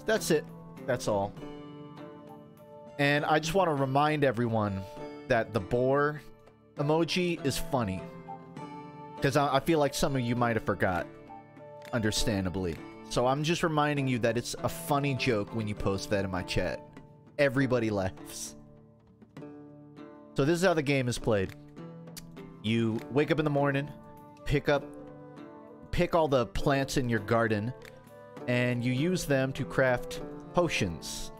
That's it. That's all. And I just want to remind everyone that the boar emoji is funny. Because I feel like some of you might have forgot. Understandably. So I'm just reminding you that it's a funny joke when you post that in my chat. Everybody laughs. So this is how the game is played. You wake up in the morning, pick all the plants in your garden, and you use them to craft potions.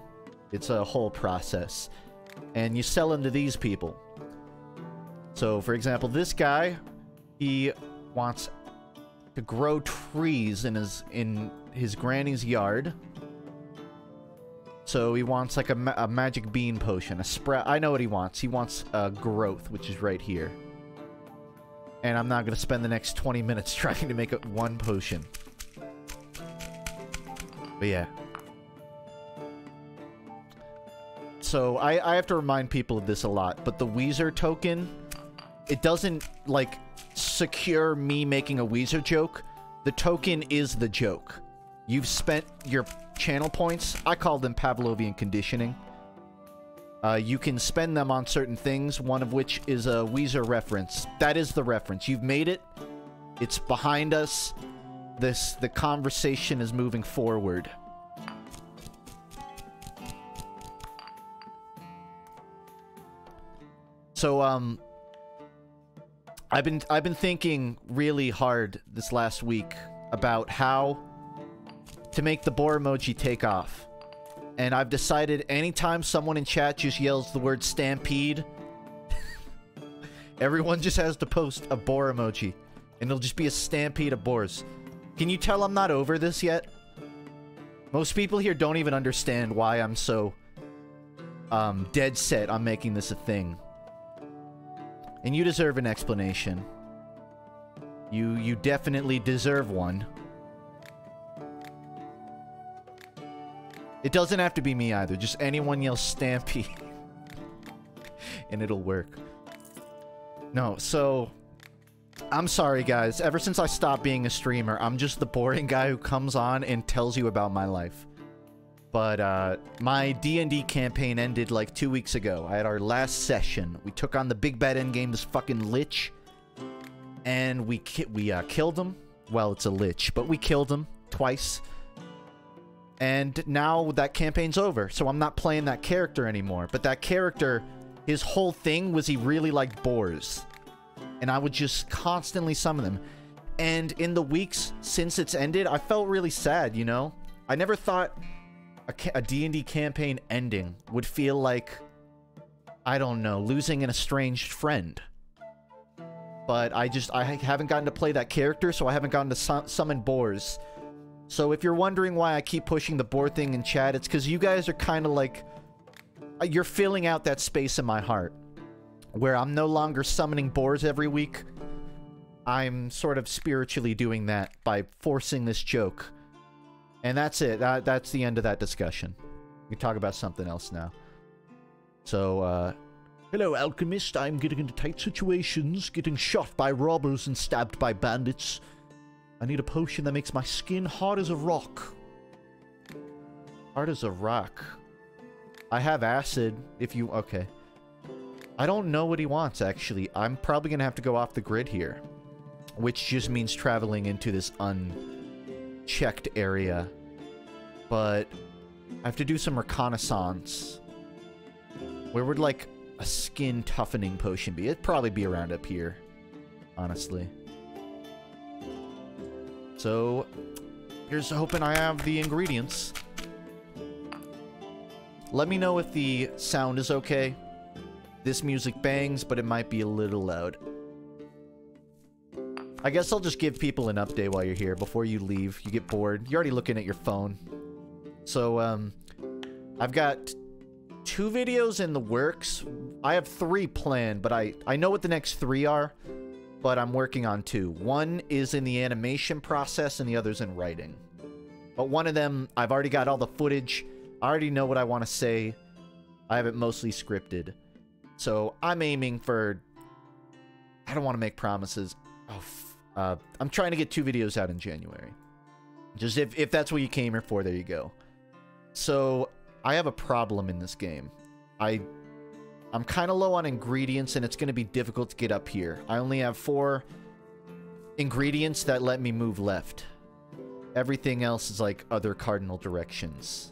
It's a whole process. And you sell them to these people. So, for example, this guy, he wants to grow trees in his granny's yard. So he wants like a magic bean potion, a sprout. I know what he wants. He wants growth, which is right here. And I'm not going to spend the next 20 minutes trying to make one potion. But yeah. So I have to remind people of this a lot, but the Weezer token, it doesn't like secure me making a Weezer joke. The token is the joke. You've spent your channel points. I call them Pavlovian conditioning. You can spend them on certain things, one of which is a Weezer reference. That is the reference. You've made it. It's behind us. The conversation is moving forward. So, I've been thinking really hard this last week about how to make the boar emoji take off. And I've decided anytime someone in chat just yells the word stampede, everyone just has to post a boar emoji. And it'll just be a stampede of boars. Can you tell I'm not over this yet? Most people here don't even understand why I'm so dead set on making this a thing. And you deserve an explanation. You definitely deserve one. It doesn't have to be me either. Just anyone yell stampede. And it'll work. No, so... I'm sorry, guys. Ever since I stopped being a streamer, I'm just the boring guy who comes on and tells you about my life. But, my D&D campaign ended like 2 weeks ago. I had our last session. We took on the big bad endgame, this fucking lich. And we killed him. Well, it's a lich, but we killed him twice. And now that campaign's over, so I'm not playing that character anymore. But that character, his whole thing was he really liked boars. And I would just constantly summon them. And in the weeks since it's ended, I felt really sad, you know? I never thought a D&D campaign ending would feel like, I don't know, losing an estranged friend. But I haven't gotten to play that character, so I haven't gotten to summon boars. So if you're wondering why I keep pushing the boar thing in chat, it's because you guys are kind of like... You're filling out that space in my heart. Where I'm no longer summoning boars every week. I'm sort of spiritually doing that by forcing this joke. And that's it. That's the end of that discussion. We can talk about something else now. So, hello, alchemist. I'm getting into tight situations, getting shot by robbers and stabbed by bandits. I need a potion that makes my skin hard as a rock. Hard as a rock. I have acid, if you... Okay. I don't know what he wants, actually. I'm probably going to have to go off the grid here. Which just means traveling into this unchecked area. But I have to do some reconnaissance. Where would, like, a skin toughening potion be? It'd probably be around up here. Honestly. So, here's hoping I have the ingredients. Let me know if the sound is okay. This music bangs, but it might be a little loud. I guess I'll just give people an update while you're here before you leave. You get bored. You're already looking at your phone. So, I've got 2 videos in the works. I have 3 planned, but I know what the next 3 are, but I'm working on 2. One is in the animation process, and the other's in writing. But one of them, I've already got all the footage. I already know what I want to say. I have it mostly scripted. So, I'm aiming for... I don't want to make promises. Oh, I'm trying to get 2 videos out in January. Just if that's what you came here for, there you go. So, I have a problem in this game. I'm kind of low on ingredients, and it's going to be difficult to get up here. I only have 4 ingredients that let me move left. Everything else is like other cardinal directions.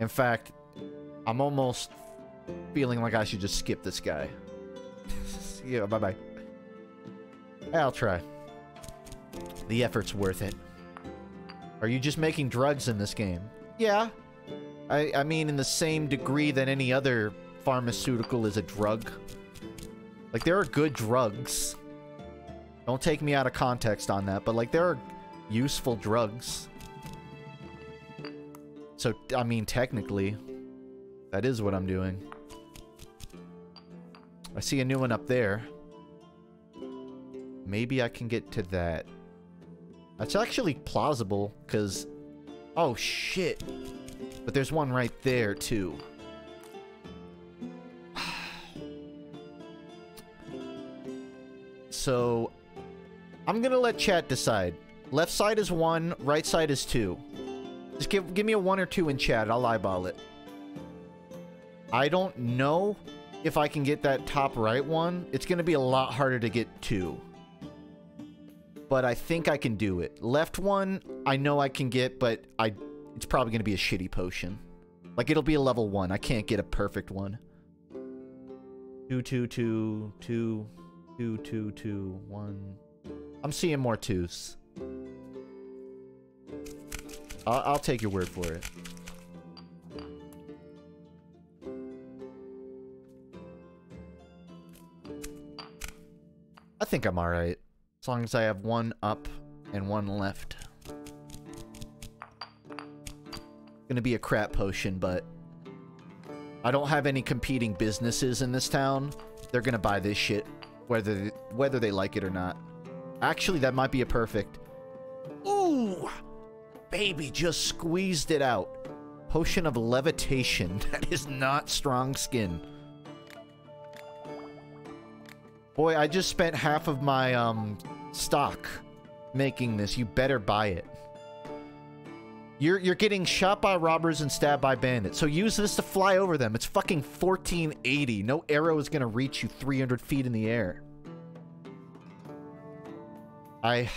In fact, I'm almost feeling like I should just skip this guy. Yeah, bye-bye. I'll try. The effort's worth it. Are you just making drugs in this game? Yeah. I mean, in the same degree that any other pharmaceutical is a drug. Like, there are good drugs. Don't take me out of context on that, but, like, there are useful drugs. So, I mean, technically, that is what I'm doing. I see a new one up there. Maybe I can get to that. That's actually plausible, because... Oh, shit. But there's one right there, too. So, I'm gonna let chat decide. Left side is 1, right side is 2. Just give me a 1 or 2 in chat, I'll eyeball it. I don't know if I can get that top right one. It's gonna be a lot harder to get 2. But I think I can do it. Left one, I know I can get, but it's probably gonna be a shitty potion. Like, it'll be a level 1. I can't get a perfect one. 2, 2, 2, 2, 2, 2, 2, 1. I'm seeing more 2s. I'll take your word for it. I think I'm alright. As long as I have 1 up and 1 left. Gonna be a crap potion, but I don't have any competing businesses in this town. They're gonna buy this shit, whether they like it or not. Actually, that might be a perfect. Ooh! Baby just squeezed it out. Potion of levitation. That is not strong skin. Boy, I just spent half of my, stock making this. You better buy it. You're getting shot by robbers and stabbed by bandits. So use this to fly over them. It's fucking 1480. No arrow is gonna reach you 300 feet in the air. I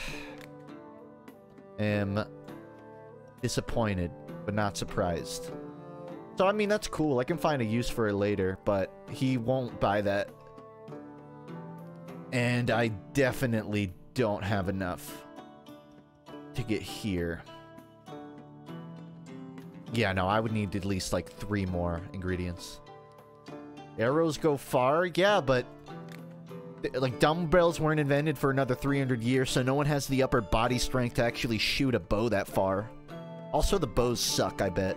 am disappointed, but not surprised. So, I mean, that's cool. I can find a use for it later, but he won't buy that. And I definitely don't have enough to get here. Yeah, no, I would need at least, like, 3 more ingredients. Arrows go far? Yeah, but... like, dumbbells weren't invented for another 300 years, so no one has the upper body strength to actually shoot a bow that far. Also, the bows suck, I bet.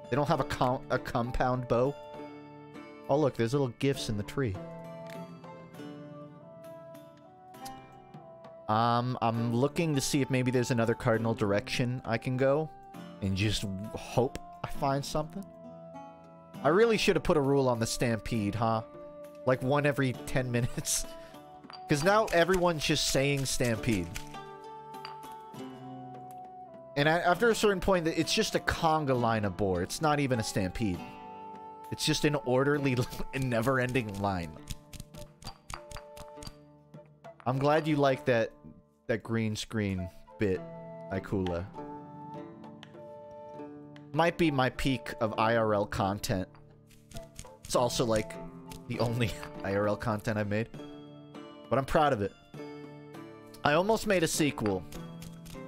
They don't have a compound bow. Oh, look, there's little gifts in the tree. I'm looking to see if maybe there's another cardinal direction I can go. And just hope I find something. I really should have put a rule on the stampede, huh? Like 1 every 10 minutes. Because now everyone's just saying stampede. And after a certain point, it's just a conga line of boar. It's not even a stampede. It's just an orderly and never-ending line. I'm glad you like that green screen bit, Ikula. Might be my peak of IRL content. It's also, like, the only IRL content I've made. But I'm proud of it. I almost made a sequel.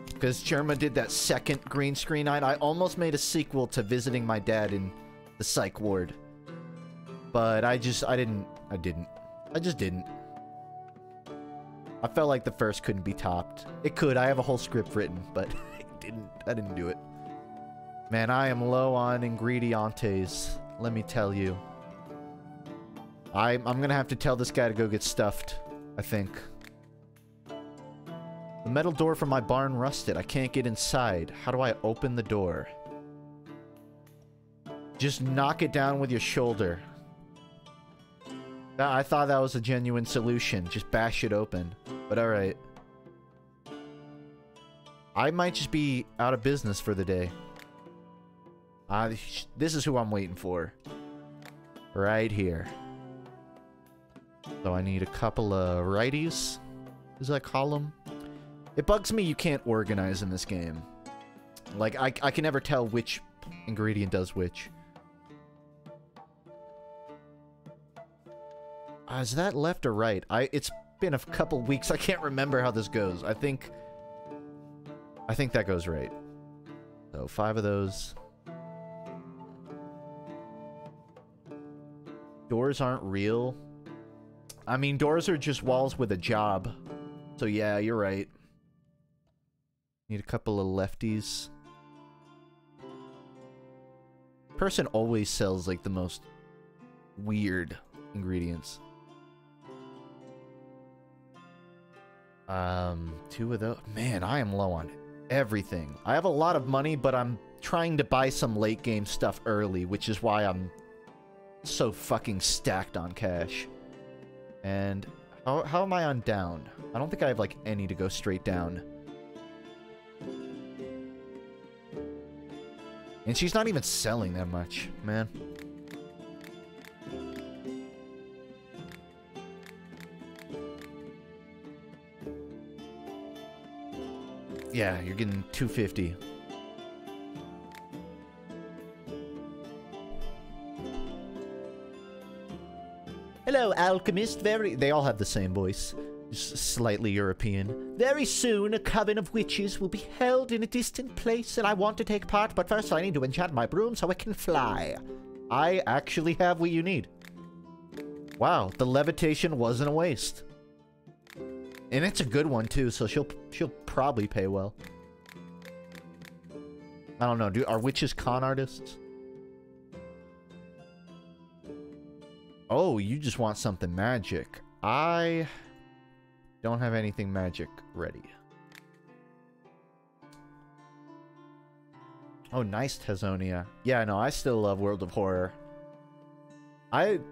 Because Jerma did that second green screen night. I almost made a sequel to visiting my dad in the psych ward. But I just didn't. I felt like the first couldn't be topped. It could. I have a whole script written, but I didn't do it. Man, I am low on ingredientes. Let me tell you. I'm gonna have to tell this guy to go get stuffed, I think. The metal door from my barn rusted. I can't get inside. How do I open the door? Just knock it down with your shoulder. I thought that was a genuine solution. Just bash it open. But alright. I might just be out of business for the day. This is who I'm waiting for. Right here. So I need a couple of righties. Is that column? It bugs me you can't organize in this game. Like, I can never tell which ingredient does which. Is that left or right? It's been a couple weeks. I can't remember how this goes. I think that goes right. So 5 of those. Doors aren't real. I mean, doors are just walls with a job. So yeah, you're right. Need a couple of lefties. Person always sells like the most weird ingredients. 2 of those. Man, I am low on everything. I have a lot of money, but I'm trying to buy some late game stuff early, which is why I'm so fucking stacked on cash. And how am I on down? I don't think I have like any to go straight down. And she's not even selling that much, man. Yeah, you're getting 250. Hello, alchemist. They all have the same voice. Just slightly European. Very soon, a coven of witches will be held in a distant place, and I want to take part, but first I need to enchant my broom so I can fly. I actually have what you need. Wow, the levitation wasn't a waste. And it's a good one, too, so she'll probably pay well. I don't know, are witches con artists? Oh, you just want something magic. I don't have anything magic ready. Oh, nice, Tezonia. Yeah, no, I still love World of Horror.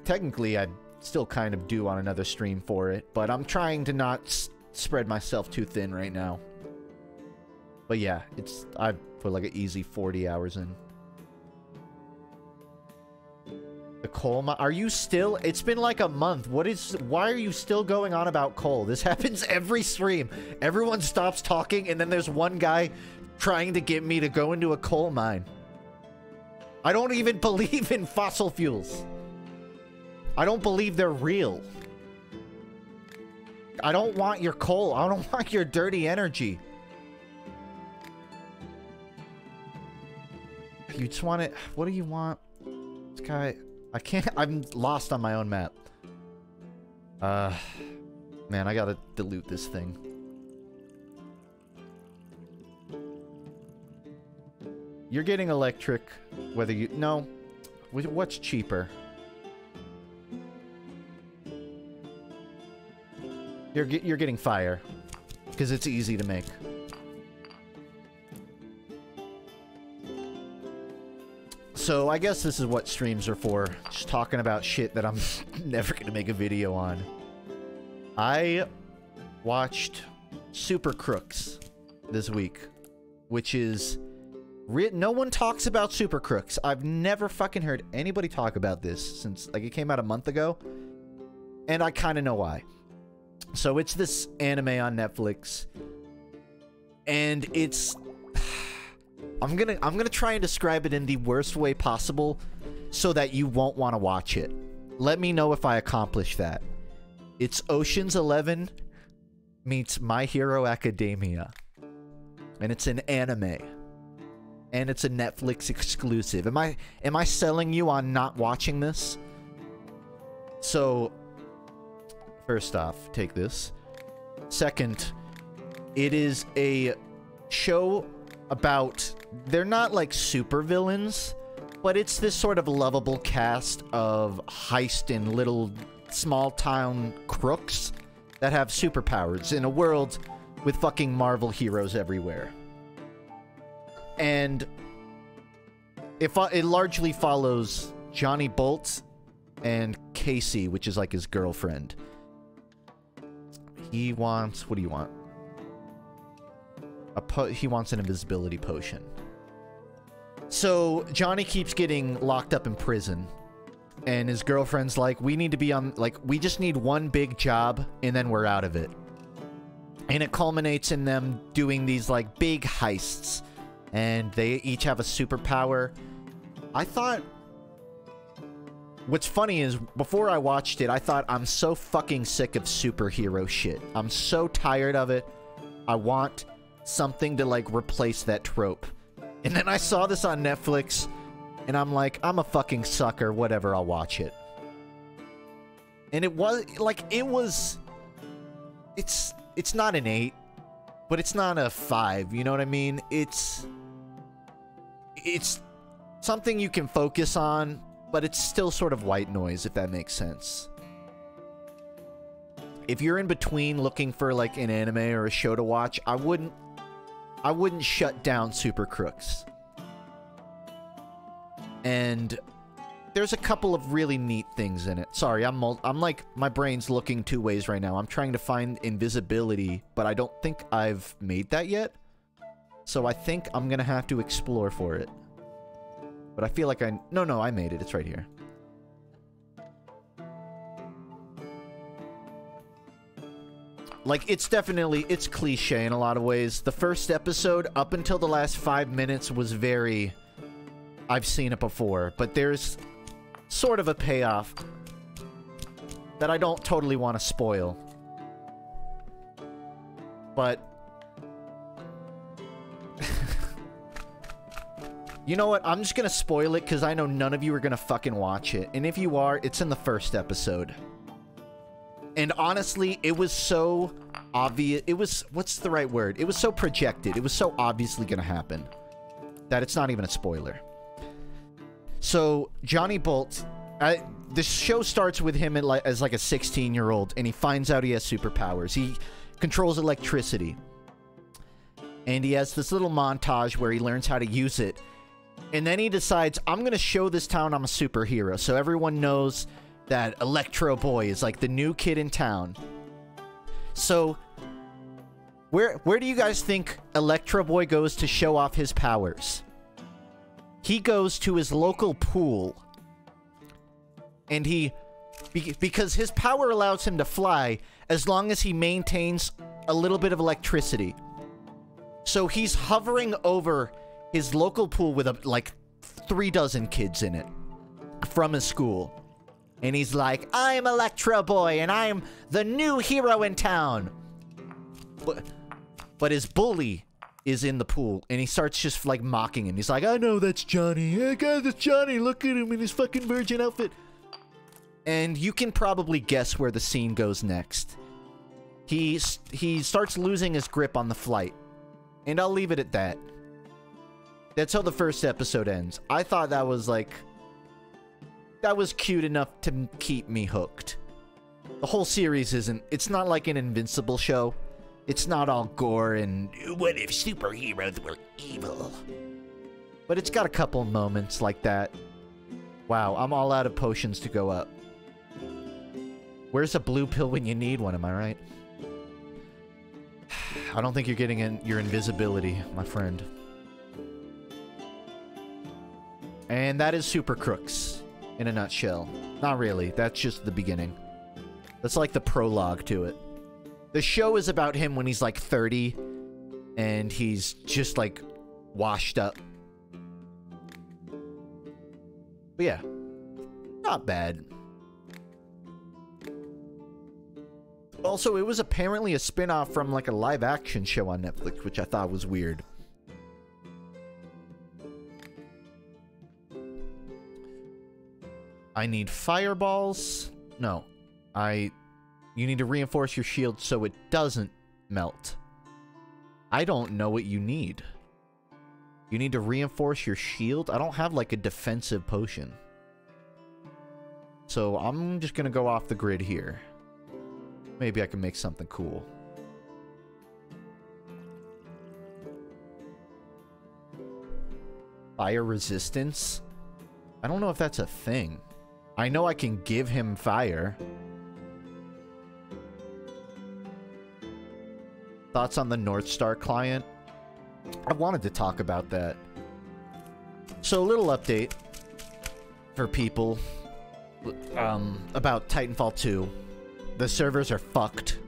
Technically, I still kind of do on another stream for it, but I'm trying to not spread myself too thin right now. But yeah, I put like an easy 40 hours in. The coal mine. Are you still? It's been like a month. Why are you still going on about coal? This happens every stream. Everyone stops talking, and then there's one guy trying to get me to go into a coal mine. I don't even believe in fossil fuels. I don't believe they're real. I don't want your coal. I don't want your dirty energy. You just want it. What do you want? This guy. I can't. I'm lost on my own map. Man, I gotta delete this thing. You're getting electric, whether you... No. What's cheaper? You're getting fire. Because it's easy to make. So, I guess this is what streams are for. Just talking about shit that I'm never gonna make a video on. I watched Super Crooks this week. Which is... No one talks about Super Crooks. I've never fucking heard anybody talk about this since, like, it came out a month ago. And I kind of know why. So it's this anime on Netflix. And it's... I'm gonna try and describe it in the worst way possible so that you won't want to watch it. Let me know if I accomplish that. It's Ocean's 11 meets My Hero Academia. And it's an anime. And it's a Netflix exclusive. Am I selling you on not watching this? So, first off, take this. Second, it is a show about... They're not like super villains, but it's this sort of lovable cast of heist and little small town crooks that have superpowers in a world with fucking Marvel heroes everywhere. And it largely follows Johnny Bolt and Casey, which is like his girlfriend. He wants... What do you want? He wants an invisibility potion. So Johnny keeps getting locked up in prison. And his girlfriend's like, we need to be on, like, we just need one big job and then we're out of it. And it culminates in them doing these, like, big heists. And they each have a superpower. I thought... What's funny is, before I watched it, I thought, I'm so fucking sick of superhero shit. I'm so tired of it. I want something to, like, replace that trope. And then I saw this on Netflix, and I'm like, I'm a fucking sucker. Whatever, I'll watch it. And it was, like, it's not an 8, but it's not a 5, you know what I mean? It's something you can focus on, but it's still sort of white noise, if that makes sense. If you're in between looking for, like, an anime or a show to watch, I wouldn't shut down Super Crooks. And there's a couple of really neat things in it. Sorry, I'm like, my brain's looking two ways right now. I'm trying to find invisibility, but I don't think I've made that yet. So I think I'm gonna have to explore for it. But I feel like no, I made it. It's right here. Like, it's cliche in a lot of ways. The first episode, up until the last 5 minutes, was very... I've seen it before, but there's sort of a payoff that I don't totally want to spoil. But... You know what? I'm just gonna spoil it because I know none of you are gonna fucking watch it. And if you are, it's in the first episode. And honestly, it was so obvious. It was, what's the right word? It was so projected. It was so obviously gonna happen that it's not even a spoiler. So, Johnny Bolt, the show starts with him as like a 16-year-old, and he finds out he has superpowers. He controls electricity. And he has this little montage where he learns how to use it. And then he decides, I'm going to show this town I'm a superhero. So everyone knows that Electro Boy is like the new kid in town. So, where do you guys think Electro Boy goes to show off his powers? He goes to his local pool. And because his power allows him to fly as long as he maintains a little bit of electricity. So he's hovering over his local pool with like 3 dozen kids in it from his school. And he's like, I'm Electro Boy and I'm the new hero in town. But his bully is in the pool and he starts just like mocking him. He's like, I know that's Johnny. Hey guys, that's Johnny. Look at him in his fucking virgin outfit. And you can probably guess where the scene goes next. He starts losing his grip on the flight. And I'll leave it at that. That's how the first episode ends. I thought that was like... That was cute enough to keep me hooked. The whole series isn't... It's not like an Invincible show. It's not all gore and... What if superheroes were evil? But it's got a couple moments like that. Wow, I'm all out of potions to go up. Where's a blue pill when you need one, am I right? I don't think you're getting your invisibility, my friend. And that is Super Crooks, in a nutshell. Not really, that's just the beginning. That's like the prologue to it. The show is about him when he's like 30, and he's just like washed up. But yeah, not bad. Also, it was apparently a spin-off from like a live-action show on Netflix, which I thought was weird. I need fireballs. No. You need to reinforce your shield so it doesn't melt. I don't know what you need. You need to reinforce your shield? I don't have like a defensive potion. So I'm just gonna go off the grid here. Maybe I can make something cool. Fire resistance? I don't know if that's a thing. I know I can give him fire. Thoughts on the North Star client? I wanted to talk about that. So, a little update for people about Titanfall 2. The servers are fucked.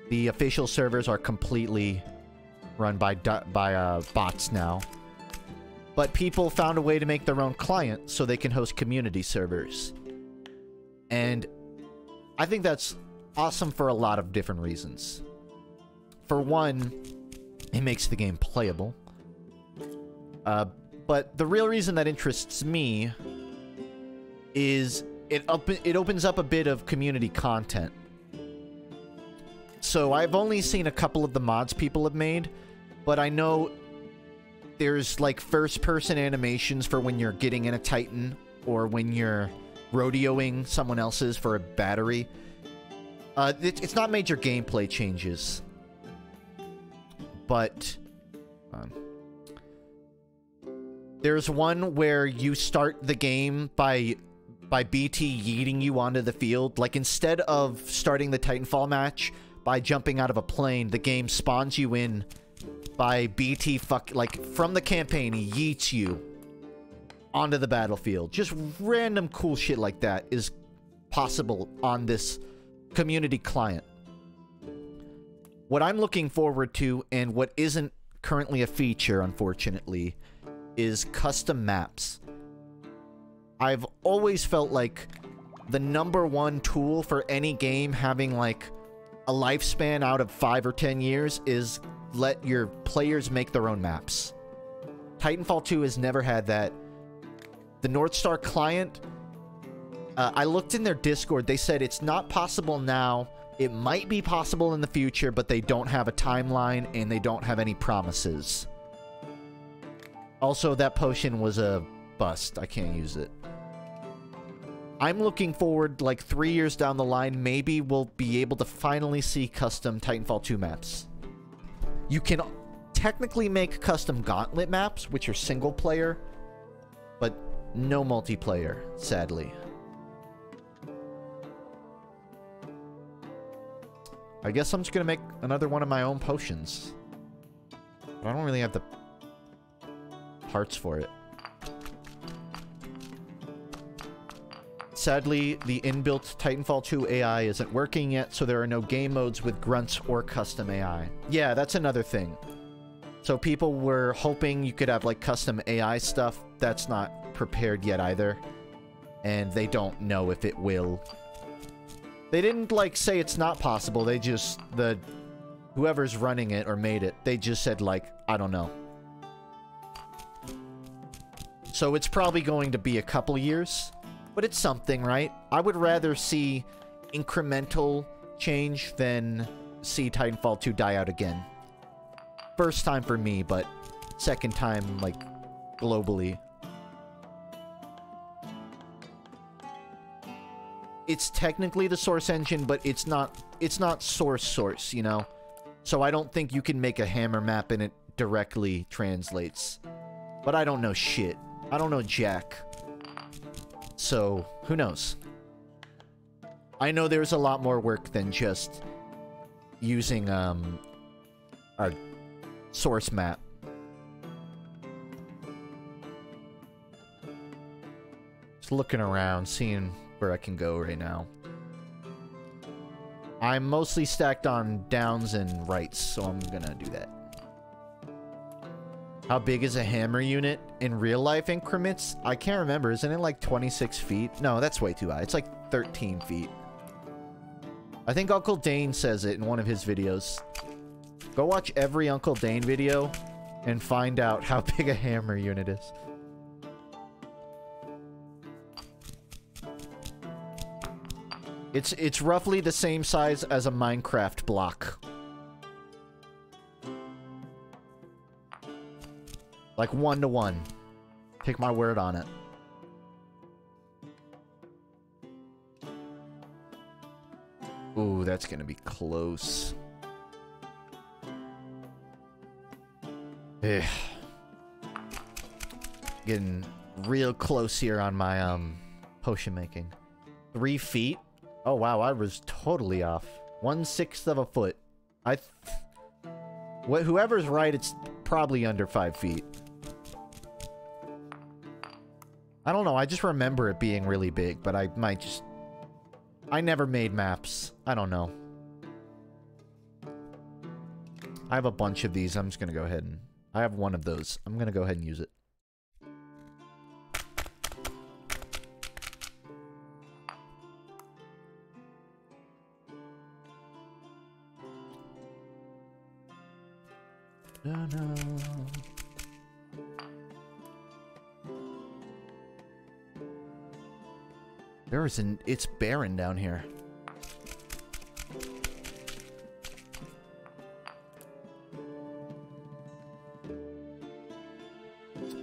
The official servers are completely run by bots now. But people found a way to make their own client so they can host community servers. And I think that's awesome for a lot of different reasons. For one, it makes the game playable. But the real reason that interests me is it opens up a bit of community content. So I've only seen a couple of the mods people have made, but I know there's like first-person animations for when you're getting in a Titan or when you're rodeoing someone else's for a battery. It's not major gameplay changes, but there's one where you start the game by BT yeeting you onto the field. Like, instead of starting the Titanfall match by jumping out of a plane, the game spawns you in by BT like, from the campaign, he yeets you onto the battlefield. Just random cool shit like that is possible on this community client. What I'm looking forward to, and what isn't currently a feature, unfortunately, is custom maps. I've always felt like the #1 tool for any game having, like, a lifespan out of 5 or 10 years is let your players make their own maps. Titanfall 2 has never had that. The North Star client, I looked in their Discord, they said it's not possible now, it might be possible in the future, but they don't have a timeline and they don't have any promises. Also, that potion was a bust. I can't use it. I'm looking forward, like, 3 years down the line, maybe we'll be able to finally see custom Titanfall 2 maps. You can technically make custom Gauntlet maps, which are single player, but no multiplayer, sadly. I guess I'm just gonna make another one of my own potions. But I don't really have the parts for it. Sadly, the inbuilt Titanfall 2 AI isn't working yet, so there are no game modes with grunts or custom AI. Yeah, that's another thing. So people were hoping you could have, like, custom AI stuff. That's not prepared yet either. And they don't know if it will. They didn't, like, say it's not possible. They just, whoever's running it or made it, they just said, like, I don't know. So it's probably going to be a couple years. But it's something, right? I would rather see incremental change than see Titanfall 2 die out again. First time for me, but second time, like, globally. It's technically the source engine, but it's not source, you know? So I don't think you can make a hammer map and it directly translates. But I don't know shit. I don't know jack. So, who knows? I know there's a lot more work than just using, a source map. Just looking around, seeing where I can go right now. I'm mostly stacked on downs and rights, so I'm gonna do that. How big is a hammer unit in real life increments? I can't remember. Isn't it like 26 feet? No, that's way too high. It's like 13 feet. I think Uncle Dane says it in one of his videos. Go watch every Uncle Dane video and find out how big a hammer unit is. It's roughly the same size as a Minecraft block. Like 1-to-1. Take my word on it. Ooh, that's gonna be close. Ugh. Getting real close here on my potion making. 3 feet? Oh wow, I was totally off. 1/6 of a foot. Whoever's right, it's probably under 5 feet. I don't know, I just remember it being really big, but I might just... I never made maps. I don't know. I have a bunch of these. I'm just gonna go ahead and... I have one of those. I'm gonna go ahead and use it. No. It's barren down here.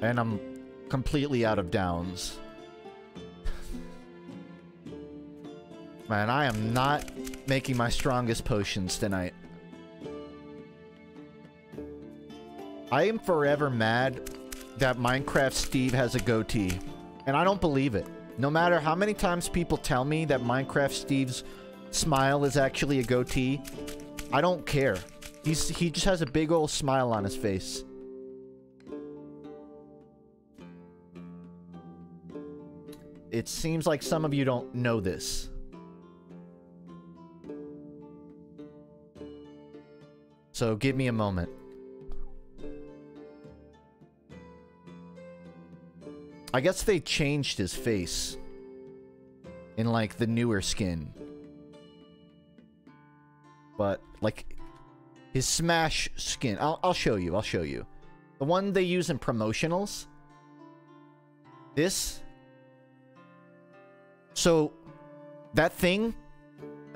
And I'm completely out of downs. Man, I am not making my strongest potions tonight. I am forever mad that Minecraft Steve has a goatee. And I don't believe it. No matter how many times people tell me that Minecraft Steve's smile is actually a goatee, I don't care. He just has a big old smile on his face. It seems like some of you don't know this. So give me a moment. I guess they changed his face in, like, the newer skin. But, like, his Smash skin. I'll show you. I'll show you. The one they use in promotionals. This. So, that thing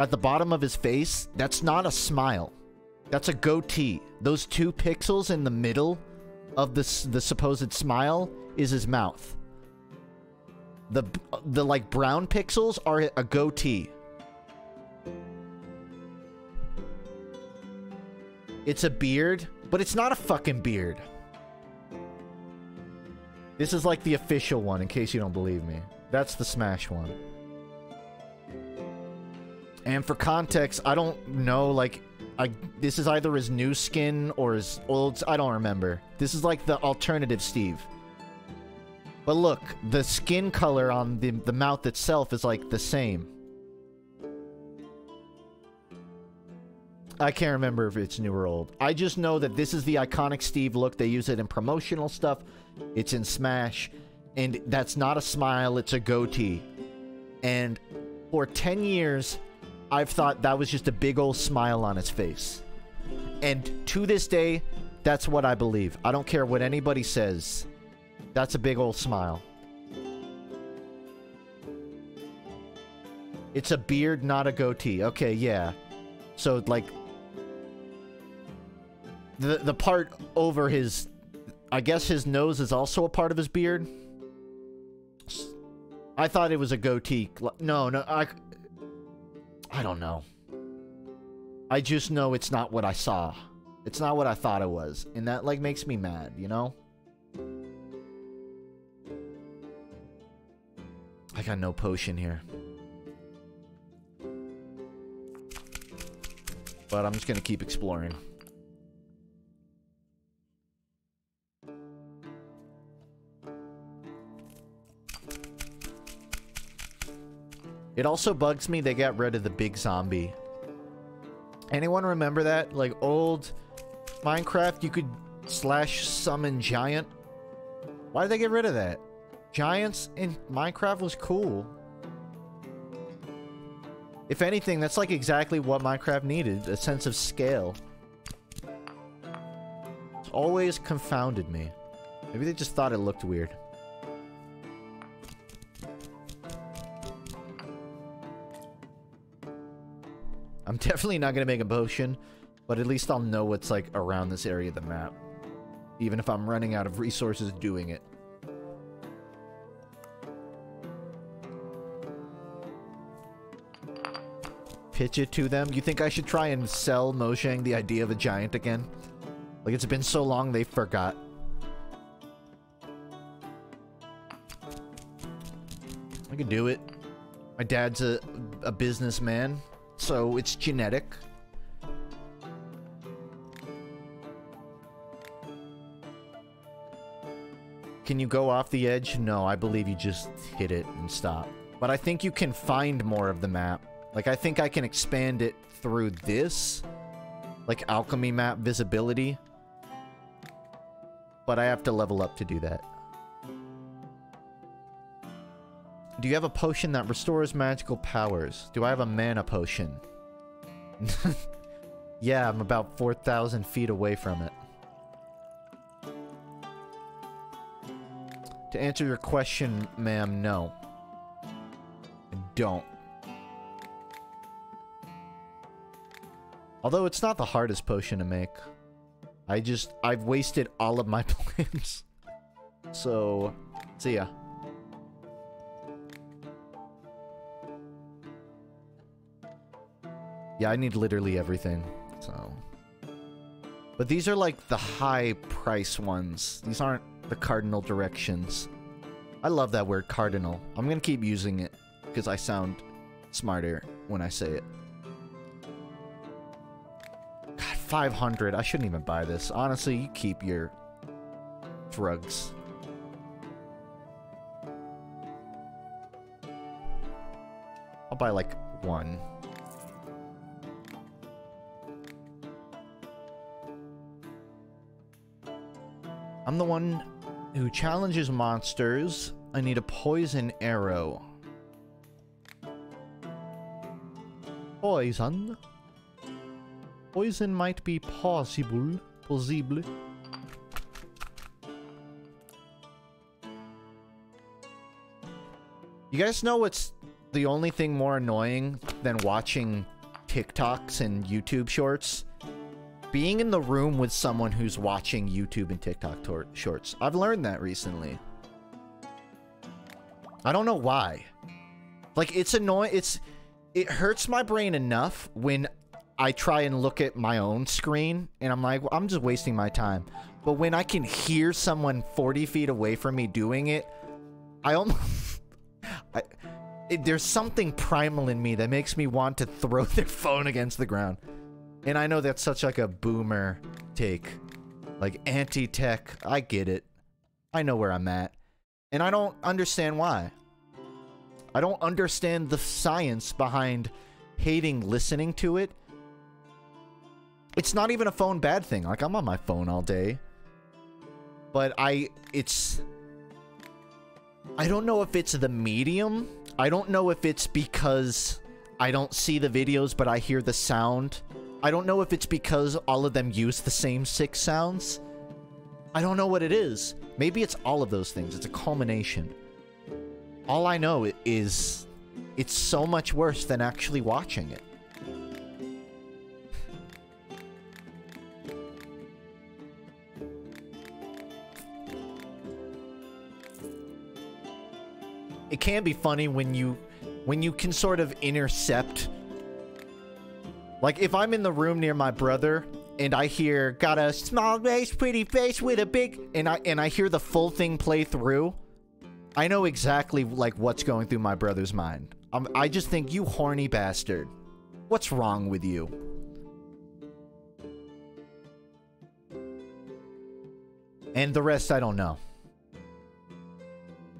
at the bottom of his face, that's not a smile. That's a goatee. Those 2 pixels in the middle of the supposed smile is his mouth. The like brown pixels are a goatee. It's a beard, but it's not a fucking beard. This is like the official one, in case you don't believe me. That's the Smash one. And for context, I don't know, like, this is either his new skin or his old... I don't remember. This is like the alternative Steve. But look, the skin color on the mouth itself is, like, the same. I can't remember if it's new or old. I just know that this is the iconic Steve look. They use it in promotional stuff. It's in Smash. And that's not a smile, it's a goatee. And for 10 years, I've thought that was just a big old smile on his face. And to this day, that's what I believe. I don't care what anybody says. That's a big old smile. It's a beard, not a goatee. Okay, yeah. So, like... The part over his... I guess his nose is also a part of his beard? I thought it was a goatee. No, I don't know. I just know it's not what I saw. It's not what I thought it was. And that, like, makes me mad, you know? I got no potion here. But I'm just gonna keep exploring. It also bugs me they got rid of the big zombie. Anyone remember that? Like, old Minecraft, you could slash summon giant. Why did they get rid of that? Giants in Minecraft was cool. If anything, that's like exactly what Minecraft needed. A sense of scale. It's always confounded me. Maybe they just thought it looked weird. I'm definitely not gonna make a potion, but at least I'll know what's like around this area of the map. Even if I'm running out of resources doing it. Pitch it to them. You think I should try and sell Mojang the idea of a giant again? Like, it's been so long they forgot. I could do it. My dad's a businessman, so it's genetic. Can you go off the edge? No, I believe you just hit it and stop. But I think you can find more of the map. Like, I think I can expand it through this. Like, alchemy map visibility. But I have to level up to do that. Do you have a potion that restores magical powers? Do I have a mana potion? Yeah, I'm about 4,000 feet away from it. To answer your question, ma'am, no. I don't. Although it's not the hardest potion to make. I've wasted all of my plans. So, see ya. Yeah, I need literally everything, so... But these are like the high price ones. These aren't the cardinal directions. I love that word, cardinal. I'm gonna keep using it, because I sound smarter when I say it. God, 500. I shouldn't even buy this. Honestly, you keep your drugs. I'll buy like one. I'm the one who challenges monsters. I need a poison arrow. Poison? Poison might be possible. Possible. You guys know what's the only thing more annoying than watching TikToks and YouTube shorts? Being in the room with someone who's watching YouTube and TikTok shorts. I've learned that recently. I don't know why. Like, it's annoying. It hurts my brain enough when I try and look at my own screen and I'm like, well, I'm just wasting my time. But when I can hear someone 40 feet away from me doing it, I almost... there's something primal in me that makes me want to throw their phone against the ground. And I know that's such like a boomer take. Like anti-tech. I get it. I know where I'm at. And I don't understand why. I don't understand the science behind hating listening to it. It's not even a phone bad thing. Like, I'm on my phone all day. But I don't know if it's the medium. I don't know if it's because I don't see the videos, but I hear the sound. I don't know if it's because all of them use the same 6 sounds. I don't know what it is. Maybe it's all of those things. It's a culmination. All I know is it's so much worse than actually watching it. It can be funny when you can sort of intercept. Like, if I'm in the room near my brother, and I hear, got a small face, pretty face with a big... And I hear the full thing play through, I know exactly, like, what's going through my brother's mind. I just think, you horny bastard. What's wrong with you? And the rest, I don't know.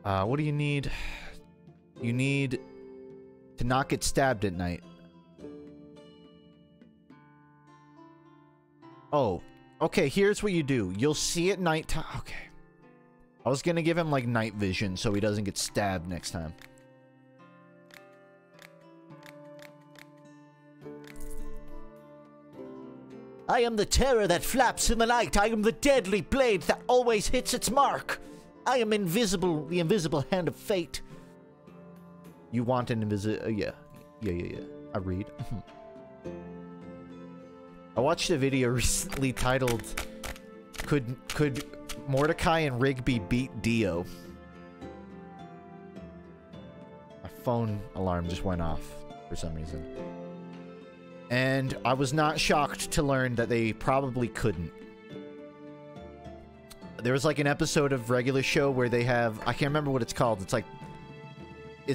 What do you need? You need to not get stabbed at night. Oh, okay, here's what you do. You'll see at night time. Okay. I was gonna give him, like, night vision so he doesn't get stabbed next time. I am the terror that flaps in the night. I am the deadly blade that always hits its mark. I am invisible, the invisible hand of fate. You want an invisible... yeah. I read. I watched a video recently titled, Could Mordecai and Rigby beat Dio? My phone alarm just went off for some reason. And I was not shocked to learn that they probably couldn't. There was like an episode of regular show where they have, I can't remember what it's called. It's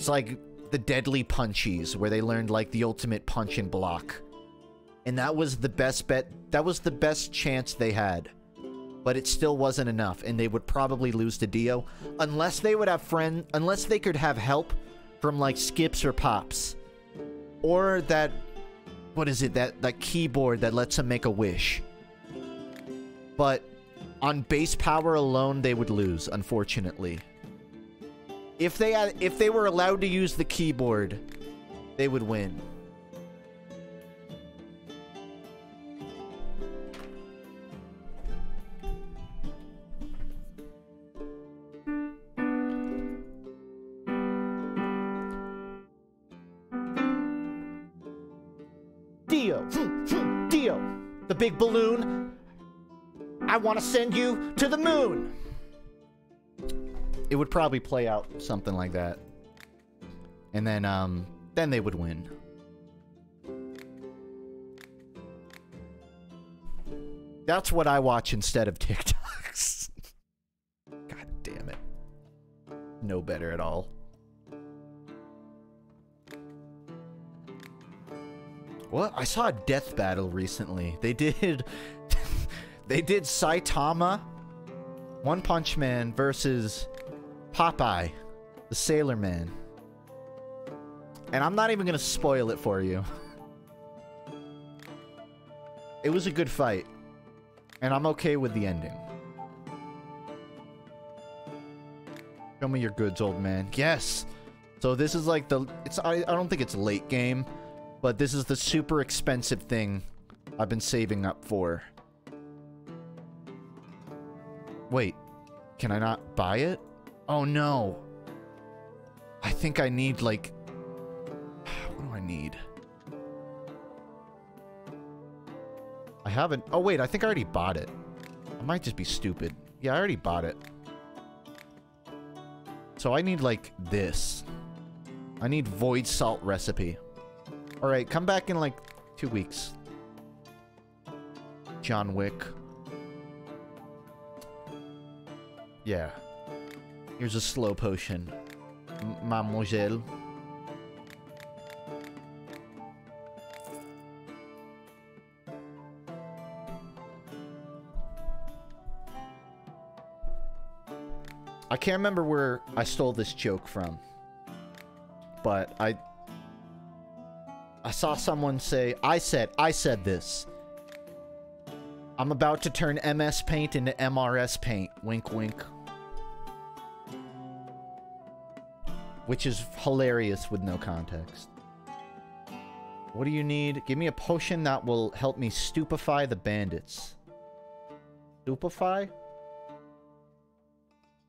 like the Deadly Punchies, where they learned like the ultimate punch and block. And that was the best bet. That was the best chance they had. but it still wasn't enough, and they would probably lose to Dio unless they would have unless they could have help from like skips or pops, or that, what is it, that keyboard that lets them make a wish. But on base power alone, they would lose, unfortunately. If they were allowed to use the keyboard, they would win. Dio, Dio, the big balloon. I want to send you to the moon. It would probably play out something like that. And then they would win. That's what I watch instead of TikToks. God damn it. No better at all. What? I saw a death battle recently. They did... they did Saitama, One Punch Man versus Popeye, the Sailor Man. And I'm not even gonna spoil it for you. It was a good fight. And I'm okay with the ending. Show me your goods, old man. Yes! So this is like the... I don't think it's late game, but this is the super expensive thing I've been saving up for. Wait. Can I not buy it? Oh no. I think I need like... What do I need? I haven't... Oh wait, I think I already bought it. I might just be stupid. Yeah, I already bought it. So I need like this. I need Void Salt recipe. Alright, come back in like 2 weeks. John Wick. Yeah. Here's a slow potion. Mademoiselle. I can't remember where I stole this joke from. But I saw someone say, I said this. I'm about to turn MS Paint into MRS Paint. Wink, wink. Which is hilarious with no context. What do you need? Give me a potion that will help me stupefy the bandits. Stupefy?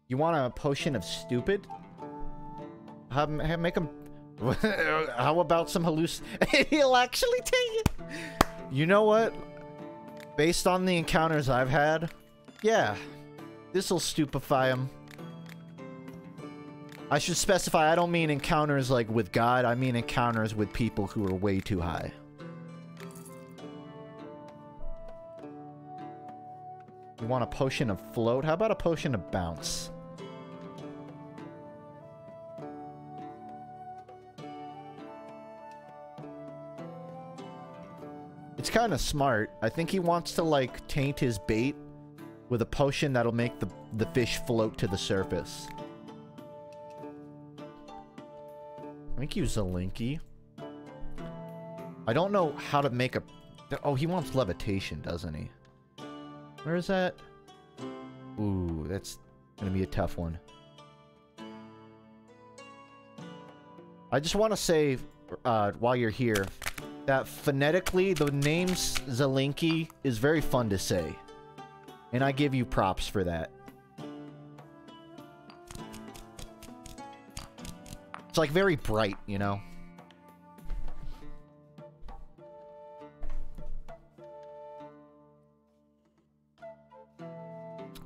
You want a potion of stupid? Make him... How about some He'll actually take it! You know what? Based on the encounters I've had, yeah, this'll stupefy him. I should specify, I don't mean encounters like with God, I mean encounters with people who are way too high. You want a potion of float? How about a potion of bounce? It's kind of smart. I think he wants to, like, taint his bait with a potion that'll make the fish float to the surface. Thank you, Zelinki. I don't know how to make a... Oh, he wants levitation, doesn't he? Where is that? Ooh, that's gonna be a tough one. I just want to say, while you're here, that phonetically, the name Zelinki is very fun to say. And I give you props for that. It's like very bright, you know? I'm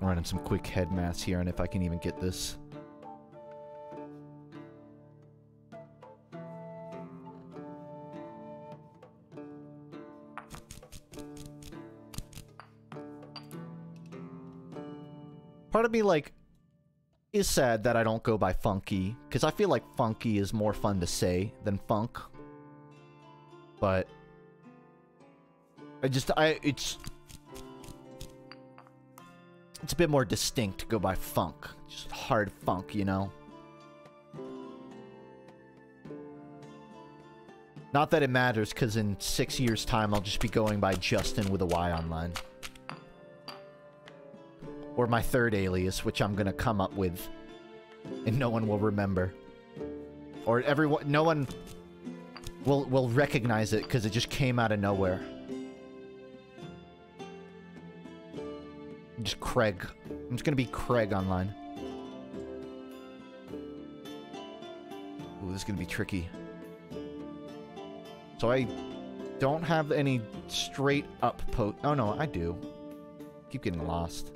running some quick head maths here on if I can even get this. Part of me, like, is sad that I don't go by FUNKe, because I feel like FUNKe is more fun to say than funk. But it's It's a bit more distinct to go by funk. Just hard funk, you know? Not that it matters, because in 6 years' time, I'll just be going by Justin with a Y online. Or my third alias, which I'm gonna come up with. And no one will remember. Or everyone... No one will recognize it, because it just came out of nowhere. Just Craig. I'm just gonna be Craig online. Ooh, this is gonna be tricky. So I don't have any straight up post. Oh no, I do. Keep getting lost.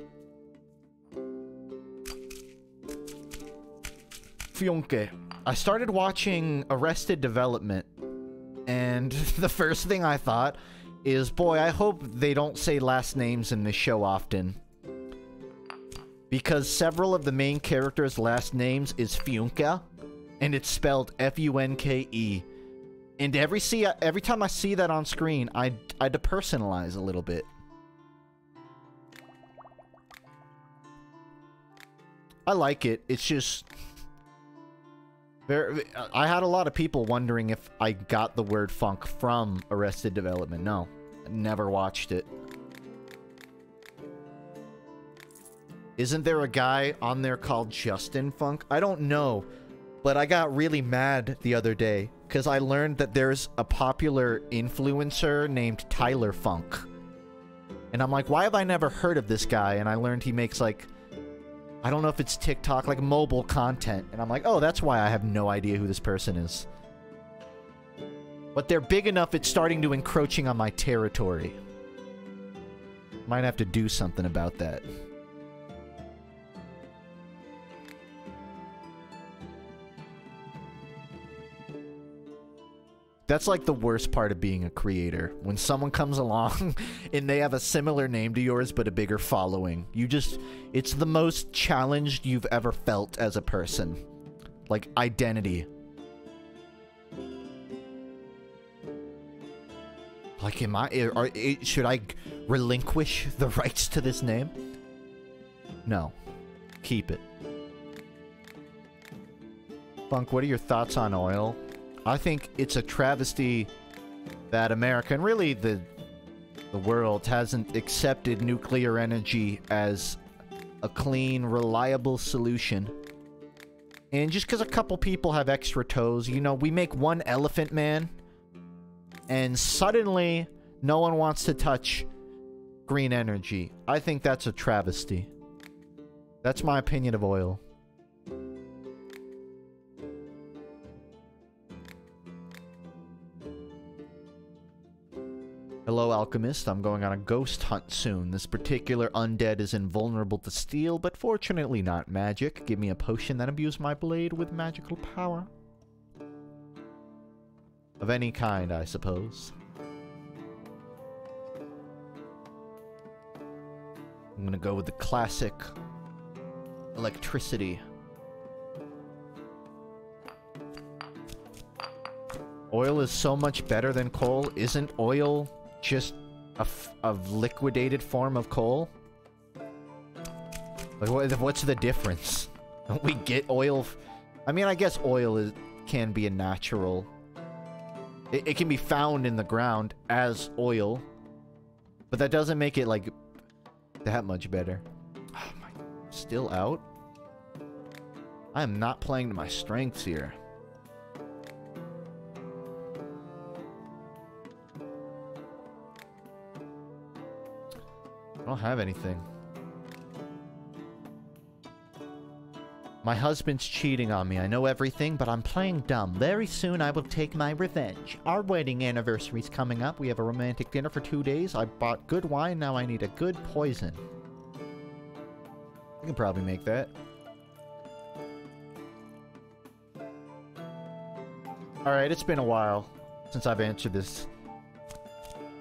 FUNKe. I started watching Arrested Development, and the first thing I thought is, boy, I hope they don't say last names in this show often. Because several of the main characters' last names is FUNKe, and it's spelled F-U-N-K-E. And every time I see that on screen, I depersonalize a little bit. I like it. It's just... I had a lot of people wondering if I got the word funk from Arrested Development. No, I never watched it. Isn't there a guy on there called Justin Funk? I don't know, but I got really mad the other day because I learned that there's a popular influencer named Tyler Funk. And I'm like, why have I never heard of this guy? And I learned he makes, like, I don't know if it's TikTok, like mobile content. And I'm like, oh, that's why I have no idea who this person is. But they're big enough, it's starting to encroaching on my territory. Might have to do something about that. That's like the worst part of being a creator. When someone comes along and they have a similar name to yours but a bigger following. It's the most challenged you've ever felt as a person. Like, identity. Like, should I relinquish the rights to this name? No. Keep it. Funk, what are your thoughts on oil? I think it's a travesty that America, and really the world, hasn't accepted nuclear energy as a clean, reliable solution. And just because a couple people have extra toes, you know, we make one Elephant Man, and suddenly no one wants to touch green energy. I think that's a travesty. That's my opinion of oil. Hello, Alchemist. I'm going on a ghost hunt soon. This particular undead is invulnerable to steel, but fortunately not magic. Give me a potion that imbues my blade with magical power. Of any kind, I suppose. I'm gonna go with the classic electricity. Oil is so much better than coal. Isn't oil just a liquidated form of coal? Like, what's the difference? Don't we get oil? I mean, I guess oil can be a natural... It can be found in the ground as oil, but that doesn't make it, like, that much better. Oh my... Still out? I am not playing to my strengths here. I don't have anything. My husband's cheating on me. I know everything, but I'm playing dumb. Very soon I will take my revenge. Our wedding anniversary's coming up. We have a romantic dinner for 2 days. I bought good wine. Now I need a good poison. I can probably make that. Alright, it's been a while since I've answered this.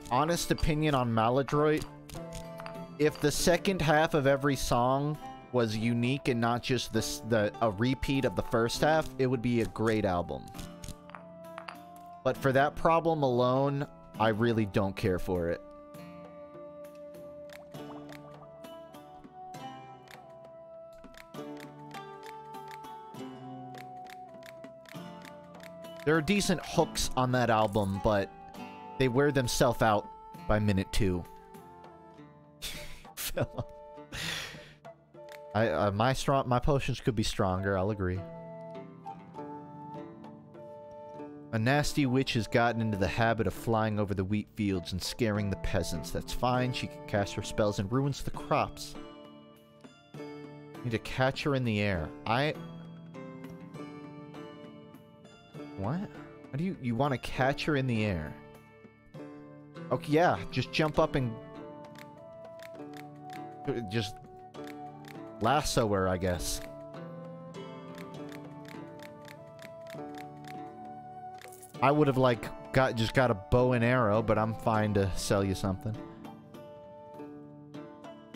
Honest opinion on Maladroit. If the second half of every song was unique and not just a repeat of the first half, it would be a great album. But for that problem alone, I really don't care for it. There are decent hooks on that album, but they wear themselves out by minute 2. Fella. My potions could be stronger, I'll agree. A nasty witch has gotten into the habit of flying over the wheat fields and scaring the peasants. That's fine, she can cast her spells and ruins the crops. Need to catch her in the air. What? How do you want to catch her in the air? Okay, yeah, just jump up and... just... lasso her, I guess. I would have, like, just got a bow and arrow, but I'm fine to sell you something.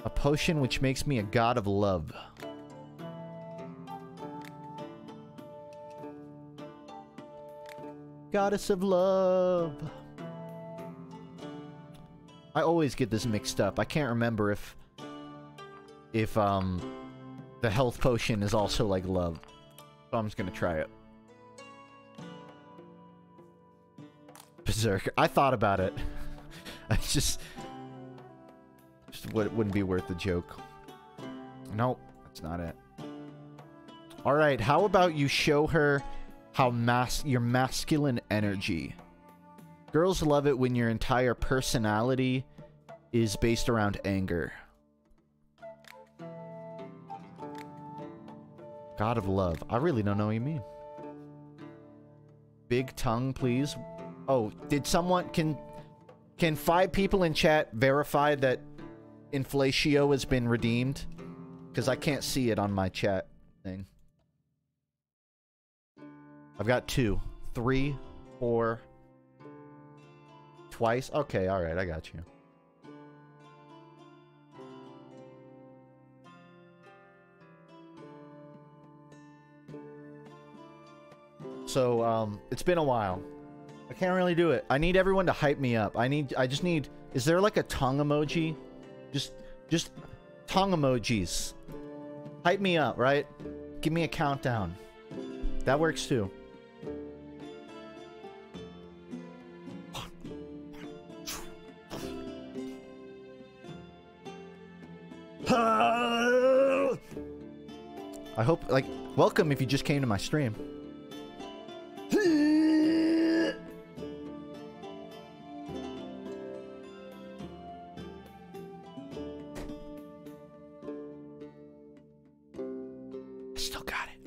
A potion which makes me a god of love. Goddess of love. I always get this mixed up. I can't remember if the health potion is also like love. So I'm just gonna try it. Berserker. I thought about it. I just wouldn't be worth the joke. Nope, that's not it. Alright, how about you show her how your masculine energy. Girls love it when your entire personality is based around anger. God of love. I really don't know what you mean. Big tongue, please. Oh, did someone... Can 5 people in chat verify that Inflatio has been redeemed? Because I can't see it on my chat thing. I've got 2. 3, 4... Twice? Okay, alright, I got you. So, it's been a while. I can't really do it. I need everyone to hype me up. I just need... Is there like a tongue emoji? Just tongue emojis. Hype me up, right? Give me a countdown. That works too. I hope, like, welcome if you just came to my stream. Still got it.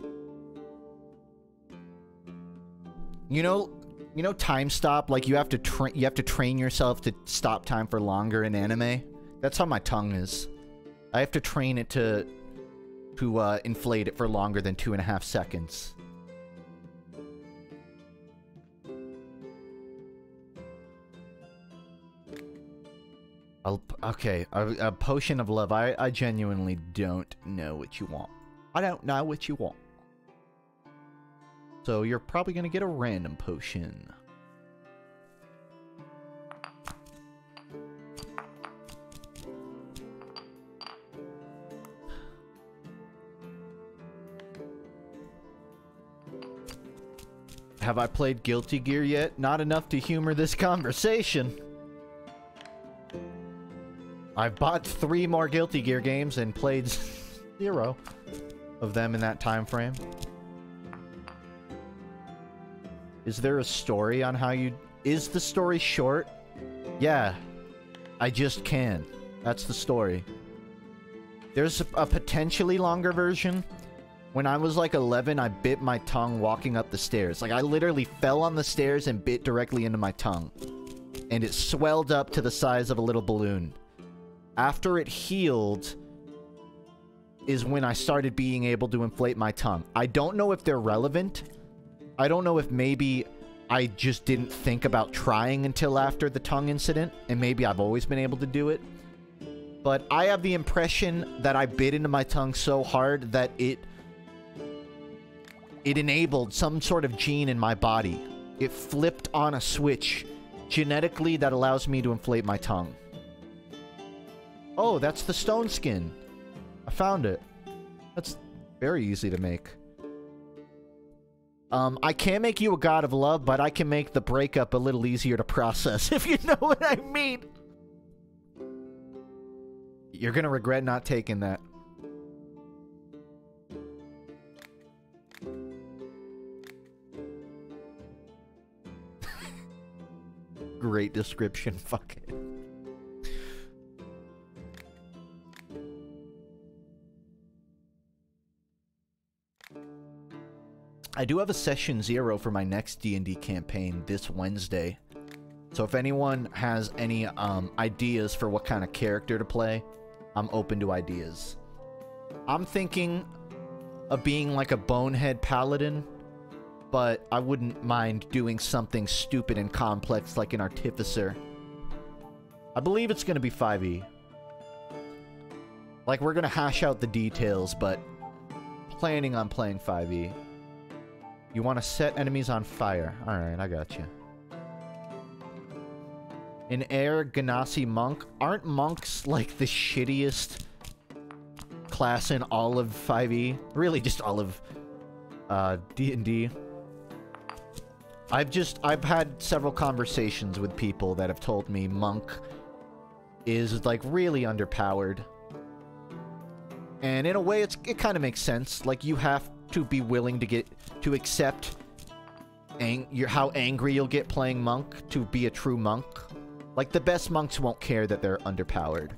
You know time stop, like you have to train yourself to stop time for longer in anime. That's how my tongue is. I have to train it to inflate it for longer than 2.5 seconds. Okay, a potion of love. I genuinely don't know what you want. I don't know what you want. So you're probably gonna get a random potion. Have I played Guilty Gear yet? Not enough to humor this conversation. I've bought 3 more Guilty Gear games and played 0 of them in that time frame. Is there a story on how you... Is the story short? Yeah. I just can. That's the story. There's a potentially longer version. When I was like 11, I bit my tongue walking up the stairs. Like, I literally fell on the stairs and bit directly into my tongue. And it swelled up to the size of a little balloon. After it healed is when I started being able to inflate my tongue. I don't know if they're relevant. I don't know if maybe I just didn't think about trying until after the tongue incident. And maybe I've always been able to do it. But I have the impression that I bit into my tongue so hard that it enabled some sort of gene in my body. It flipped on a switch genetically that allows me to inflate my tongue. Oh, that's the stone skin. I found it. That's very easy to make. I can't make you a god of love, but I can make the breakup a little easier to process, if you know what I mean. You're gonna regret not taking that. Great description, fuck it. I do have a session 0 for my next D&D campaign this Wednesday. So if anyone has any ideas for what kind of character to play, I'm open to ideas. I'm thinking of being like a bonehead paladin, but I wouldn't mind doing something stupid and complex like an artificer. I believe it's going to be 5e. Like, we're going to hash out the details, but planning on playing 5e. You want to set enemies on fire. Alright, I got you. An air Ganassi monk. Aren't monks like the shittiest class in all of 5e? Really, just all of D&D. I've had several conversations with people that have told me monk is like really underpowered. And in a way, it kind of makes sense. Like, you have to be willing to accept how angry you'll get playing monk to be a true monk. Like, the best monks won't care that they're underpowered.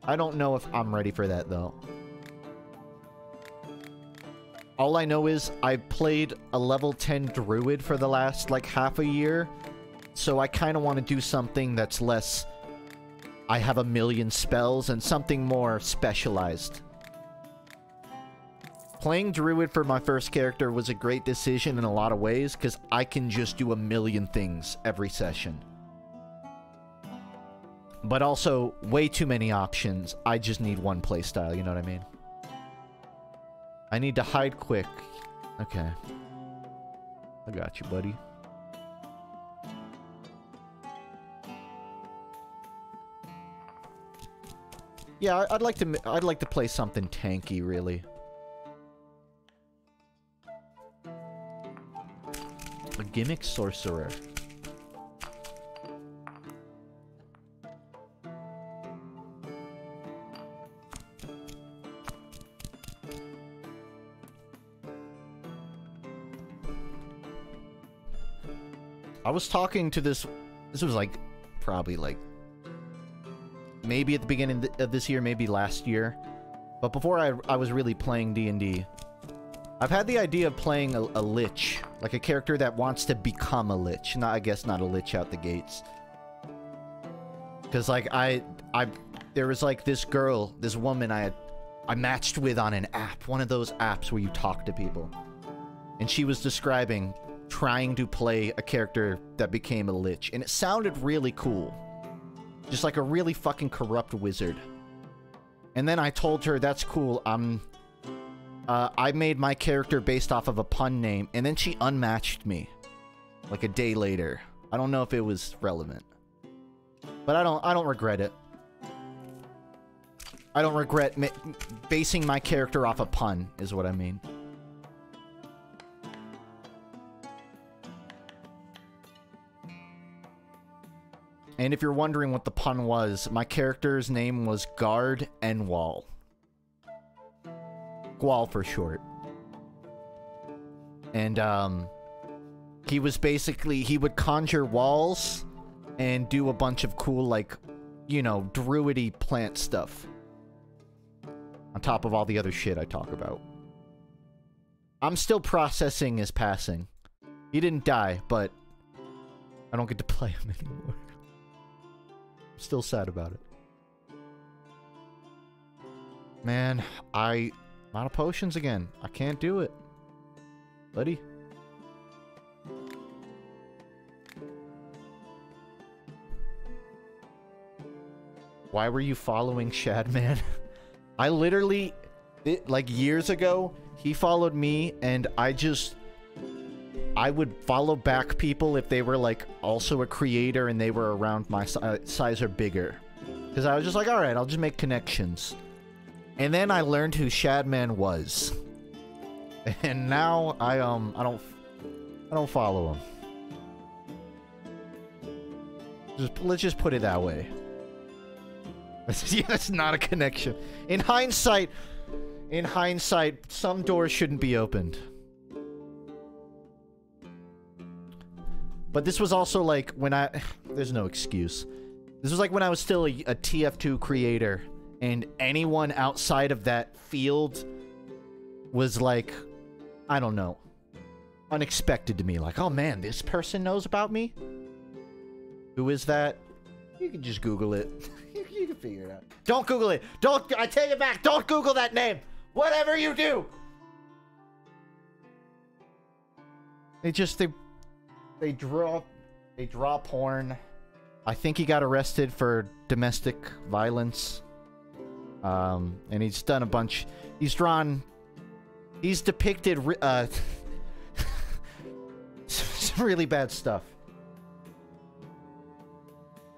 I don't know if I'm ready for that, though. All I know is I played a level 10 druid for the last, like, half a year. So I kind of want to do something that's less... I have a million spells and something more specialized. Playing druid for my first character was a great decision in a lot of ways, because I can just do a million things every session. But also, way too many options. I just need one playstyle, you know what I mean? I need to hide quick. Okay. I got you, buddy. Yeah, I'd like to play something tanky, really. A gimmick sorcerer. I was talking to this was like, probably like, maybe at the beginning of this year, maybe last year. But before I was really playing D&D, I've had the idea of playing a lich. Like a character that wants to become a lich. Not, I guess not a lich out the gates. Because like, there was like this girl, this woman I matched with on an app. One of those apps where you talk to people. And she was describing trying to play a character that became a lich. And it sounded really cool. Just like a really fucking corrupt wizard. And then I told her, that's cool, I made my character based off of a pun name, and then she unmatched me. Like a day later. I don't know if it was relevant. But I don't regret it. I don't regret basing my character off a pun, is what I mean. And if you're wondering what the pun was, my character's name was Guard Enwall. Gwal for short. And, he was basically, he would conjure walls and do a bunch of cool, like, you know, druidy plant stuff. On top of all the other shit I talk about. I'm still processing his passing. He didn't die, but I don't get to play him anymore. I'm still sad about it. Man, I'm out of potions again. I can't do it. Buddy. Why were you following Shadman? I literally, like years ago, he followed me and I would follow back people if they were like also a creator and they were around my size or bigger. Because I was just like, alright, I'll just make connections. And then I learned who Shadman was. And now I don't I don't follow him. Let's just put it that way. Yeah, that's not a connection. In hindsight, some doors shouldn't be opened. But this was also like when there's no excuse. This was like when I was still a TF2 creator, and anyone outside of that field was like, I don't know, unexpected to me. Like, oh man, this person knows about me? Who is that? You can just Google it. You can figure it out. Don't Google it. Don't, I take it back. Don't Google that name. Whatever you do. They draw porn. I think he got arrested for domestic violence. And he's done a bunch. He's depicted some really bad stuff.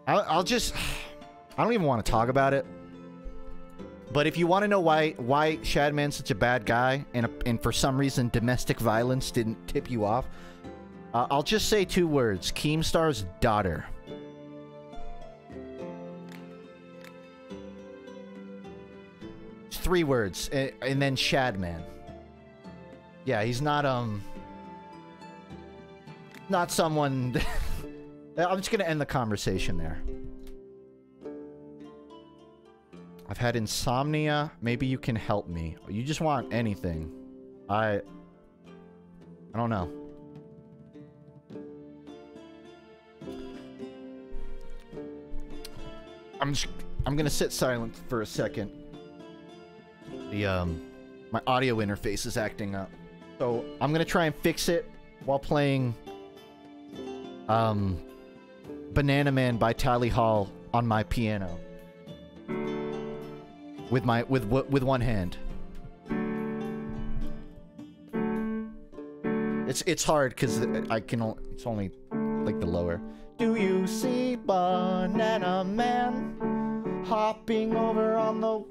I don't even want to talk about it. But if you want to know why Shadman's such a bad guy, and for some reason domestic violence didn't tip you off, I'll just say 2 words: Keemstar's daughter. It's 3 words, and then Shadman. Yeah, he's not someone. I'm just gonna end the conversation there. I've had insomnia. Maybe you can help me. You just want anything. I don't know. I'm gonna sit silent for a second. My audio interface is acting up. So I'm gonna try and fix it while playing Banana Man by Tally Hall on my piano. With one hand. It's hard because it's only like the lower. Do you see Banana Man hopping over on the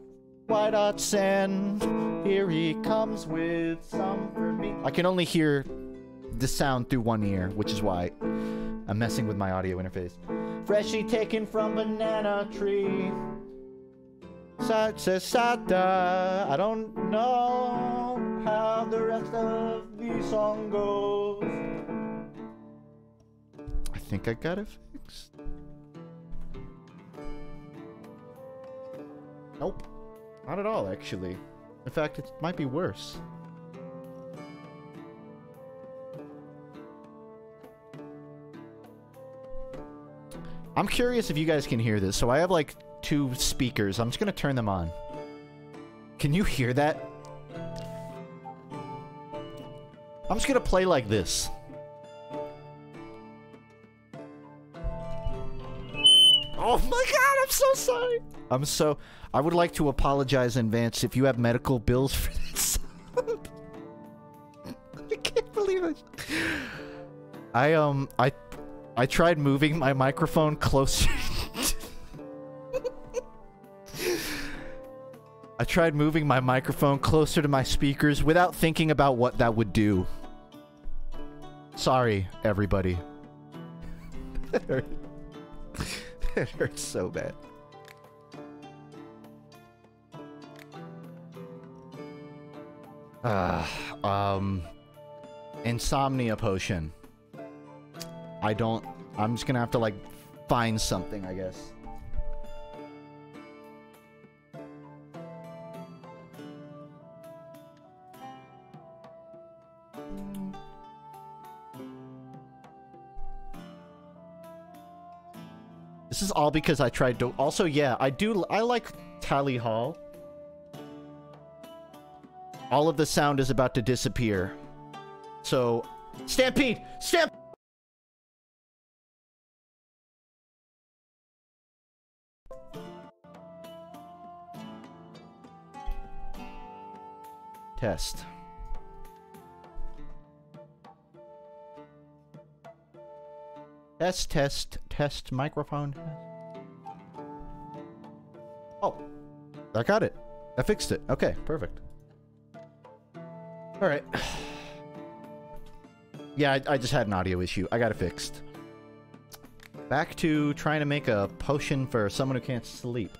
white hot sand? Here he comes with some for me. I can only hear the sound through one ear, which is why I'm messing with my audio interface. Freshly taken from banana tree. Sada. I don't know how the rest of the song goes. I think I got it fixed. Nope. Not at all, actually. In fact, it might be worse. I'm curious if you guys can hear this. So I have like 2 speakers. I'm just gonna turn them on. Can you hear that? I'm just gonna play like this. Oh my god, I'm so sorry. I would like to apologize in advance if you have medical bills for this. I can't believe it. I tried moving my microphone closer. I tried moving my microphone closer to my speakers without thinking about what that would do. Sorry, everybody. It hurts so bad. Insomnia potion. I'm just gonna have to, like, find something, I guess. This is all because I tried to... Also, yeah, I like Tally Hall. All of the sound is about to disappear. So... Stampede! Test. Test, microphone. Oh, I got it. I fixed it. Okay, perfect. Alright. Yeah, I just had an audio issue. I got it fixed. Back to trying to make a potion for someone who can't sleep.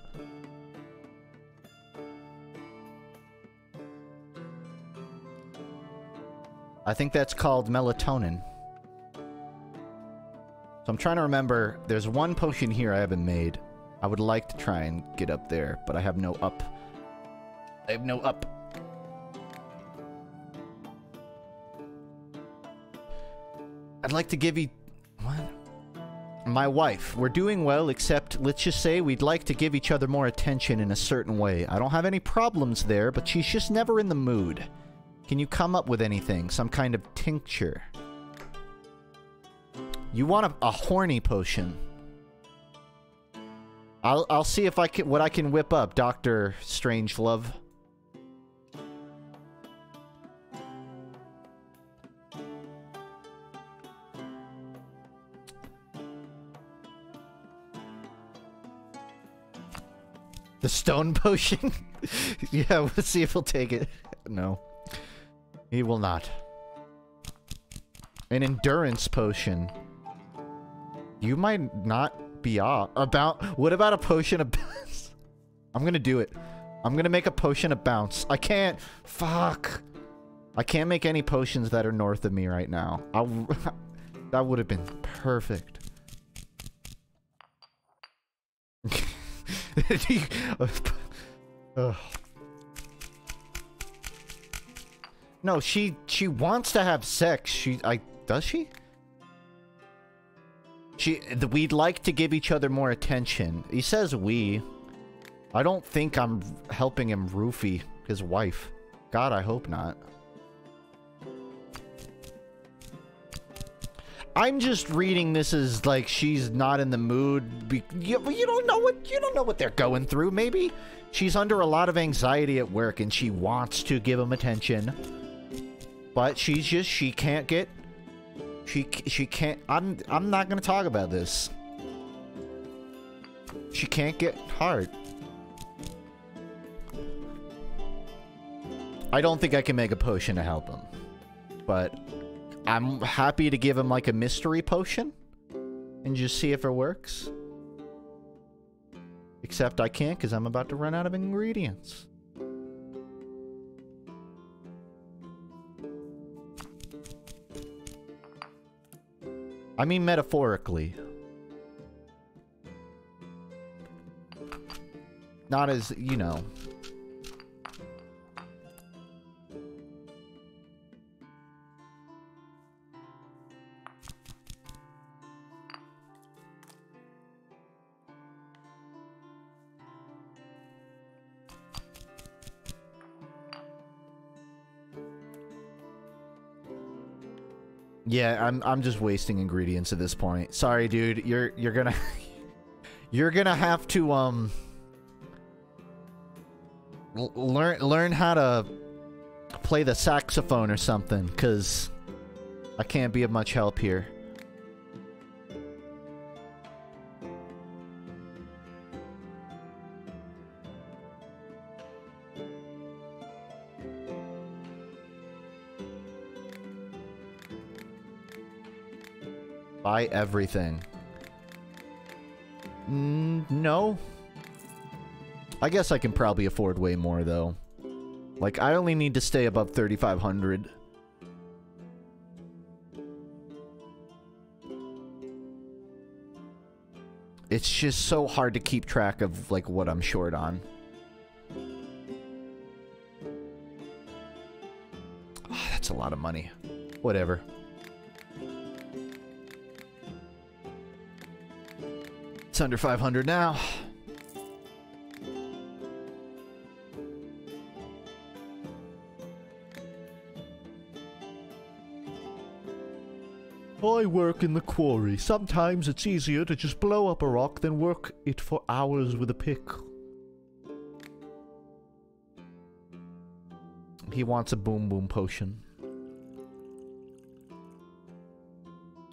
I think that's called melatonin. So I'm trying to remember, there's one potion here I haven't made. I would like to try and get up there, but I have no up. I have no up. I'd like to give you... What? My wife. We're doing well, except let's just say we'd like to give each other more attention in a certain way. I don't have any problems there, but she's just never in the mood. Can you come up with anything? Some kind of tincture? You want a horny potion? I'll see if I can what I can whip up, Dr. Strangelove. The stone potion? Yeah, we'll see if he'll take it. No. He will not. An endurance potion. You might not be off. What about a potion of bounce? I'm gonna do it. I'm gonna make a potion of bounce. I can't. Fuck. I can't make any potions that are north of me right now. That would have been perfect. No, she wants to have sex. Does she? We'd like to give each other more attention. He says we. I don't think I'm helping him roofie his wife. God, I hope not. I'm just reading this as like she's not in the mood. You don't know what they're going through. Maybe she's under a lot of anxiety at work and she wants to give him attention, but she can't get. She can't. I'm not gonna talk about this. She can't get hard. I don't think I can make a potion to help him, but I'm happy to give him like a mystery potion and just see if it works. Except I can't because I'm about to run out of ingredients. I mean metaphorically. Not as, you know. Yeah, I'm just wasting ingredients at this point. Sorry, dude. You're gonna you're gonna have to learn how to play the saxophone or something, 'cause I can't be of much help here. Buy everything. No. I guess I can probably afford way more, though. Like, I only need to stay above 3,500. It's just so hard to keep track of, like, what I'm short on. Oh, that's a lot of money. Whatever. It's under 500 now. I work in the quarry. Sometimes it's easier to just blow up a rock than work it for hours with a pick. He wants a boom boom potion.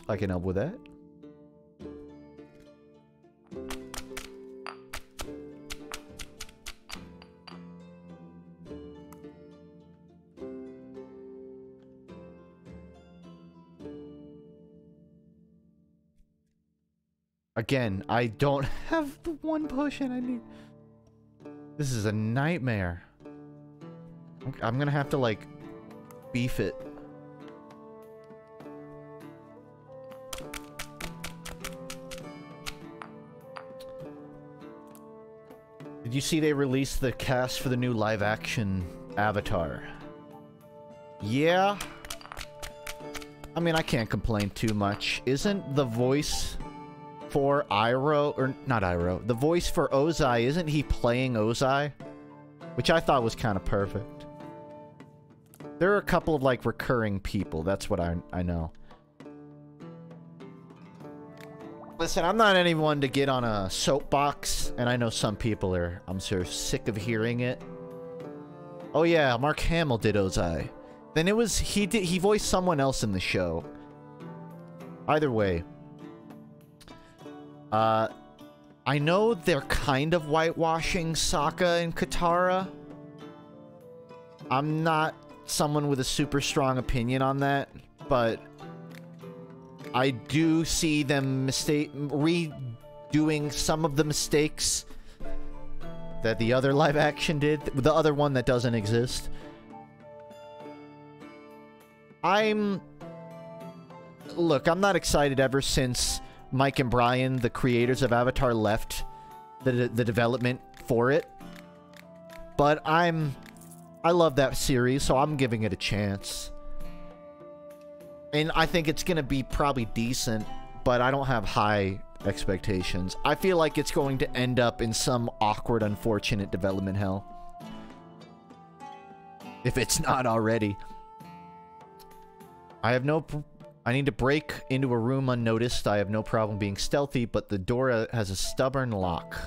I can help with that. Again, I don't have the one potion I need. This is a nightmare. I'm gonna have to, like, beef it. Did you see they released the cast for the new live-action Avatar? Yeah. I mean, I can't complain too much. Isn't the voice for Iroh, or not Iroh, the voice for Ozai, isn't he playing Ozai? Which I thought was kind of perfect. There are a couple of, like, recurring people. That's what I know. Listen, I'm not anyone to get on a soapbox, and I know some people are, I'm sure, sick of hearing it. Oh yeah, Mark Hamill did Ozai. Then it was, he voiced someone else in the show. Either way. I know they're kind of whitewashing Sokka and Katara. I'm not someone with a super strong opinion on that, but I do see them redoing some of the mistakes that the other live action did. The other one that doesn't exist. Look, I'm not excited ever since Mike and Brian, the creators of Avatar, left the development for it. But I love that series, so I'm giving it a chance. And I think it's going to be probably decent, but I don't have high expectations. I feel like it's going to end up in some awkward, unfortunate development hell. If it's not already. I need to break into a room unnoticed. I have no problem being stealthy, but the door has a stubborn lock.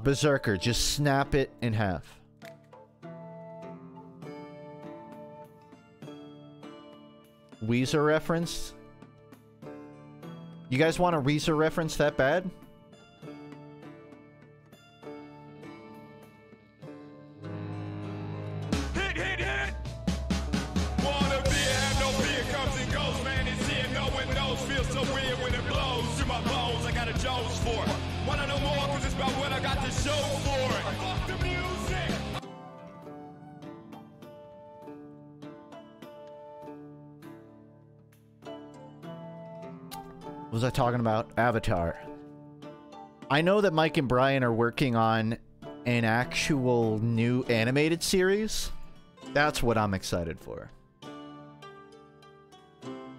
Berserker, just snap it in half. Weezer reference? You guys want a Weezer reference that bad? Hit, hit, hit! Wanna be have no fear, comes and goes, man. It's here, no one knows. Feels so weird when it blows through my bones. I got a Jones for it. Wanna know more, cause it's about what I got to show for it. Fuck the music! What was I talking about? Avatar. I know that Mike and Brian are working on an actual new animated series. That's what I'm excited for.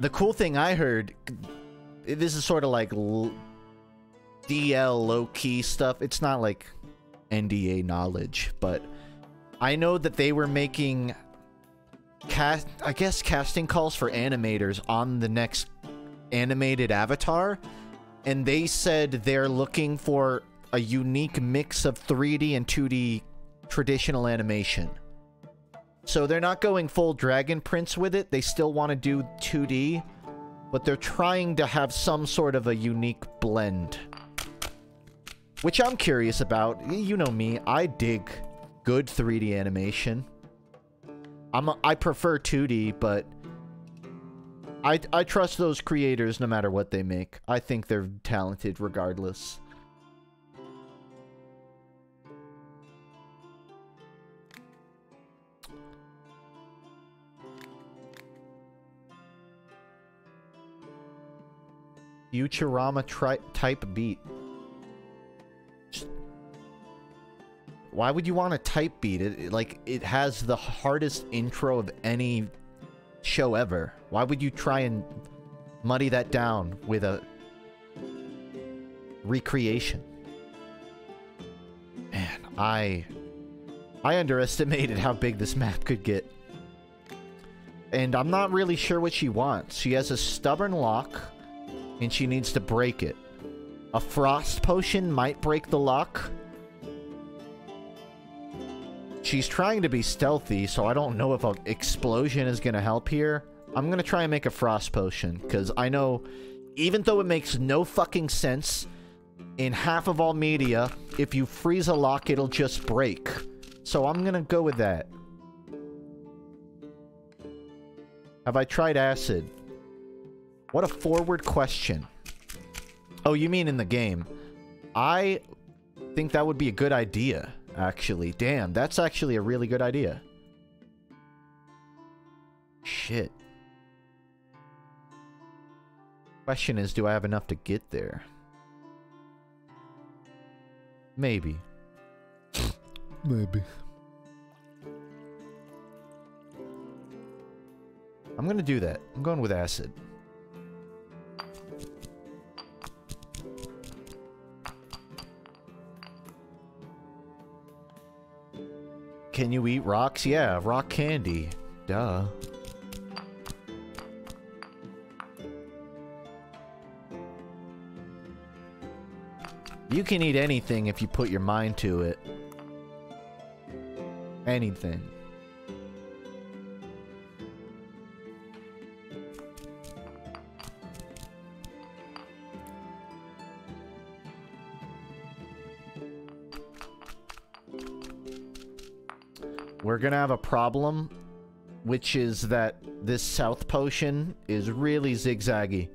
The cool thing I heard, this is sort of like DL low-key stuff. It's not like NDA knowledge, but I know that they were making I guess casting calls for animators on the next animated Avatar, and they said they're looking for a unique mix of 3D and 2D traditional animation. So they're not going full Dragon Prince with it. They still want to do 2D, but they're trying to have some sort of a unique blend, which I'm curious about. You know me, I dig good 3D animation. I prefer 2D, but I trust those creators no matter what they make. I think they're talented regardless. Futurama type beat. Why would you want a type beat? It has the hardest intro of any show ever. Why would you try and muddy that down with a recreation? Man, I underestimated how big this map could get. And I'm not really sure what she wants. She has a stubborn lock, and she needs to break it. A frost potion might break the lock. She's trying to be stealthy, so I don't know if an explosion is going to help here. I'm going to try and make a frost potion, because I know, even though it makes no fucking sense, in half of all media, if you freeze a lock, it'll just break. So I'm going to go with that. Have I tried acid? What a forward question. Oh, you mean in the game? I think that would be a good idea, actually. Damn, that's actually a really good idea. Shit. Question is, do I have enough to get there? Maybe. Maybe. I'm gonna do that. I'm going with acid. Can you eat rocks? Yeah, rock candy. Duh. You can eat anything if you put your mind to it. Anything. We're gonna have a problem, which is that this south potion is really zigzaggy.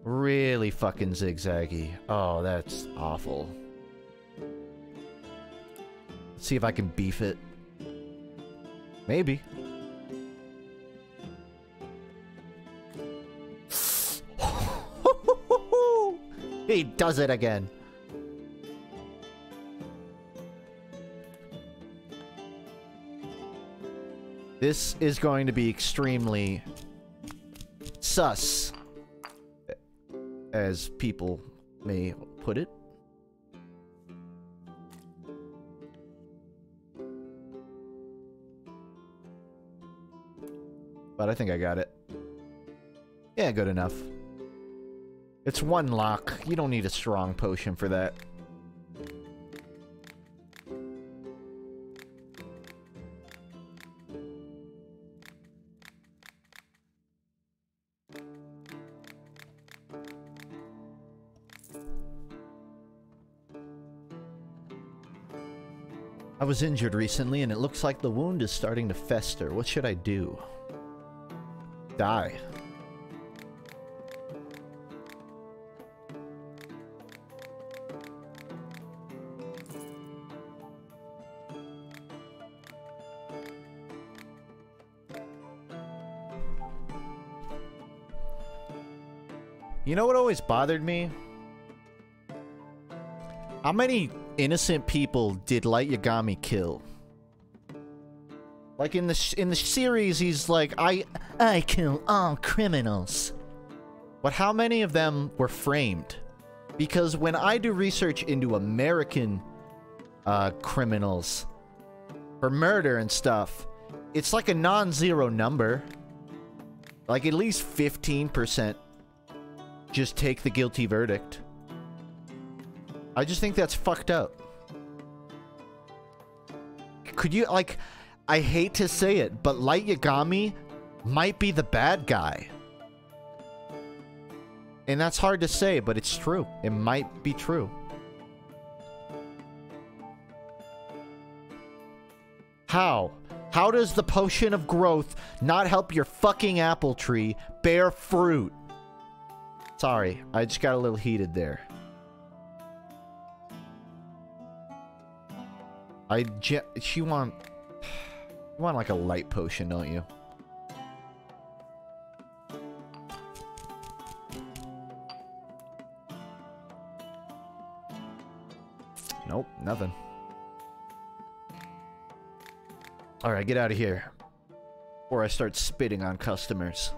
Really fucking zigzaggy. Oh, that's awful. Let's see if I can beef it. Maybe. He does it again. This is going to be extremely sus, as people may put it. But I think I got it. Yeah, good enough. It's one lock. You don't need a strong potion for that. I was injured recently, and it looks like the wound is starting to fester. What should I do? Die. You know what always bothered me? How many innocent people did Light Yagami kill? Like in the series, he's like, I kill all criminals. But how many of them were framed? Because when I do research into American criminals for murder and stuff, it's like a non-zero number. Like at least 15% just take the guilty verdict. I just think that's fucked up. Could you, like, I hate to say it, but Light Yagami might be the bad guy. And that's hard to say, but it's true. It might be true. How? How does the potion of growth not help your fucking apple tree bear fruit? Sorry, I just got a little heated there. You want like a light potion, don't you? Nope, nothing. Alright, get out of here. Or I start spitting on customers.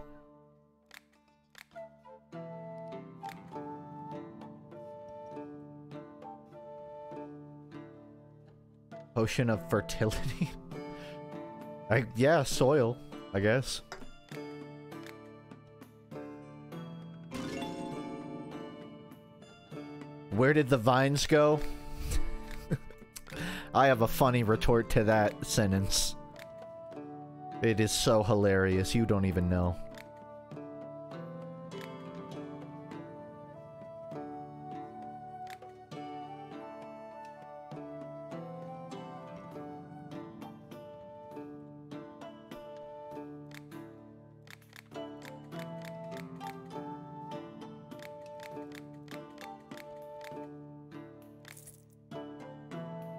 Potion of fertility? Yeah, soil, I guess. Where did the vines go? I have a funny retort to that sentence. It is so hilarious, you don't even know.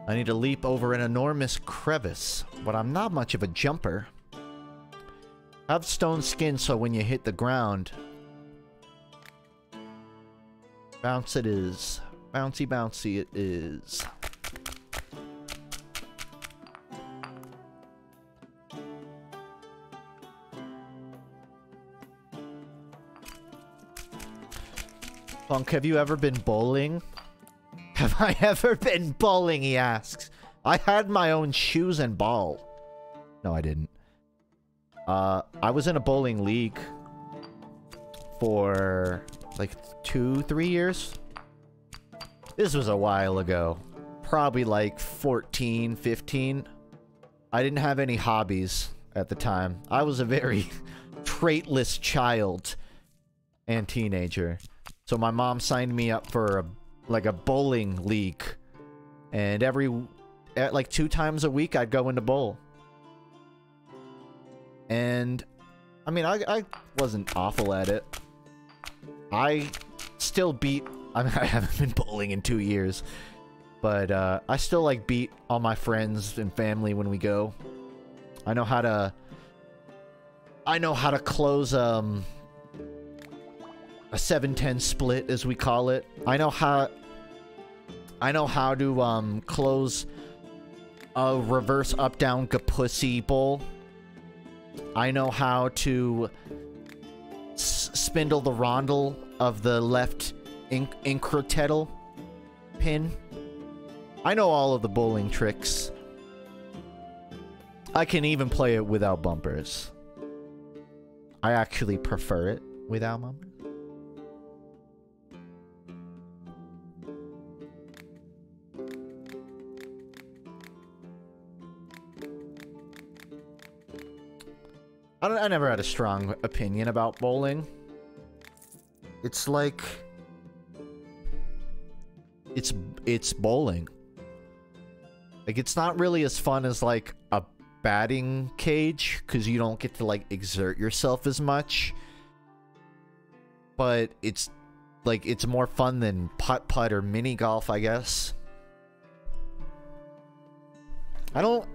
I need to leap over an enormous crevice, but I'm not much of a jumper. Have stone skin so when you hit the ground, bounce it is. Bouncy bouncy it is. Funk, have you ever been bowling? Have I ever been bowling, he asks. I had my own shoes and ball. No, I didn't. I was in a bowling league for like 2-3 years. This was a while ago. Probably like 14, 15. I didn't have any hobbies at the time. I was a very traitless child and teenager. So my mom signed me up for a bowling league. And like 2 times a week I'd go into bowl. And I mean, I wasn't awful at it. I still beat, I mean, I haven't been bowling in 2 years, but I still like beat all my friends and family when we go. I know how to close a 7-10 split, as we call it. I know how to close a reverse up-down kapussy bowl. I know how to spindle the rondel of the left incrotettal pin. I know all of the bowling tricks. I can even play it without bumpers. I actually prefer it without bumpers. I never had a strong opinion about bowling. It's like... It's bowling. Like, it's not really as fun as, like, a batting cage, because you don't get to, like, exert yourself as much. But it's, like, it's more fun than putt-putt or mini-golf, I guess. I don't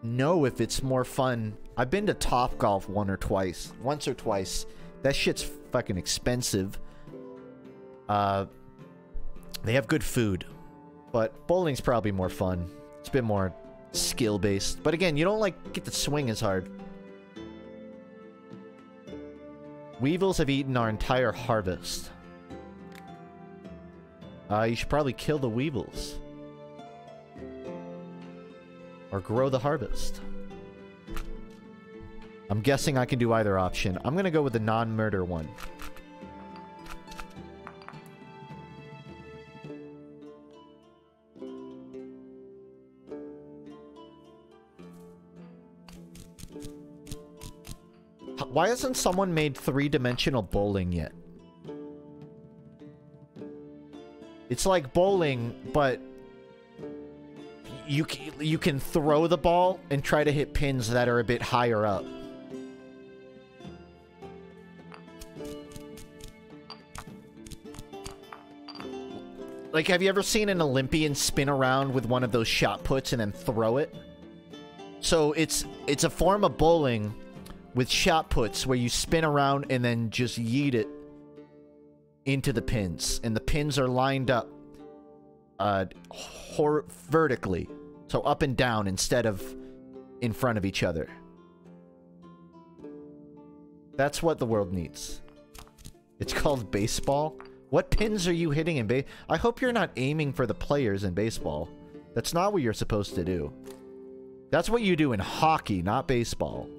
know if it's more fun. I've been to Topgolf once or twice. That shit's fucking expensive. They have good food, but bowling's probably more fun. It's a bit more skill-based. But again, you don't, like, get to swing as hard. Weevils have eaten our entire harvest. You should probably kill the weevils. Or grow the harvest. I'm guessing I can do either option. I'm gonna go with the non-murder one. Why hasn't someone made 3-dimensional bowling yet? It's like bowling, but you can throw the ball and try to hit pins that are a bit higher up. Like, have you ever seen an Olympian spin around with one of those shot puts and then throw it? So it's a form of bowling with shot puts where you spin around and then just yeet it into the pins. And the pins are lined up vertically. So up and down instead of in front of each other. That's what the world needs. It's called baseball. What pins are you hitting in baseball? I hope you're not aiming for the players in baseball. That's not what you're supposed to do. That's what you do in hockey, not baseball.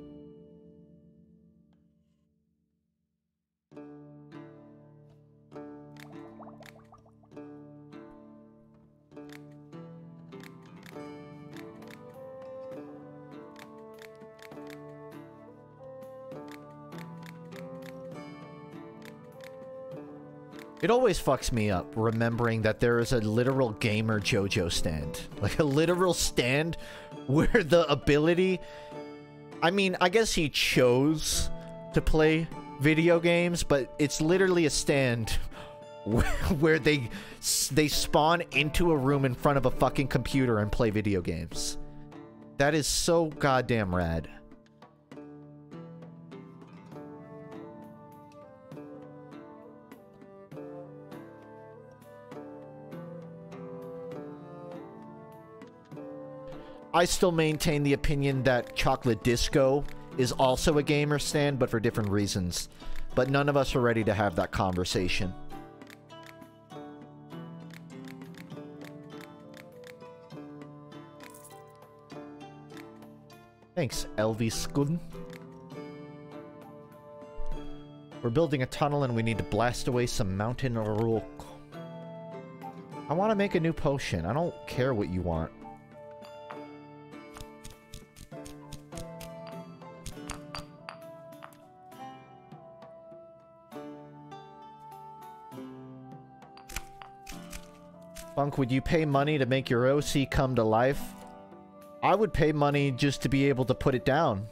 It always fucks me up remembering that there is a literal gamer JoJo stand. Like a literal stand where the ability... I mean, I guess he chose to play video games, but it's literally a stand where they spawn into a room in front of a fucking computer and play video games. That is so goddamn rad. I still maintain the opinion that Chocolate Disco is also a gamer stand, but for different reasons. But none of us are ready to have that conversation. Thanks, Elvis Skun. We're building a tunnel and we need to blast away some mountain rock. I want to make a new potion. I don't care what you want. Funk, would you pay money to make your OC come to life? I would pay money just to be able to put it down.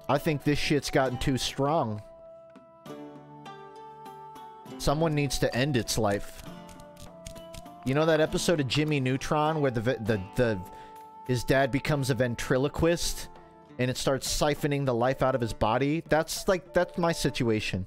I think this shit's gotten too strong. Someone needs to end its life. You know that episode of Jimmy Neutron where his dad becomes a ventriloquist and it starts siphoning the life out of his body? That's my situation.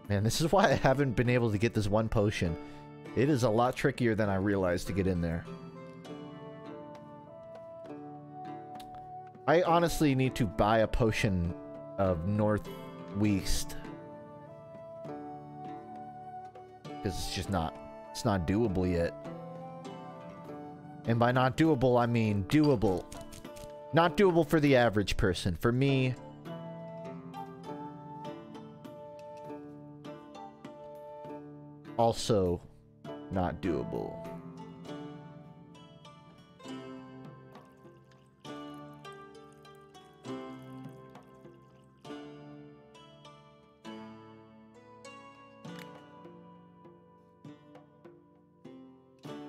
Man, this is why I haven't been able to get this one potion. It is a lot trickier than I realized to get in there. I honestly need to buy a potion of Northwest. Because it's just not doable yet. And by not doable, I mean doable. Not doable for the average person. For me... also not doable.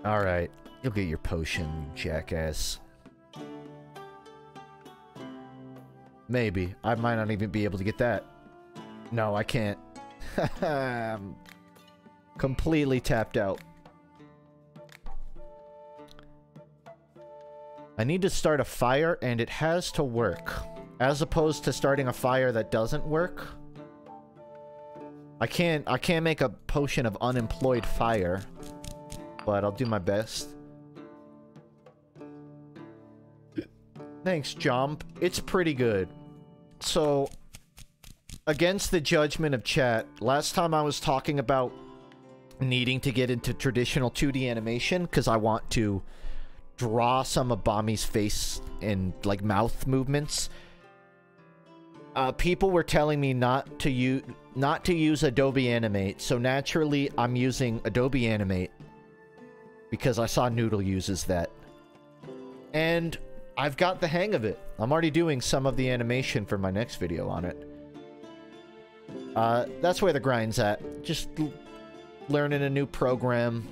Alright, you'll get your potion, you jackass. Maybe. I might not even be able to get that. No, I can't. Completely tapped out. I need to start a fire, and it has to work. As opposed to starting a fire that doesn't work. I can't make a potion of unemployed fire. But I'll do my best. Thanks, Jump. It's pretty good. So, against the judgment of chat, last time I was talking about needing to get into traditional 2D animation because I want to draw some of Bami's face and like mouth movements. People were telling me not to use Adobe Animate, so naturally I'm using Adobe Animate because I saw Noodle uses that. And I've got the hang of it. I'm already doing some of the animation for my next video on it. That's where the grind's at. Just learning a new program.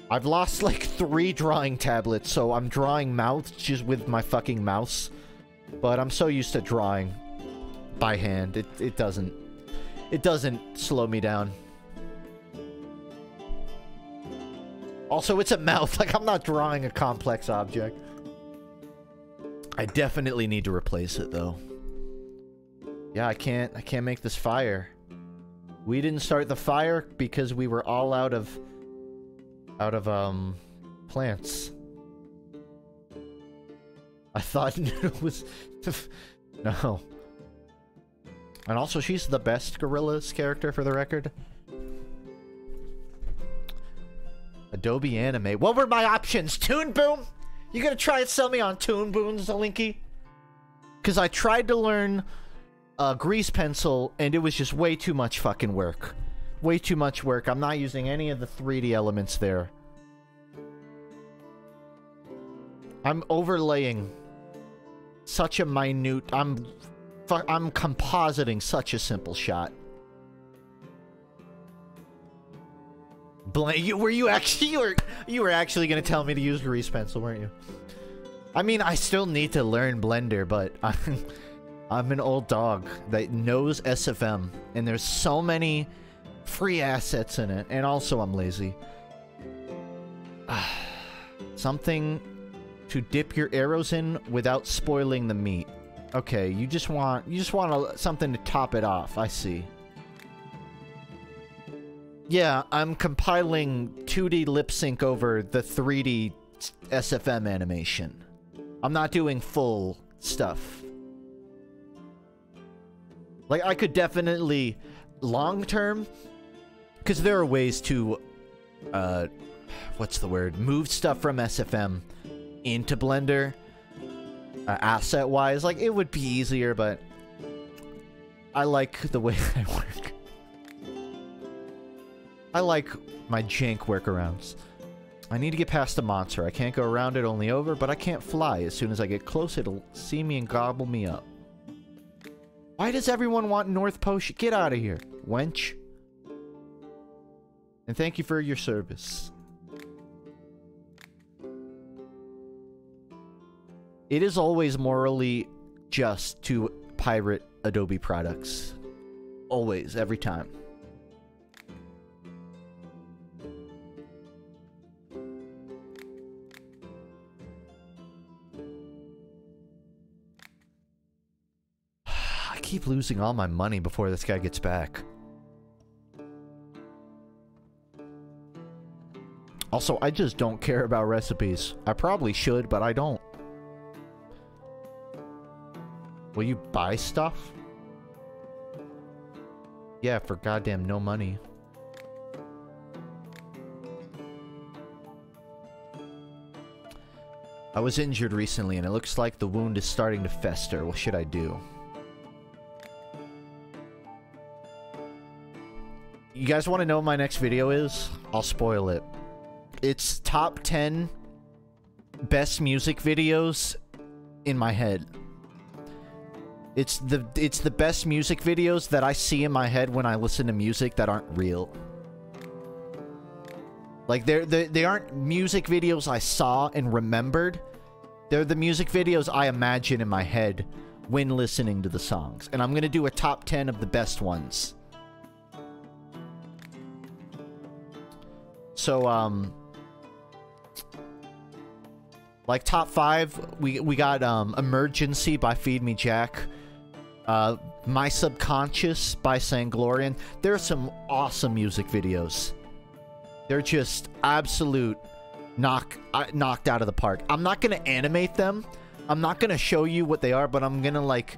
I've lost like 3 drawing tablets, so I'm drawing mouths just with my fucking mouse. But I'm so used to drawing by hand. It doesn't slow me down. Also, it's a mouth. Like, I'm not drawing a complex object. I definitely need to replace it though. Yeah, I can't make this fire. We didn't start the fire because we were all out of plants. I thought it was no. And also, she's the best Gorillaz character for the record. Adobe Animate. What were my options? Toon Boom? You gonna try and sell me on Toon Boom, Zalinky? Because I tried to learn Grease Pencil, and it was just way too much fucking work. Way too much work. I'm not using any of the 3D elements there. I'm overlaying such a minute... I'm I'm compositing such a simple shot. You were actually gonna tell me to use grease pencil, weren't you? I mean, I still need to learn Blender, but I'm an old dog that knows SFM, and there's so many free assets in it, and also I'm lazy. Something to dip your arrows in without spoiling the meat. Okay, you just want something to top it off. I see. Yeah, I'm compiling 2D lip sync over the 3D SFM animation. I'm not doing full stuff. Like, I could definitely, long term, because there are ways to, what's the word? Move stuff from SFM into Blender, asset-wise. Like, it would be easier, but I like the way I work. I like my jank workarounds. I need to get past the monster. I can't go around it, only over, but I can't fly. As soon as I get close, it'll see me and gobble me up. Why does everyone want North Potion? Get out of here, wench. And thank you for your service. It is always morally just to pirate Adobe products. Always, every time. I keep losing all my money before this guy gets back. Also, I just don't care about recipes. I probably should, but I don't. Will you buy stuff? Yeah, for goddamn no money. I was injured recently and it looks like the wound is starting to fester. What should I do? You guys want to know what my next video is? I'll spoil it. It's top 10 best music videos in my head. It's the best music videos that I see in my head when I listen to music that aren't real. Like, they aren't music videos I saw and remembered. They're the music videos I imagine in my head when listening to the songs. And I'm gonna do a top 10 of the best ones. So, like, top 5, we got, Emergency by Feed Me Jack. My Subconscious by Sanglorian. There are some awesome music videos. They're just absolute knocked out of the park. I'm not gonna animate them. I'm not gonna show you what they are, but I'm gonna, like,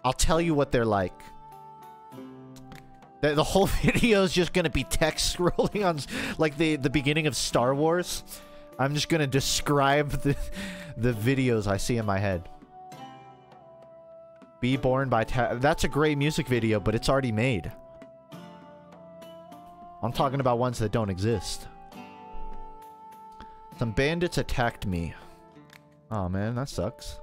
I'll tell you what they're like. The whole video is just gonna be text scrolling on, like, the beginning of Star Wars. I'm just gonna describe the videos I see in my head. Be Born by that's a great music video, but it's already made. I'm talking about ones that don't exist. Some bandits attacked me. Oh man, that sucks.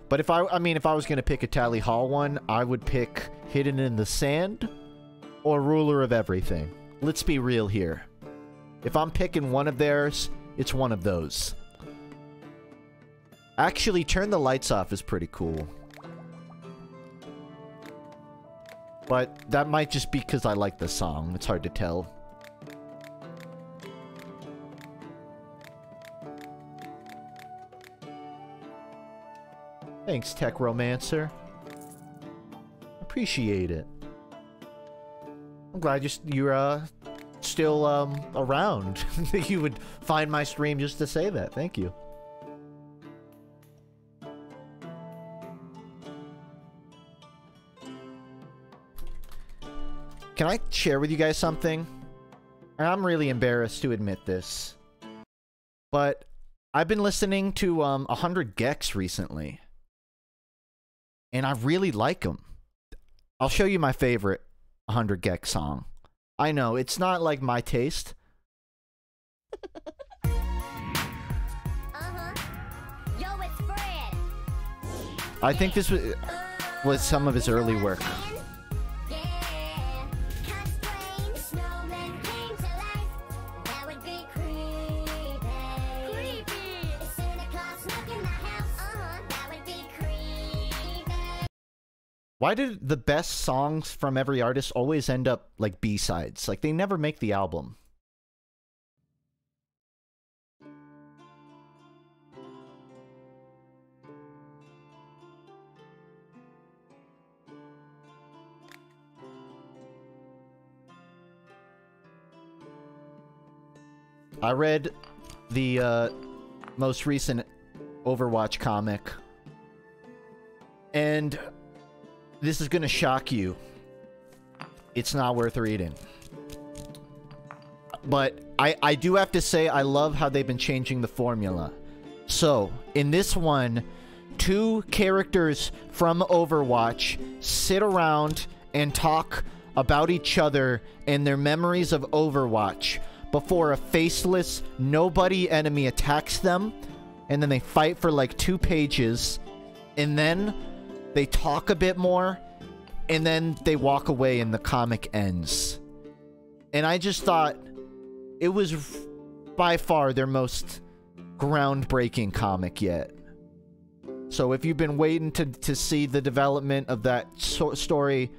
But if I was gonna pick a Tally Hall one, I would pick Hidden in the Sand or Ruler of Everything. Let's be real here. If I'm picking one of theirs, it's one of those. Actually, Turn the Lights Off is pretty cool. But that might just be because I like the song. It's hard to tell. Thanks, Tech Romancer. Appreciate it. I'm glad you're still around. You would find my stream just to say that. Thank you. Can I share with you guys something? And I'm really embarrassed to admit this, but I've been listening to 100 Gex recently, and I really like them. I'll show you my favorite 100 Gex song. I know, it's not like my taste. Yo, it's Fred. I think this was some of his early work. Why did the best songs from every artist always end up like B-sides? Like, they never make the album. I read the most recent Overwatch comic, and this is gonna shock you. It's not worth reading. But I do have to say, I love how they've been changing the formula. So, in this one, 2 characters from Overwatch sit around and talk about each other and their memories of Overwatch before a faceless, nobody enemy attacks them, and then they fight for like 2 pages, and then they talk a bit more, and then they walk away and the comic ends. And I just thought it was by far their most groundbreaking comic yet. So if you've been waiting to see the development of that story,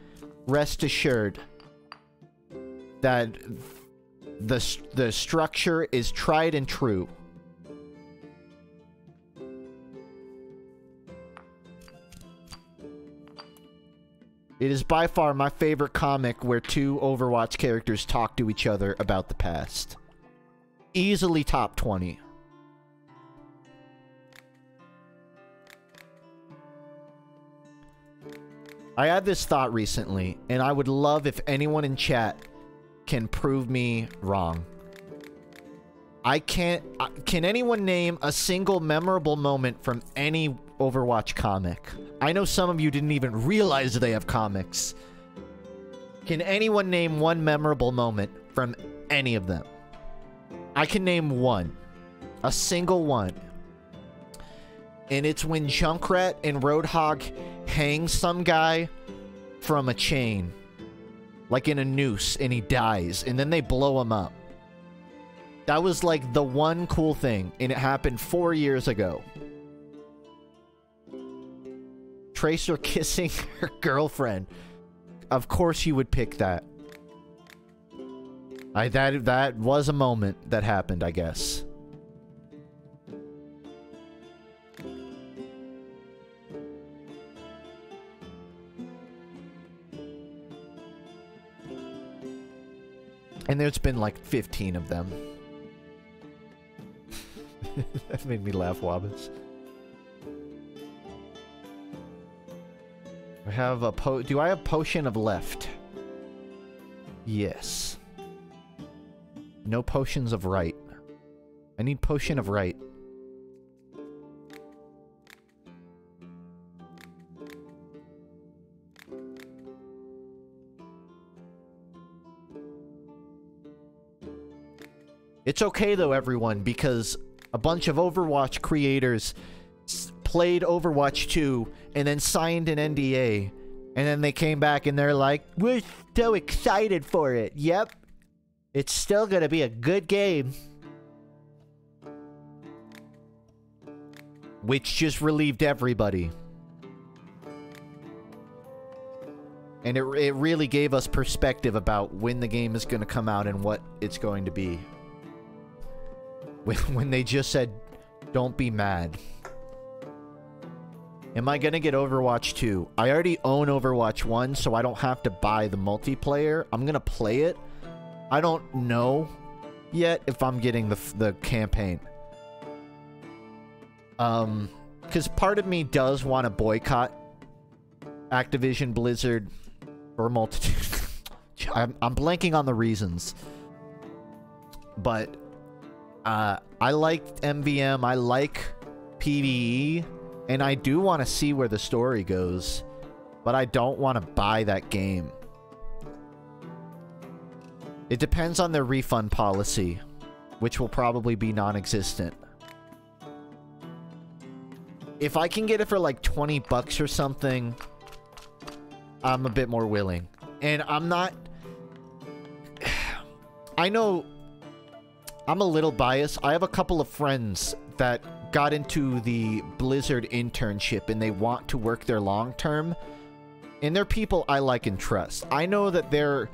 rest assured that the structure is tried and true. It is by far my favorite comic where 2 Overwatch characters talk to each other about the past. Easily top 20. I had this thought recently, and I would love if anyone in chat can prove me wrong. Can anyone name a single memorable moment from any Overwatch comic? I know some of you didn't even realize they have comics. Can anyone name one memorable moment from any of them? I can name one. A single one. And it's when Junkrat and Roadhog hang some guy from a chain. Like in a noose, and he dies, and then they blow him up. That was like the one cool thing, and it happened 4 years ago. Tracer kissing her girlfriend. Of course you would pick that. That was a moment that happened, I guess. And there's been like 15 of them. That made me laugh, Wabbits. I have a do I have potion of left? Yes. No potions of right. I need potion of right. It's okay though, everyone, because a bunch of Overwatch creators played Overwatch 2 and then signed an NDA, and then they came back and they're like, we're so excited for it. Yep. It's still gonna be a good game. Which just relieved everybody. And it really gave us perspective about when the game is gonna come out and what it's going to be. When they just said, don't be mad. Am I gonna get Overwatch 2? I already own Overwatch 1, so I don't have to buy the multiplayer. I'm gonna play it. I don't know yet if I'm getting the campaign. Because part of me does want to boycott Activision Blizzard for a multitude. I'm blanking on the reasons. But I like MVM, I like PvE, and I do want to see where the story goes, but I don't want to buy that game. It depends on their refund policy, which will probably be non-existent. If I can get it for like 20 bucks or something, I'm a bit more willing. And I'm not... I know I'm a little biased. I have a couple of friends that got into the Blizzard internship and they want to work there long term. And they're people I like and trust. I know that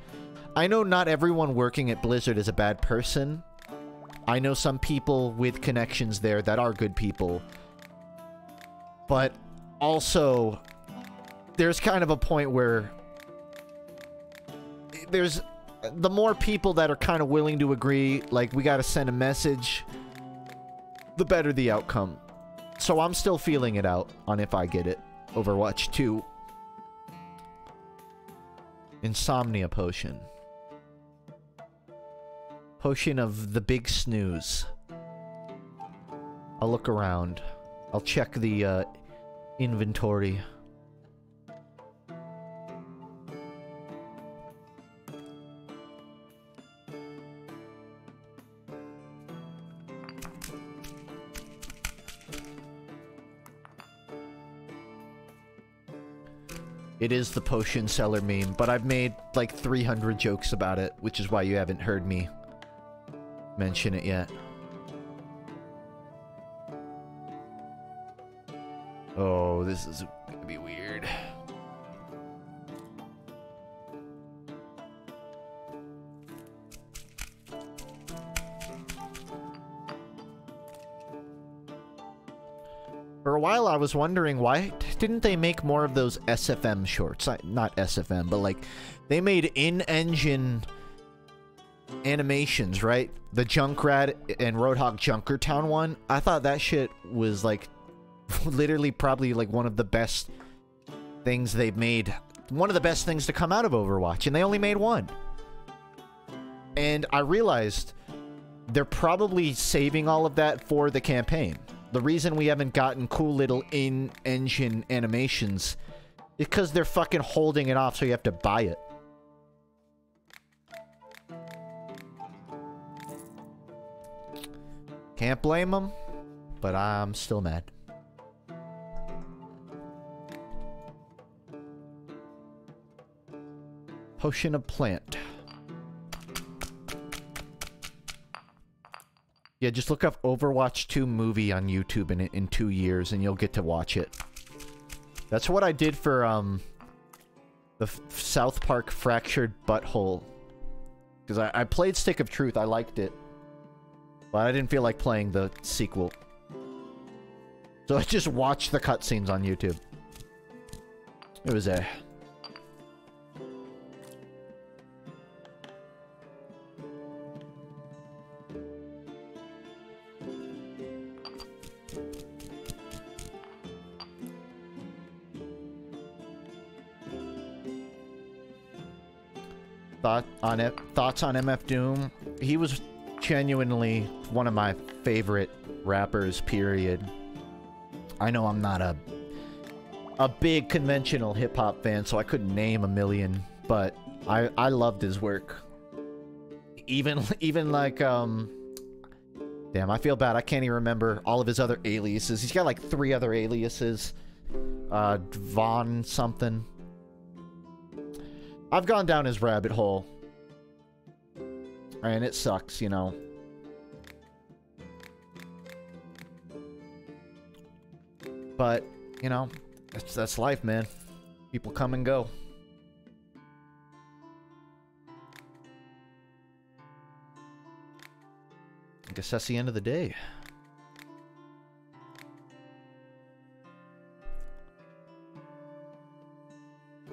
I know not everyone working at Blizzard is a bad person. I know some people with connections there that are good people. But also, there's kind of a point where there's the more people that are kind of willing to agree, like, we gotta send a message, the better the outcome. So I'm still feeling it out on if I get it. Overwatch 2. Insomnia potion. Potion of the big snooze. I'll look around. I'll check the inventory. It is the potion seller meme, but I've made like 300 jokes about it, which is why you haven't heard me mention it yet. Oh, this is gonna be weird. For a while, I was wondering, why didn't they make more of those SFM shorts? Not SFM, but like, they made in-engine animations, right? The Junkrat and Roadhog Junkertown one. I thought that shit was like, literally probably like one of the best things they've made. One of the best things to come out of Overwatch, and they only made one. And I realized they're probably saving all of that for the campaign. The reason we haven't gotten cool little in-engine animations is because they're fucking holding it off so you have to buy it. Can't blame them, but I'm still mad. Potion of plant. Yeah, just look up Overwatch 2 movie on YouTube in 2 years, and you'll get to watch it. That's what I did for, the South Park Fractured Butthole. Because I played Stick of Truth, I liked it. But I didn't feel like playing the sequel. So I just watched the cutscenes on YouTube. It was a... Thoughts on MF Doom? He was genuinely one of my favorite rappers, period. I know I'm not a big conventional hip-hop fan, so I couldn't name a million, but I loved his work. Even like, damn, I feel bad. I can't even remember all of his other aliases. He's got like 3 other aliases. Von something. I've gone down his rabbit hole. And it sucks, you know. But, you know, that's life, man. People come and go. I guess that's the end of the day.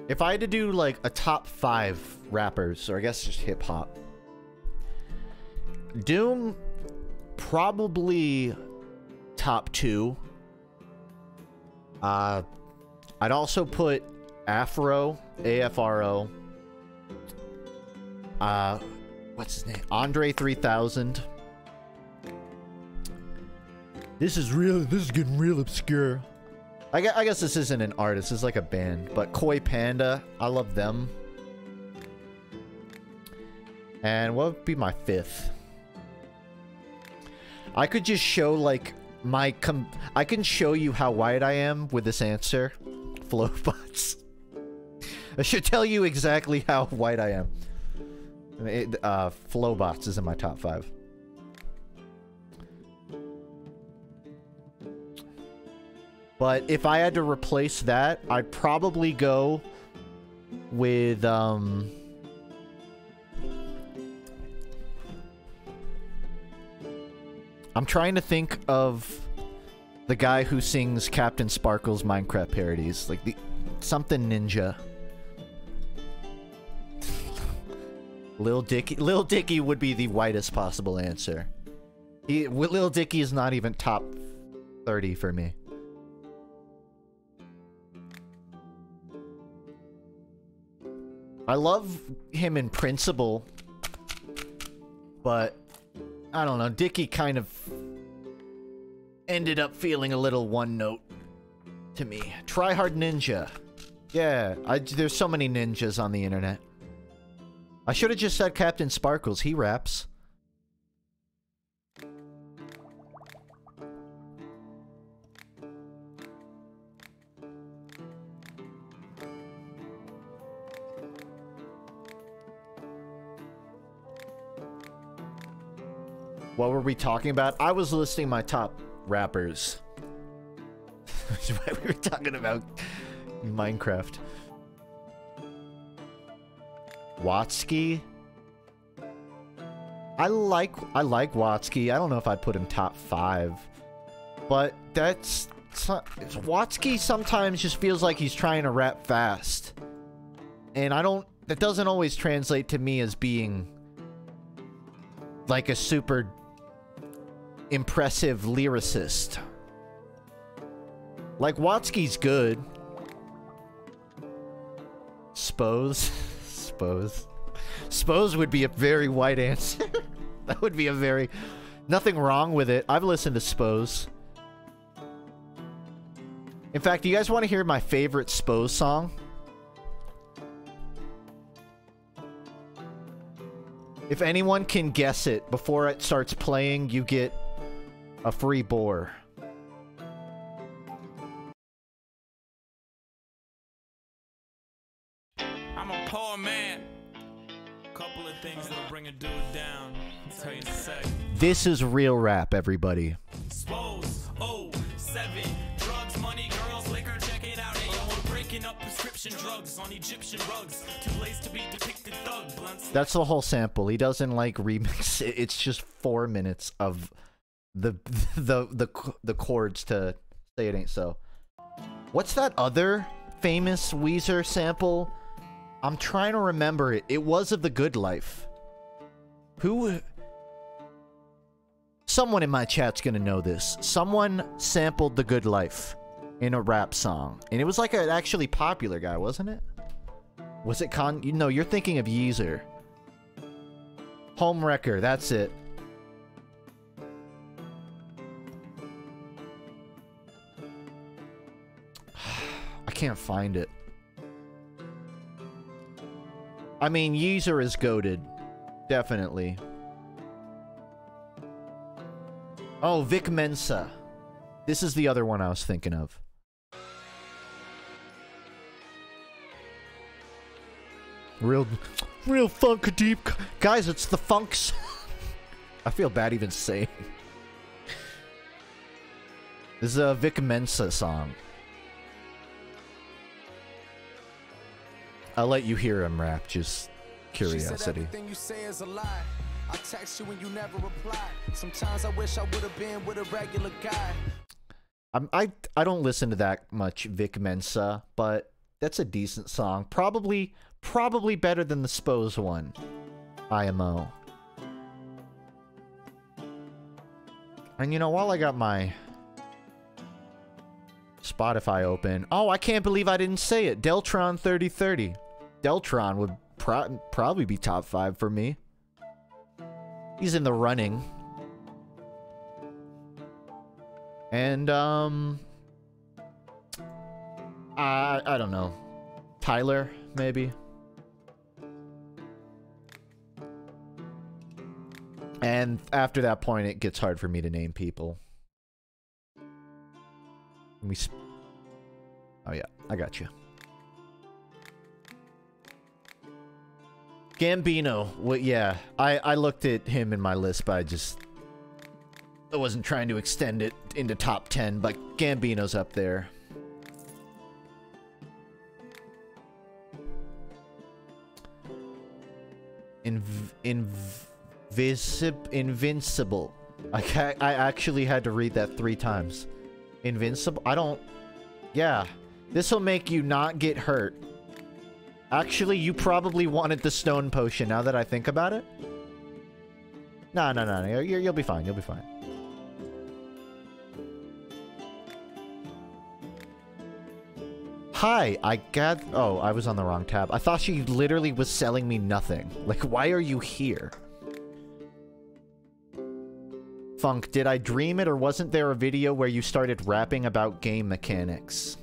If I had to do, like, a top 5 rappers, or I guess just hip-hop, Doom, probably top 2. I'd also put Afro, A-F-R-O. What's his name? Andre 3000. This is getting real obscure. I guess this isn't an artist, it's like a band. But Koi Panda, I love them. And what would be my 5th? I could just show, like, I can show you how white I am with this answer. Flowbots. I should tell you exactly how white I am. Flowbots is in my top 5. But if I had to replace that, I'd probably go with, I'm trying to think of the guy who sings Captain Sparkle's Minecraft parodies. Like, something Ninja. Lil Dicky would be the whitest possible answer. Lil Dicky is not even top 30 for me. I love him in principle, but I don't know. Dicky kind of ended up feeling a little one note to me. Tryhard Ninja. Yeah, there's so many ninjas on the internet. I should have just said Captain Sparkles. He raps. What were we talking about? I was listing my top rappers. That's why we were talking about Minecraft. Watsky. I like Watsky. I don't know if I'd put him top 5, but Watsky sometimes just feels like he's trying to rap fast, and that doesn't always translate to me as being like a super impressive lyricist. Like, Watsky's good. Spose would be a very white answer. That would be a very... Nothing wrong with it. I've listened to Spose. In fact, do you guys want to hear my favorite Spose song? If anyone can guess it before it starts playing, you get a free boar. I'm a poor man. Couple of things that'll bring a dude down. I'll tell you in a sec. This is real rap, everybody. Spose, 07, drugs, money, girls, liquor, check it out. Hey, yo, we're breaking up prescription drugs on Egyptian rugs. 2 ways to be depicted thug blunts. That's the whole sample. He doesn't like remix it. It's just 4 minutes of the chords to Say It Ain't So. What's that other famous Weezer sample? I'm trying to remember it. It was of The Good Life. Who? Someone in my chat's gonna know this. Someone sampled The Good Life in a rap song. And it was like an actually popular guy, wasn't it? Was it No, you're thinking of Yeezer. Home Wrecker, that's it. I can't find it. I mean, Yeezer is goated. Definitely. Oh, Vic Mensa. This is the other one I was thinking of. Real FUNKe deep. Guys, it's the Funks. I feel bad even saying. This is a Vic Mensa song. I'll let you hear him rap, just curiosity. She said everything you say is a lie. I text you and you never reply. Sometimes I wish I would have been with a regular guy. I don't listen to that much Vic Mensa, but that's a decent song. Probably better than the Spose one. IMO. And you know, while I got my Spotify open, oh, I can't believe I didn't say it. Deltron 3030. Deltron would probably be top 5 for me. He's in the running. And, I don't know. Tyler, maybe? And after that point, it gets hard for me to name people. Oh yeah, I got you. Gambino. Well, yeah, I looked at him in my list, but I wasn't trying to extend it into top 10, but Gambino's up there. Invincible. I actually had to read that 3 times. Invincible? I don't... Yeah. This will make you not get hurt. Actually, you probably wanted the stone potion, now that I think about it. No. You'll be fine. You'll be fine. Hi, oh, I was on the wrong tab. I thought she literally was selling me nothing. Like, why are you here? Funk, did I dream it, or wasn't there a video where you started rapping about game mechanics?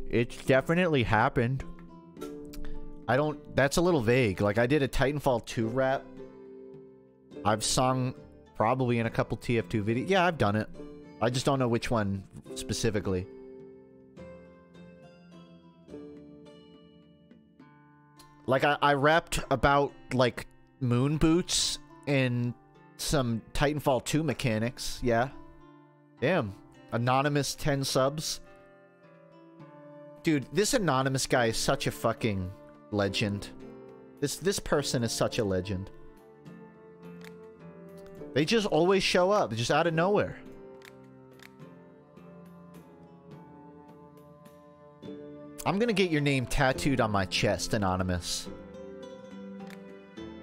It's definitely happened. That's a little vague. Like, I did a Titanfall 2 rap. I've sung probably in a couple TF2 videos. Yeah, I've done it. I just don't know which one specifically. Like, I rapped about, like, moon boots and some Titanfall 2 mechanics, yeah. Damn. Anonymous 10 subs. Dude, this Anonymous guy is such a fucking legend. This person is such a legend. They just always show up, just out of nowhere. I'm gonna get your name tattooed on my chest, Anonymous.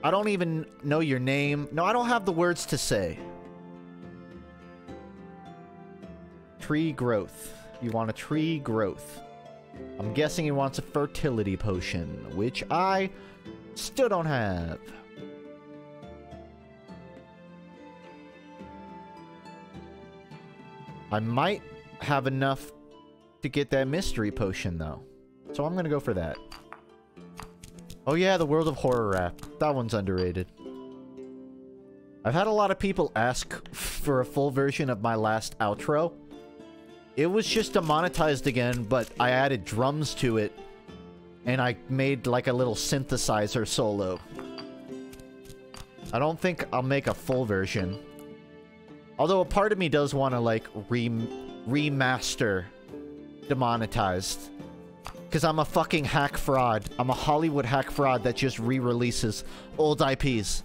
I don't even know your name. No, I don't have the words to say. Tree growth. You want a tree growth. I'm guessing he wants a fertility potion, which I still don't have. I might have enough to get that mystery potion, though. So I'm gonna go for that. Oh yeah, the World of Horror rap. That one's underrated. I've had a lot of people ask for a full version of my last outro. It was just demonetized again, but I added drums to it. And I made like a little synthesizer solo. I don't think I'll make a full version. Although a part of me does want to like remaster demonetized. Because I'm a fucking hack fraud. I'm a Hollywood hack fraud that just re-releases old IPs.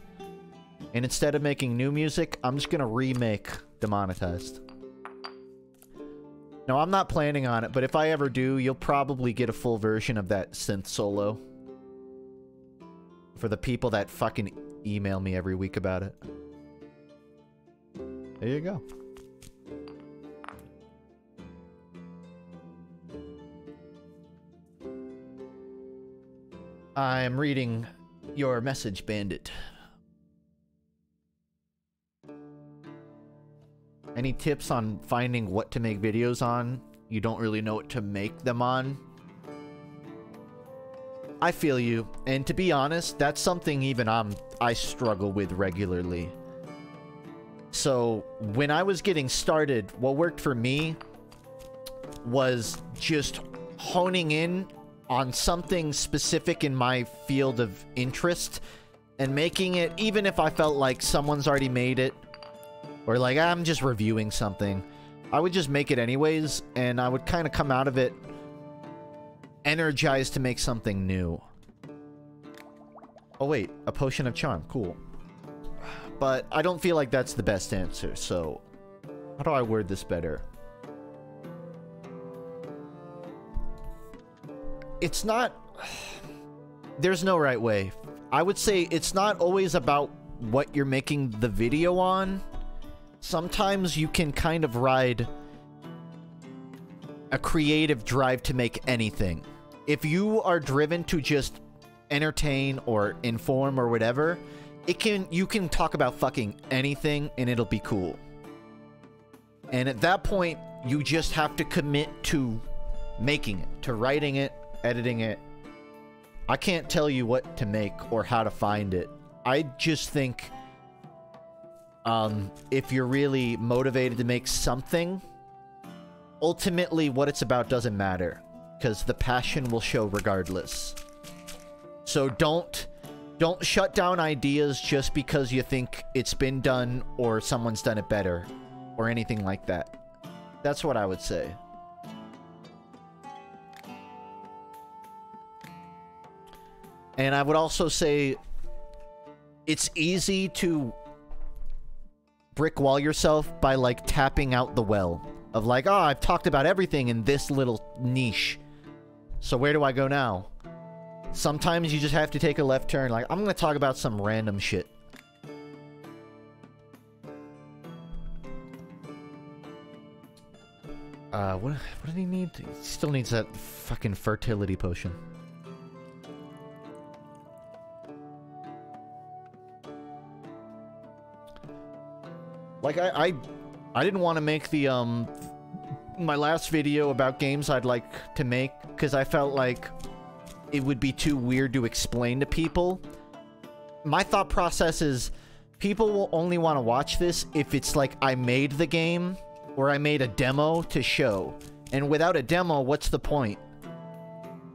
And instead of making new music, I'm just gonna remake demonetized. No, I'm not planning on it, but if I ever do, you'll probably get a full version of that synth solo. For the people that fucking email me every week about it. There you go. I'm reading your message, Bandit. Any tips on finding what to make videos on? You don't really know what to make them on? I feel you. And to be honest, that's something even I struggle with regularly. So, when I was getting started, what worked for me was just honing in on something specific in my field of interest and making it, even if I felt like someone's already made it, or like I'm just reviewing something, I would just make it anyways, and I would kind of come out of it energized to make something new. Oh wait, a potion of charm, cool. But I don't feel like that's the best answer, so how do I word this better? It's not... There's no right way. I would say it's not always about what you're making the video on. Sometimes you can kind of ride a creative drive to make anything. If you are driven to just entertain or inform or whatever, you can talk about fucking anything and it'll be cool. And at that point, you just have to commit to making it, to writing it, editing it. I can't tell you what to make or how to find it. I just think if you're really motivated to make something, ultimately what it's about doesn't matter, because the passion will show regardless. So don't shut down ideas just because you think it's been done or someone's done it better or anything like that. That's what I would say. And I would also say it's easy to brick wall yourself by like tapping out the well of like, oh, I've talked about everything in this little niche, so where do I go now? Sometimes you just have to take a left turn. Like, I'm gonna talk about some random shit. What did he need? He still needs that fucking fertility potion. Like, I didn't want to make the, my last video about games I'd like to make, because I felt like it would be too weird to explain to people. My thought process is, people will only want to watch this if it's like I made the game, or I made a demo to show. And without a demo, what's the point?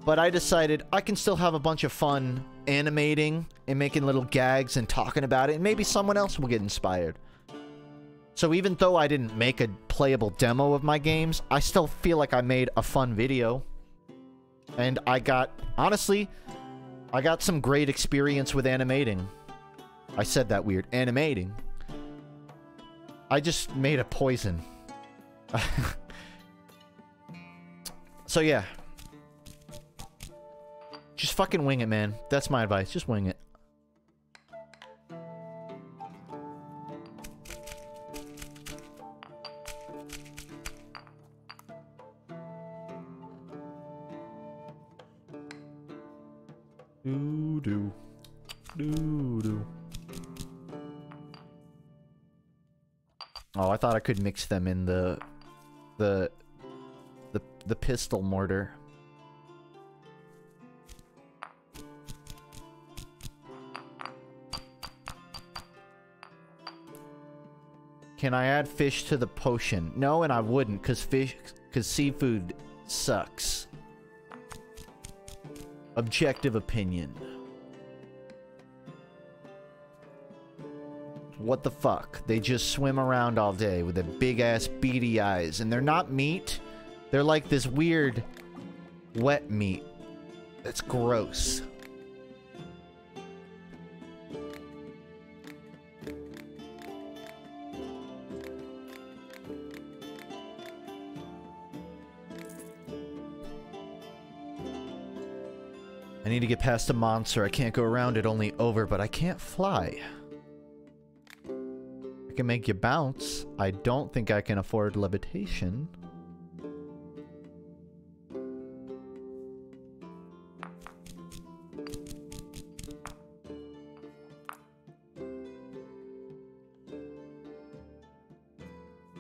But I decided I can still have a bunch of fun animating and making little gags and talking about it, and maybe someone else will get inspired. So even though I didn't make a playable demo of my games, I still feel like I made a fun video. And I got, honestly, I got some great experience with animating. I said that weird. Animating. I just made a poison. So yeah. Just fucking wing it, man. That's my advice. Just wing it. Doo-doo. Doo-doo. Oh, I thought I could mix them in the pistol mortar. Can I add fish to the potion? No, and I wouldn't, because seafood sucks. Objective opinion. What the fuck? They just swim around all day with their big-ass beady eyes, and they're not meat. They're like this weird wet meat. That's gross. I need to get past a monster. I can't go around it, only over, but I can't fly. I can make you bounce. I don't think I can afford levitation.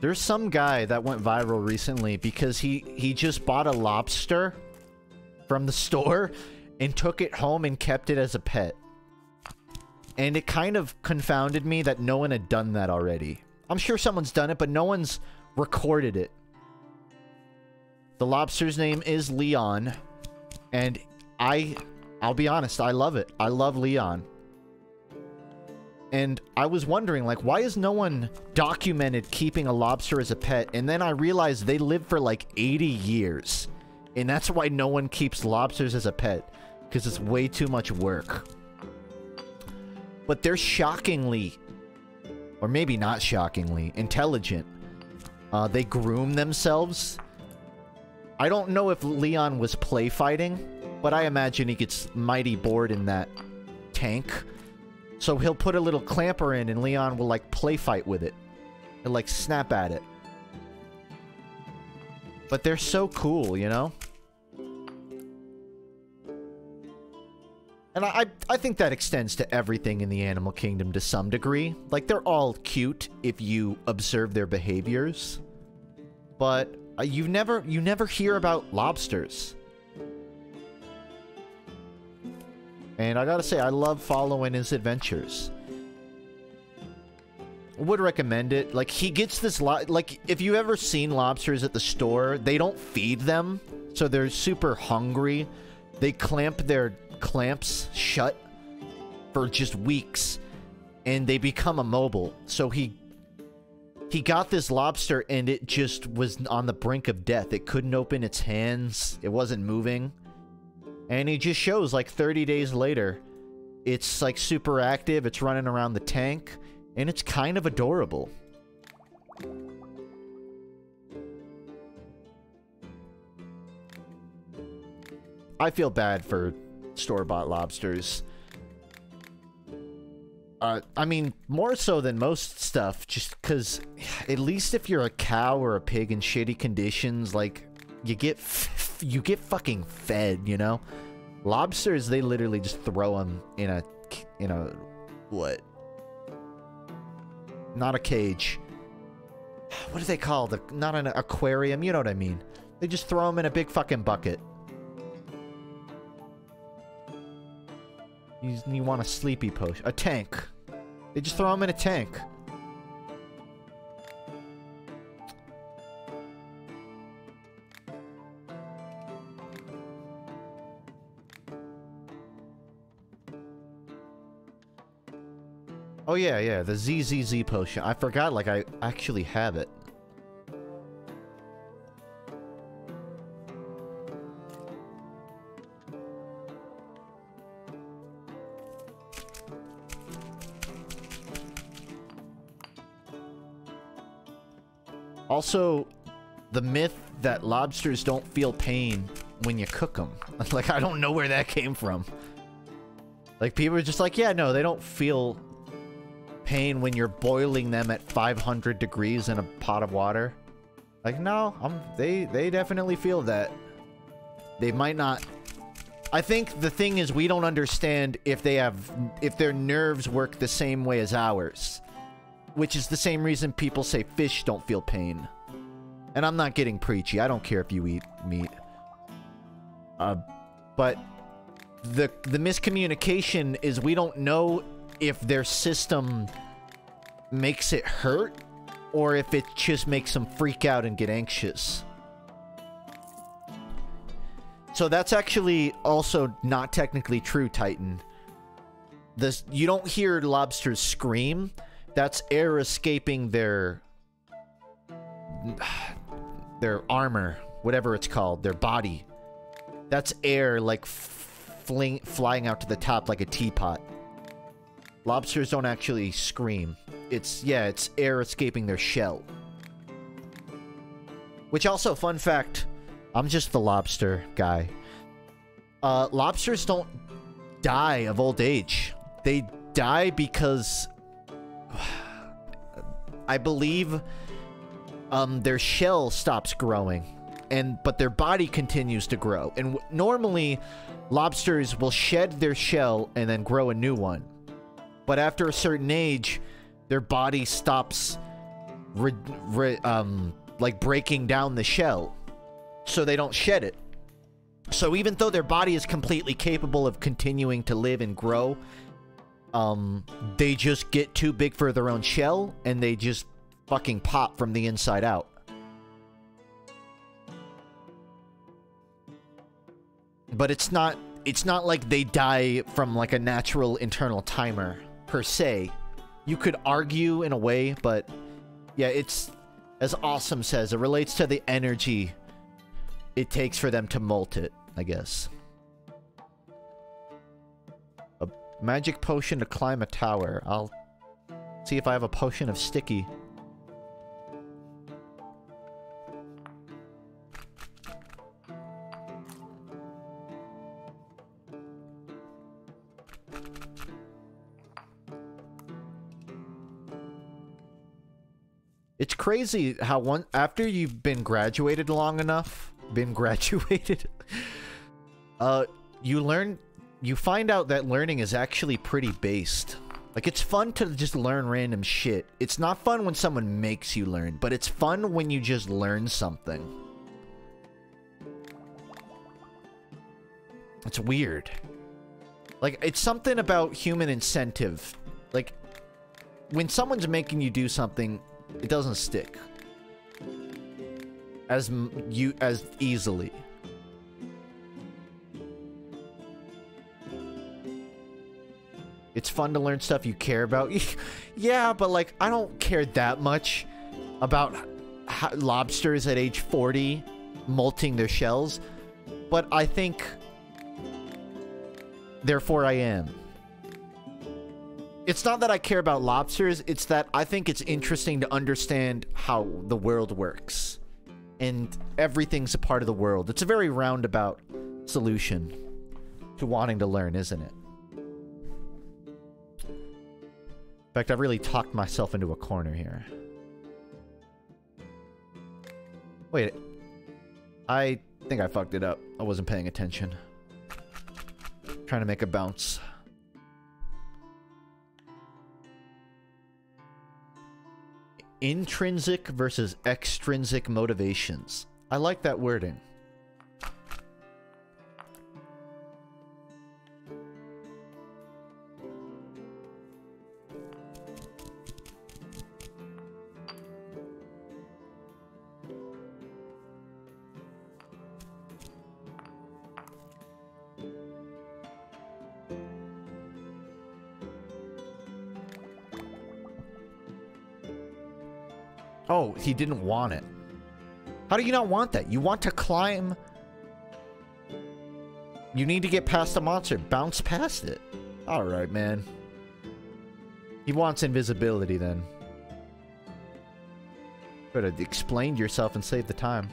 There's some guy that went viral recently because he just bought a lobster from the store and took it home and kept it as a pet. And it kind of confounded me that no one had done that already. I'm sure someone's done it, but no one's recorded it. The lobster's name is Leon. And I'll be honest, I love it. I love Leon. And I was wondering, like, why has no one documented keeping a lobster as a pet? And then I realized they live for like 80 years. And that's why no one keeps lobsters as a pet. Because it's way too much work. But they're shockingly, or maybe not shockingly, intelligent. They groom themselves. I don't know if Leon was play fighting, but I imagine he gets mighty bored in that tank. So he'll put a little clamper in and Leon will like play fight with it. He'll like snap at it. But they're so cool, you know? And I think that extends to everything in the animal kingdom to some degree. Like, they're all cute if you observe their behaviors. But you never hear about lobsters. And I gotta say, I love following his adventures. Would recommend it. Like, he gets this like, if you've ever seen lobsters at the store, they don't feed them, so they're super hungry. They clamp their clamps shut for just weeks, and they become immobile. So he got this lobster, and it just was on the brink of death. It couldn't open its hands. It wasn't moving. And he just shows, like, 30 days later, it's, like, super active. It's running around the tank. And it's kind of adorable. I feel bad for store-bought lobsters. I mean, more so than most stuff, just because at least if you're a cow or a pig in shitty conditions, like, you get fucking fed, you know? Lobsters, they literally just throw them in a what? Not a cage. What do they call the? Not an aquarium. You know what I mean? They just throw them in a big fucking bucket. You want a sleepy potion? A tank. They just throw them in a tank. Oh yeah, yeah, the ZZZ potion. I forgot, like, I actually have it. Also, the myth that lobsters don't feel pain when you cook them. Like, I don't know where that came from. Like, people are just like, yeah, no, they don't feel pain when you're boiling them at 500 degrees in a pot of water. Like, no, they definitely feel that. They might not. I think the thing is, we don't understand if their nerves work the same way as ours, which is the same reason people say fish don't feel pain. And I'm not getting preachy. I don't care if you eat meat. But the miscommunication is we don't know if their system makes it hurt or if it just makes them freak out and get anxious. So that's actually also not technically true, Titan. You don't hear lobsters scream. That's air escaping their armor, whatever it's called, their body. That's air, like, flying out to the top like a teapot. Lobsters don't actually scream. It's air escaping their shell. Which also, fun fact, I'm just the lobster guy. Lobsters don't die of old age. They die because I believe their shell stops growing, but their body continues to grow. And normally, lobsters will shed their shell and then grow a new one. But after a certain age, their body stops, like, breaking down the shell, so they don't shed it. So even though their body is completely capable of continuing to live and grow, they just get too big for their own shell, and they just fucking pop from the inside out. But it's not like they die from, like, a natural internal timer, per se. You could argue in a way, but yeah, it's, as Awesome says, it relates to the energy it takes for them to molt it, I guess. A magic potion to climb a tower. I'll see if I have a potion of sticky. It's crazy how after you've been graduated long enough, you find out that learning is actually pretty based. Like, it's fun to just learn random shit. It's not fun when someone makes you learn, but it's fun when you just learn something. It's weird. Like, it's something about human incentive. Like, when someone's making you do something, it doesn't stick as easily. It's fun to learn stuff you care about. Yeah, but like, I don't care that much about lobsters at age 40 molting their shells, but I think, therefore I am. It's not that I care about lobsters, it's that I think it's interesting to understand how the world works. And everything's a part of the world. It's a very roundabout solution to wanting to learn, isn't it? In fact, I've really talked myself into a corner here. Wait. I think I fucked it up. I wasn't paying attention. Trying to make a bounce. Intrinsic versus extrinsic motivations. I like that wording. Oh, he didn't want it. How do you not want that? You want to climb. You need to get past a monster. Bounce past it. Alright, man. He wants invisibility, then. Could have explained yourself and saved the time.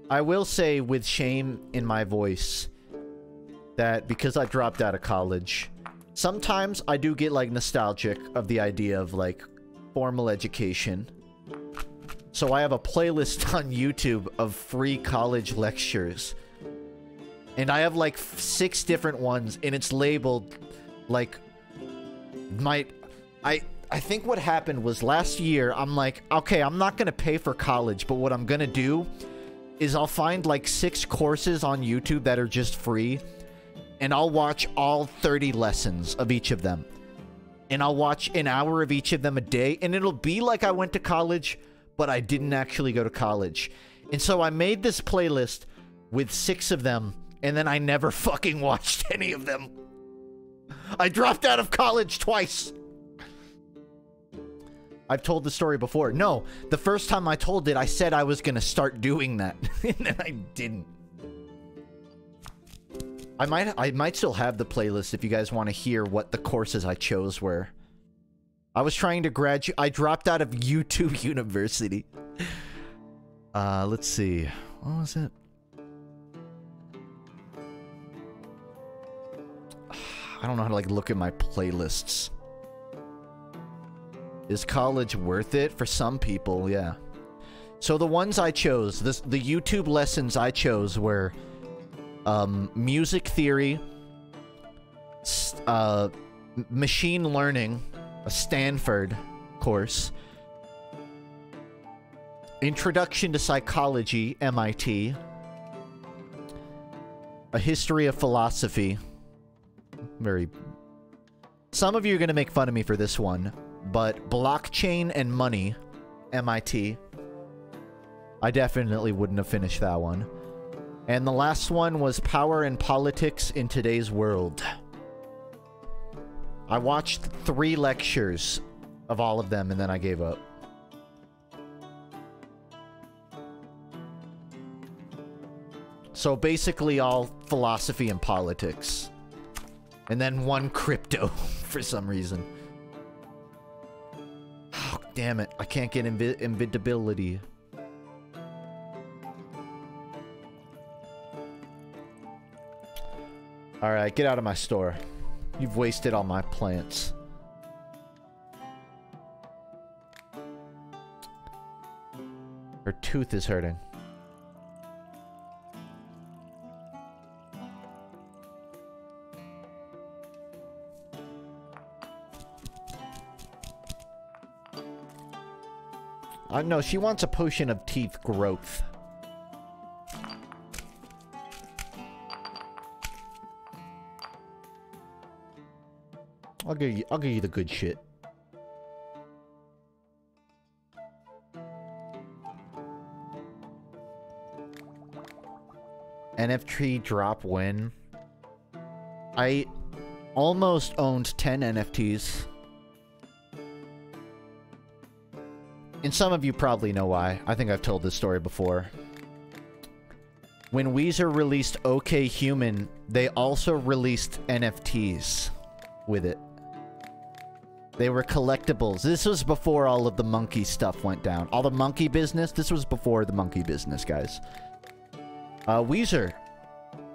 I will say, with shame in my voice, that because I dropped out of college, sometimes I do get, like, nostalgic of the idea of, like, formal education. So I have a playlist on YouTube of free college lectures. And I have like 6 different ones, and it's labeled like I think what happened was last year I'm like, okay, I'm not gonna pay for college, but what I'm gonna do is I'll find like 6 courses on YouTube that are just free, and I'll watch all 30 lessons of each of them. And I'll watch an hour of each of them a day, and it'll be like I went to college, but I didn't actually go to college. And so I made this playlist with 6 of them, and then I never fucking watched any of them. I dropped out of college twice. I've told the story before. No, the first time I told it, I said I was gonna start doing that, and then I didn't. I might still have the playlist if you guys want to hear what the courses I chose were. I was trying to graduate. I dropped out of YouTube University. Let's see. What was it? I don't know how to, like, look at my playlists. Is college worth it? For some people, yeah. So the ones I chose, the YouTube lessons I chose were music theory, machine learning, a Stanford course, introduction to psychology, MIT, a history of philosophy. Some of you are going to make fun of me for this one, but blockchain and money, MIT. I definitely wouldn't have finished that one. And the last one was Power and Politics in Today's World. I watched 3 lectures of all of them, and then I gave up. So basically all philosophy and politics. And then 1 crypto, for some reason. Oh, damn it. I can't get invisibility. Alright, get out of my store. You've wasted all my plants. Her tooth is hurting. No, she wants a potion of teeth growth. I'll give you the good shit. NFT drop win. I almost owned 10 NFTs. And some of you probably know why. I think I've told this story before. When Weezer released OK Human, they also released NFTs with it. They were collectibles. This was before all of the monkey stuff went down. All the monkey business, this was before the monkey business, guys. Weezer,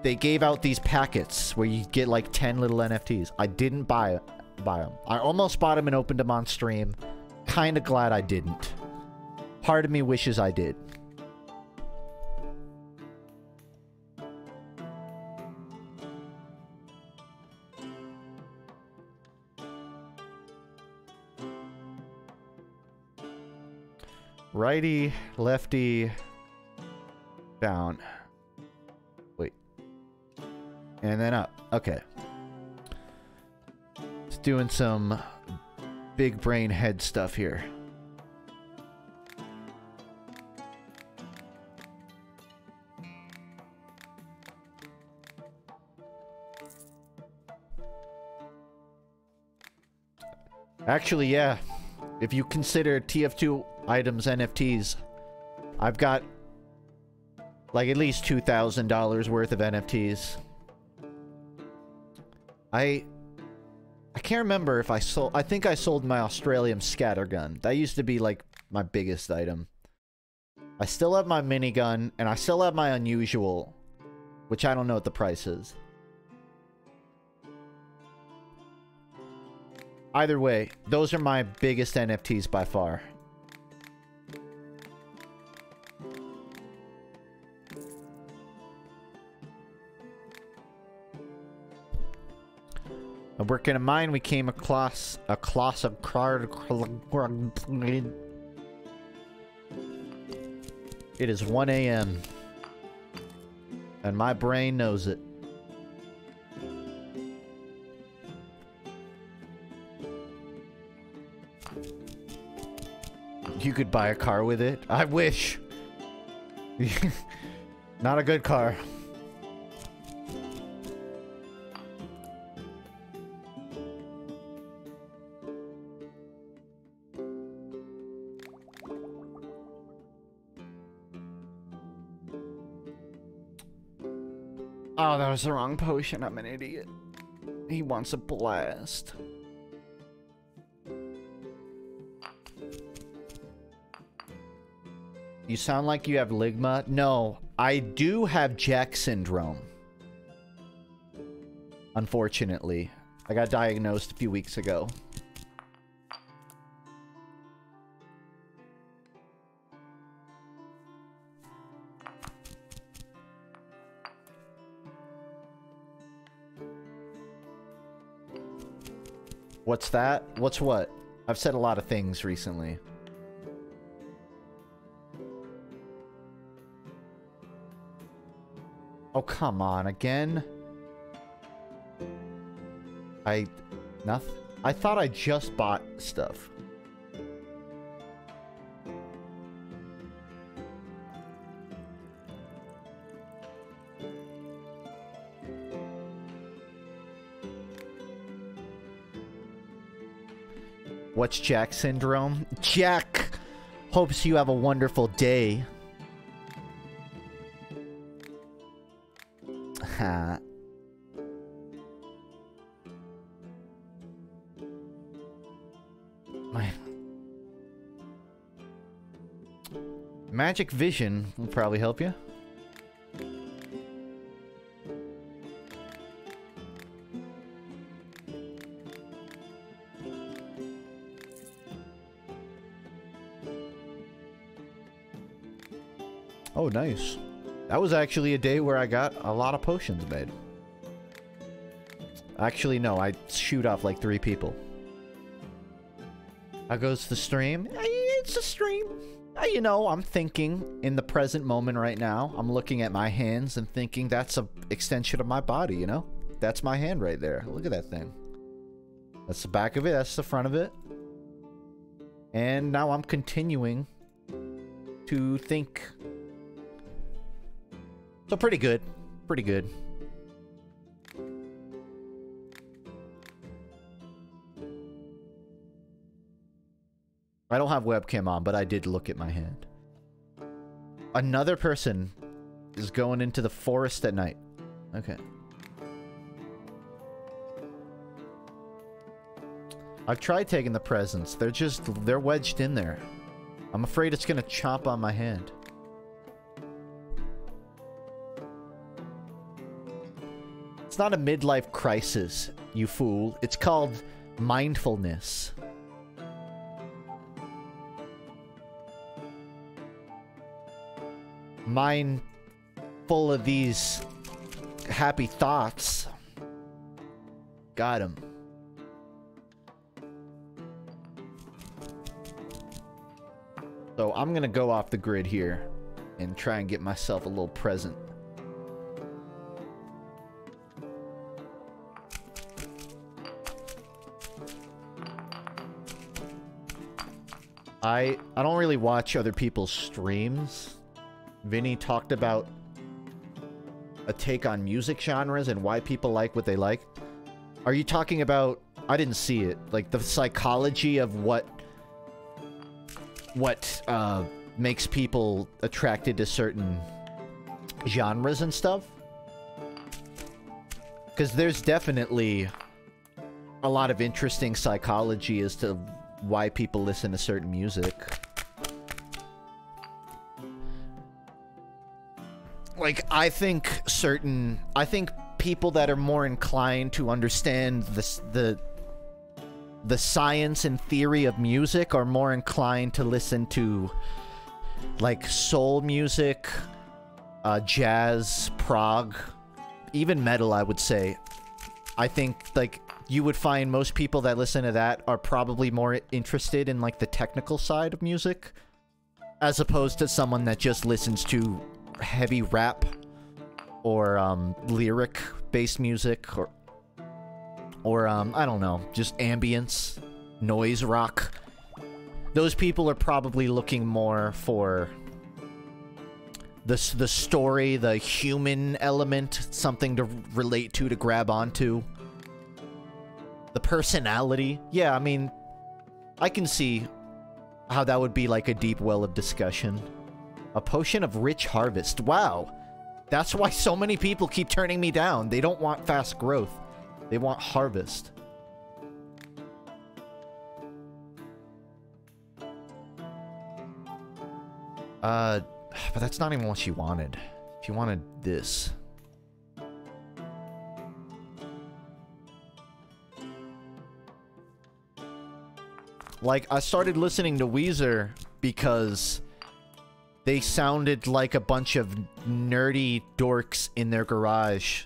they gave out these packets where you get like 10 little NFTs. I didn't buy them. I almost bought them and opened them on stream. Kinda glad I didn't. Part of me wishes I did. Righty, lefty, down. Wait. And then up. Okay. It's doing some big brain head stuff here. Actually, yeah. If you consider TF2 items NFTs, I've got like at least $2,000 worth of NFTs. I can't remember if I sold... I think I sold my Australian scattergun. That used to be like my biggest item. I still have my minigun, and I still have my unusual, which I don't know what the price is. Either way, those are my biggest NFTs by far. I'm working a mine. We came across a class of card. It is 1 a.m. and my brain knows it. You could buy a car with it. I wish. Not a good car. Oh, that was the wrong potion. I'm an idiot. He wants a blast. You sound like you have Ligma. No, I do have Jack syndrome. Unfortunately. I got diagnosed a few weeks ago. What's that? What's what? I've said a lot of things recently. Oh, come on, again? Nothing. I thought I just bought stuff. What's Jack syndrome? Jack hopes you have a wonderful day. Ha. My magic vision will probably help you. Oh, nice. That was actually a day where I got a lot of potions made. Actually, no, I shoot off like 3 people. How goes the stream? It's a stream. You know, I'm thinking in the present moment right now. I'm looking at my hands and thinking that's an extension of my body, you know? That's my hand right there. Look at that thing. That's the back of it. That's the front of it. And now I'm continuing to think. So pretty good. Pretty good. I don't have webcam on, but I did look at my hand. Another person is going into the forest at night. Okay. I've tried taking the presents. They're wedged in there. I'm afraid it's gonna chomp on my hand. It's not a midlife crisis, you fool. It's called mindfulness. Mind full of these happy thoughts. Got him. So I'm gonna go off the grid here and try and get myself a little present. I don't really watch other people's streams. Vinny talked about a take on music genres and why people like what they like. Are you talking about... I didn't see it. Like, the psychology of what makes people attracted to certain genres and stuff? Because there's definitely a lot of interesting psychology as to why people listen to certain music. Like, I think people that are more inclined to understand the science and theory of music are more inclined to listen to, like, soul music, jazz, prog, even metal, I would say. I think, like, you would find most people that listen to that are probably more interested in, like, the technical side of music, as opposed to someone that just listens to heavy rap or lyric-based music or I don't know, just ambience, noise rock. Those people are probably looking more for the story, the human element, something to relate to grab onto. The personality. Yeah, I mean, I can see how that would be like a deep well of discussion. A potion of rich harvest. Wow. That's why so many people keep turning me down. They don't want fast growth. They want harvest. But that's not even what she wanted. She wanted this. Like, I started listening to Weezer because they sounded like a bunch of nerdy dorks in their garage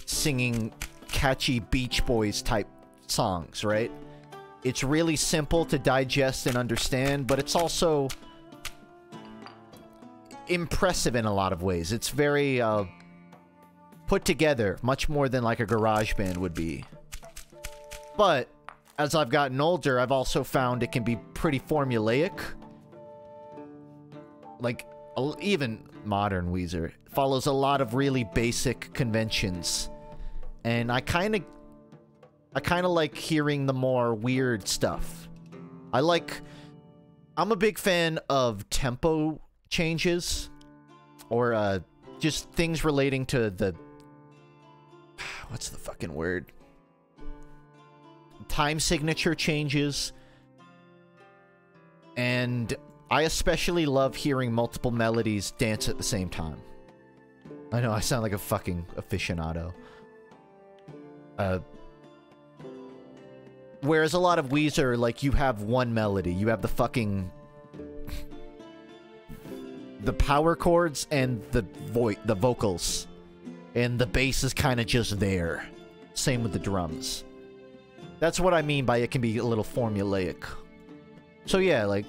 singing catchy Beach Boys type songs, right? It's really simple to digest and understand, but it's also impressive in a lot of ways. It's very put together, much more than like a garage band would be. But as I've gotten older, I've also found it can be pretty formulaic. Like, even modern Weezer follows a lot of really basic conventions. And I kind of like hearing the more weird stuff. I'm a big fan of tempo changes. Or, just things relating to the... What's the fucking word? Time signature changes. And I especially love hearing multiple melodies dance at the same time. I know, I sound like a fucking aficionado. Whereas a lot of Weezer, like, you have one melody. You have the fucking... the power chords and the vocals. And the bass is kind of just there. Same with the drums. That's what I mean by it can be a little formulaic. So yeah, like,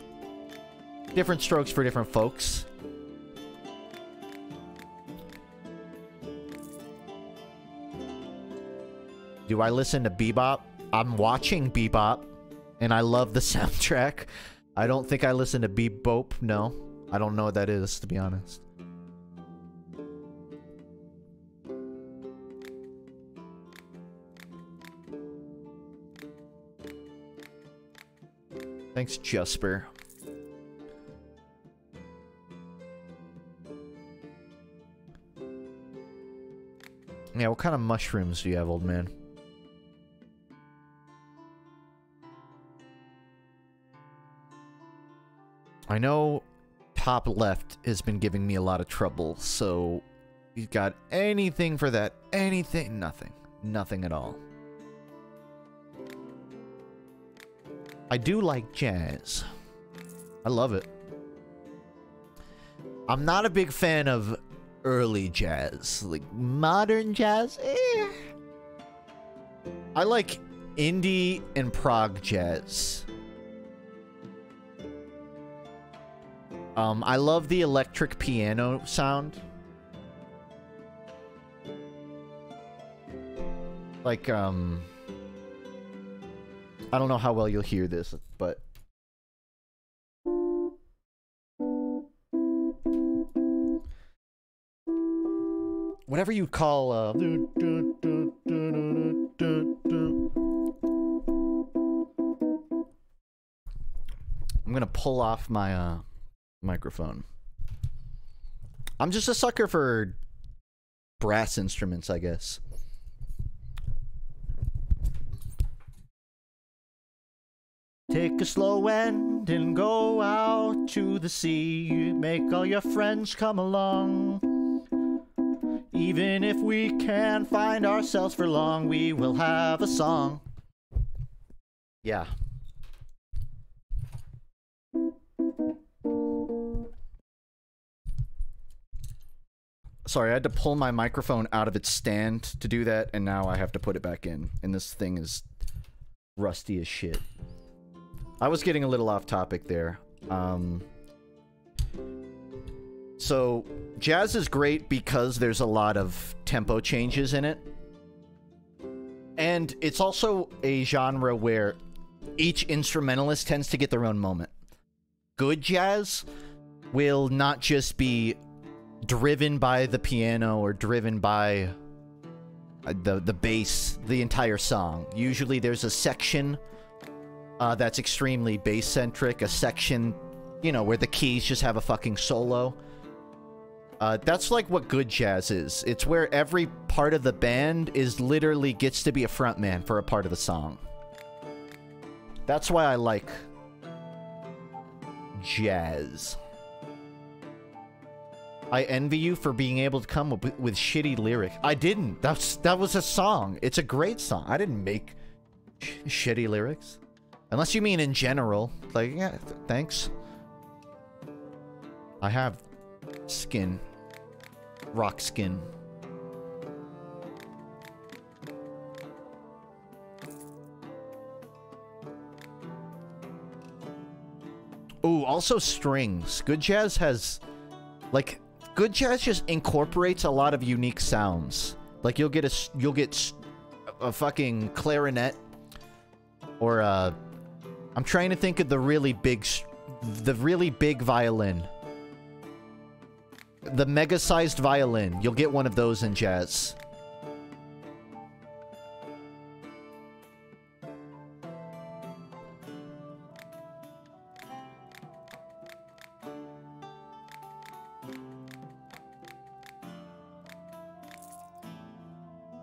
different strokes for different folks. Do I listen to bebop? I'm watching Bebop, and I love the soundtrack. I don't think I listen to Bebop, no. I don't know what that is, to be honest. Thanks, Jasper. Yeah, what kind of mushrooms do you have, old man? I know top left has been giving me a lot of trouble, so you got anything for that? Anything? Nothing. Nothing at all. I do like jazz. I love it. I'm not a big fan of early jazz. Like, modern jazz? Eh. I like indie and prog jazz. I love the electric piano sound. Like, I don't know how well you'll hear this, but... whatever you call, I'm gonna pull off my, microphone. I'm just a sucker for brass instruments, I guess. Take a slow end and go out to the sea. Make all your friends come along. Even if we can't find ourselves for long, we will have a song. Yeah. Sorry, I had to pull my microphone out of its stand to do that, and now I have to put it back in. And this thing is rusty as shit. I was getting a little off topic there. So, jazz is great because there's a lot of tempo changes in it. And it's also a genre where each instrumentalist tends to get their own moment. Good jazz will not just be driven by the piano or driven by the bass the entire song. Usually there's a section that's extremely bass-centric, a section, you know, where the keys just have a fucking solo. That's like what good jazz is. It's where every part of the band is literally gets to be a frontman for a part of the song. That's why I like jazz. I envy you for being able to come up with shitty lyrics. I didn't. That was a song. It's a great song. I didn't make shitty lyrics. Unless you mean in general. Like, yeah, thanks. I have skin. Rock skin. Ooh, also strings. Good jazz has... like, good jazz just incorporates a lot of unique sounds. Like, you'll get a fucking clarinet. Or, I'm trying to think of the really big violin. The mega-sized violin. You'll get one of those in jazz.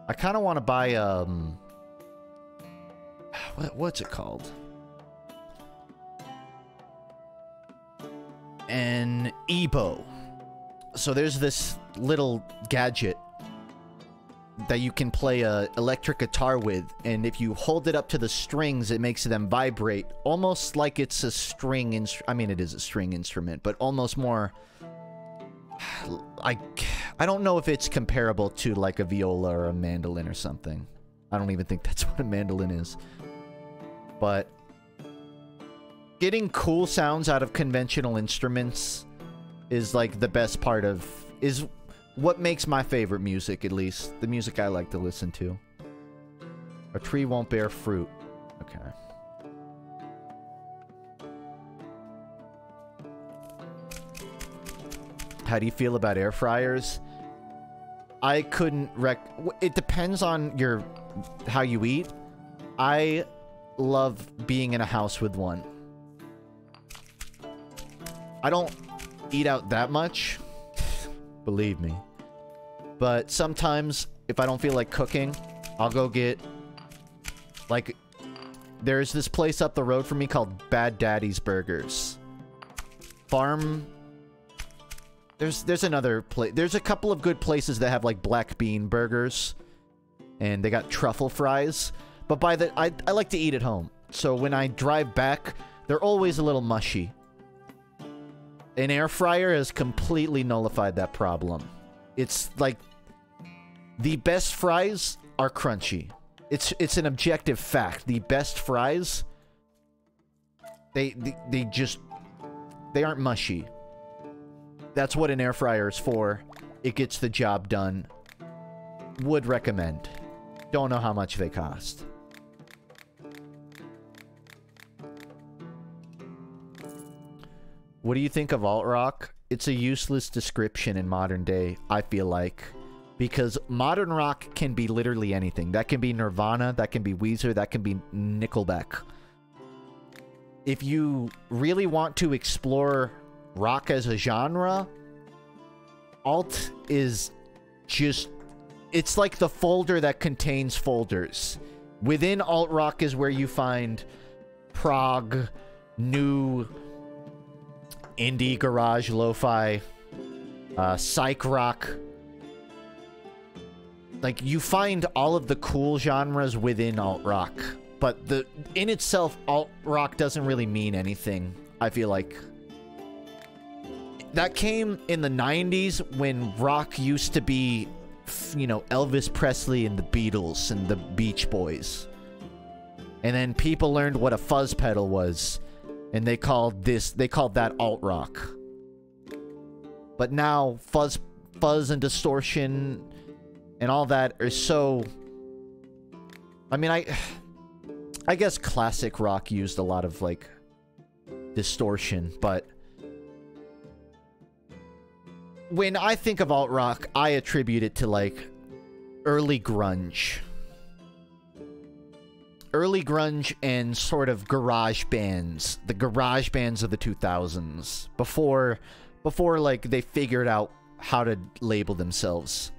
I kind of want to buy, what's it called? An EBO. So there's this little gadget that you can play a electric guitar with, and if you hold it up to the strings, it makes them vibrate, almost like it's a string instrument. I mean, it is a string instrument, but almost more... I don't know if it's comparable to like a viola or a mandolin or something. I don't even think that's what a mandolin is. But getting cool sounds out of conventional instruments is like the best part of... is what makes my favorite music, at least. The music I like to listen to. A tree won't bear fruit. Okay. How do you feel about air fryers? I couldn't it depends on how you eat. I love being in a house with one. I don't eat out that much, believe me. But sometimes, if I don't feel like cooking, I'll go get, like, there's this place up the road from me called Bad Daddy's Burgers. There's another place. There's a couple of good places that have, like, black bean burgers. And they got truffle fries. But I like to eat at home. So when I drive back, they're always a little mushy. An air fryer has completely nullified that problem. It's like, the best fries are crunchy. It's an objective fact. The best fries, they aren't mushy. That's what an air fryer is for. It gets the job done. Would recommend. Don't know how much they cost. What do you think of alt-rock? It's a useless description in modern day, I feel like. Because modern rock can be literally anything. That can be Nirvana, that can be Weezer, that can be Nickelback. If you really want to explore rock as a genre, alt is just... It's like the folder that contains folders. Within alt-rock is where you find prog, new, indie, garage, lo-fi, psych rock. Like, you find all of the cool genres within alt-rock. But in itself, alt-rock doesn't really mean anything, I feel like. That came in the 90s when rock used to be, you know, Elvis Presley and the Beatles and the Beach Boys. And then people learned what a fuzz pedal was. And they called that alt-rock. But now, fuzz and distortion and all that are so... I mean, I guess classic rock used a lot of, like, distortion, but... When I think of alt-rock, I attribute it to, like, early grunge. Early grunge and sort of garage bands. The garage bands of the 2000s. Before, like, they figured out how to label themselves.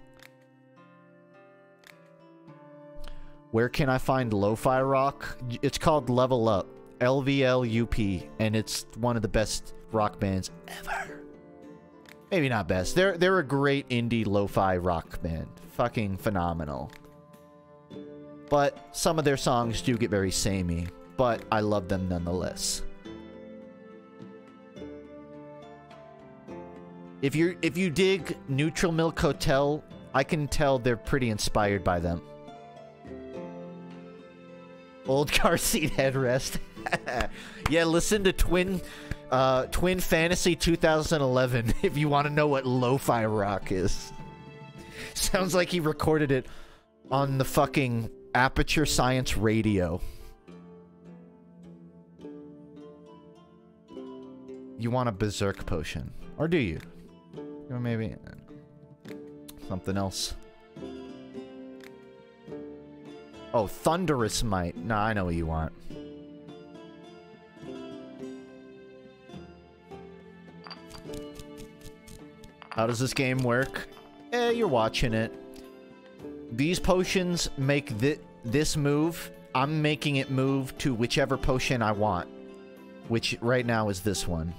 Where can I find lo-fi rock? It's called Level Up. LVLUP. And it's one of the best rock bands ever. Maybe not best. They're a great indie lo-fi rock band. Fucking phenomenal. But some of their songs do get very samey. But I love them nonetheless. If you dig Neutral Milk Hotel, I can tell they're pretty inspired by them. Old car seat headrest. Yeah, listen to Twin Fantasy 2011 if you want to know what lo-fi rock is. Sounds like he recorded it on the fucking Aperture Science Radio. You want a berserk potion. Or do you? Or maybe something else. Oh, Thunderous Might. Nah, I know what you want. How does this game work? You're watching it. These potions make this move. I'm making it move to whichever potion I want. Which right now is this one.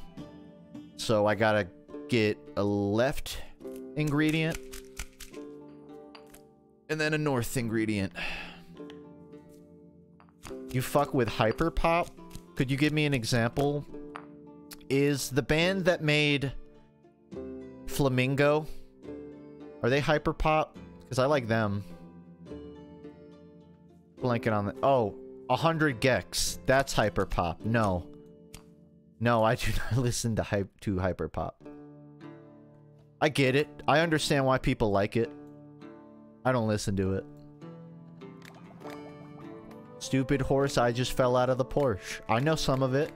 So I gotta get a left ingredient. And then a north ingredient. You fuck with Hyperpop? Could you give me an example? Is the band that made Flamingo, are they Hyperpop? Because I like them. Blanket on the... Oh, 100 Gex. That's Hyperpop. No. No, I do not listen to Hyperpop. I get it. I understand why people like it. I don't listen to it. Stupid horse, I just fell out of the Porsche. I know some of it.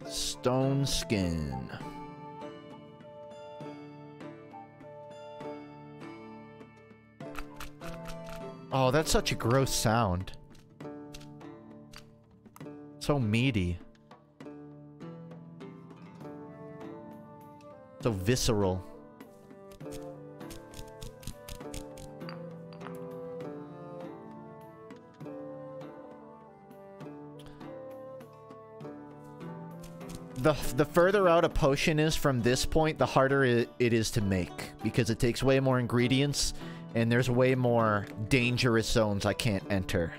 Stone skin. Oh, that's such a gross sound. So meaty. So visceral. The further out a potion is from this point, the harder it is to make. Because it takes way more ingredients, and there's way more dangerous zones I can't enter.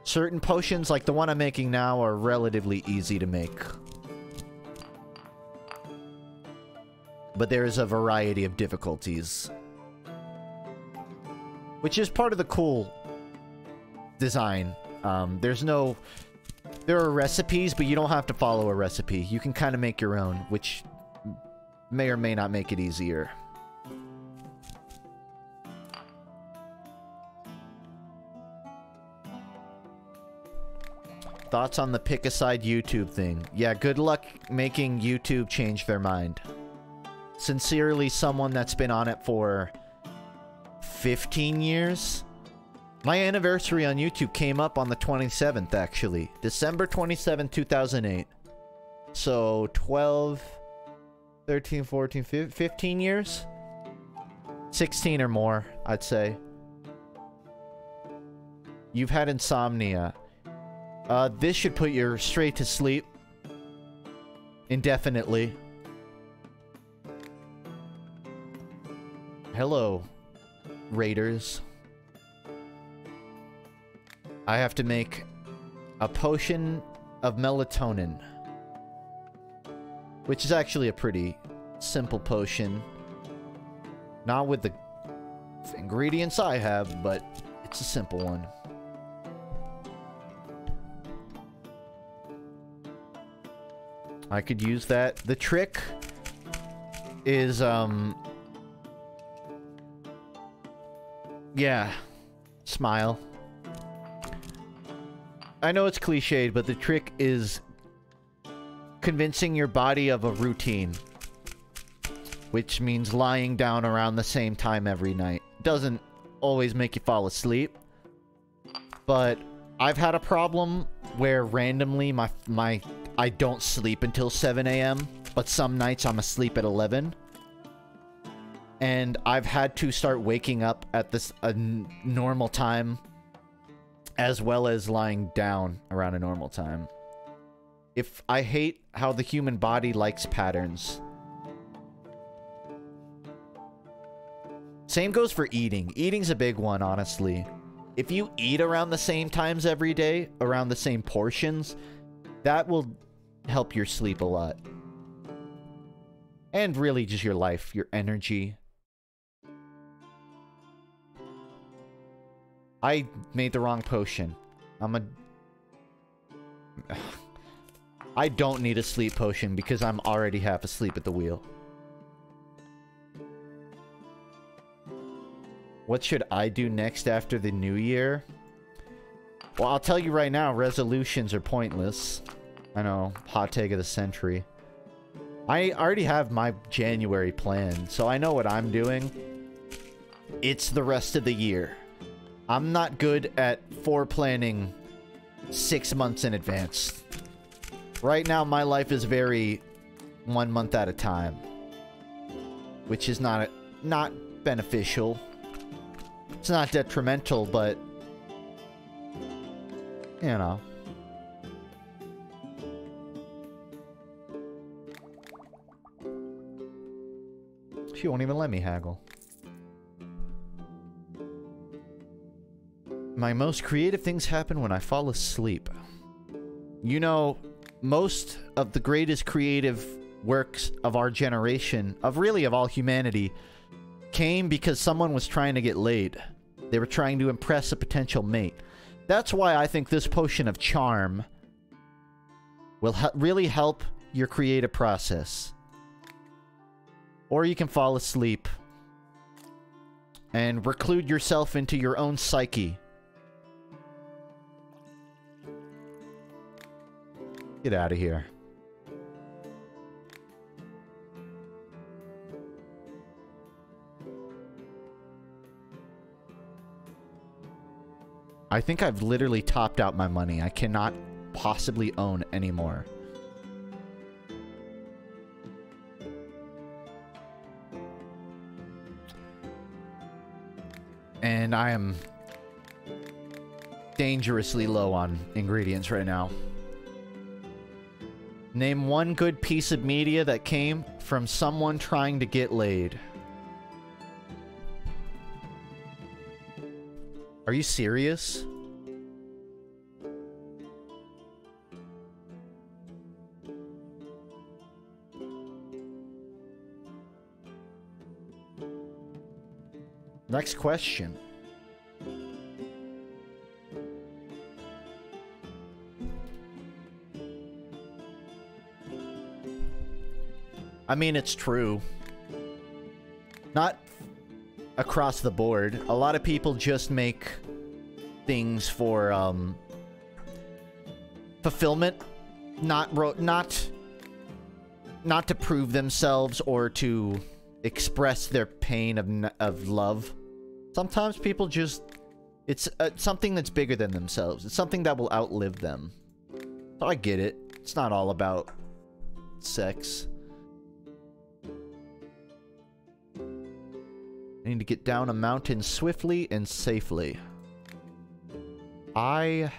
Certain potions, like the one I'm making now, are relatively easy to make. But there is a variety of difficulties. Which is part of the cool design. There are recipes, but you don't have to follow a recipe. You can kind of make your own, which may or may not make it easier. Thoughts on the pick a side YouTube thing? Yeah, good luck making YouTube change their mind. Sincerely, someone that's been on it for 15 years? My anniversary on YouTube came up on the 27th, actually. December 27, 2008. So, 12, 13, 14, 15 years? 16 or more, I'd say. You've had insomnia. This should put you straight to sleep. Indefinitely. Hello, raiders. I have to make a potion of melatonin. Which is actually a pretty simple potion. Not with the ingredients I have, but it's a simple one. I could use that. The trick is, yeah. Smile. I know it's cliched, but the trick is convincing your body of a routine. Which means lying down around the same time every night. Doesn't always make you fall asleep. But I've had a problem where randomly I don't sleep until 7 a.m. But some nights I'm asleep at 11. And I've had to start waking up at a normal time, as well as lying down around a normal time. I hate how the human body likes patterns. Same goes for eating. Eating's a big one, honestly. If you eat around the same times every day, around the same portions, that will help your sleep a lot. And really just your life, your energy. I made the wrong potion. I don't need a sleep potion because I'm already half asleep at the wheel. What should I do next after the new year? Well, I'll tell you right now, resolutions are pointless. I know, hot take of the century. I already have my January plan, so I know what I'm doing. It's the rest of the year. I'm not good at planning 6 months in advance. Right now, my life is very 1 month at a time. Which is not beneficial. It's not detrimental, but... you know. She won't even let me haggle. My most creative things happen when I fall asleep. You know, most of the greatest creative works of our generation, of all humanity, came because someone was trying to get laid. They were trying to impress a potential mate. That's why I think this potion of charm will really help your creative process. Or you can fall asleep and reclude yourself into your own psyche. Get out of here. I think I've literally topped out my money. I cannot possibly own anymore. And I am dangerously low on ingredients right now. Name one good piece of media that came from someone trying to get laid. Are you serious? Next question. I mean, it's true. Not across the board. A lot of people just make things for fulfillment, not to prove themselves or to express their pain of love. Sometimes people just, it's something that's bigger than themselves. It's something that will outlive them. So I get it. It's not all about sex. I need to get down a mountain swiftly and safely. I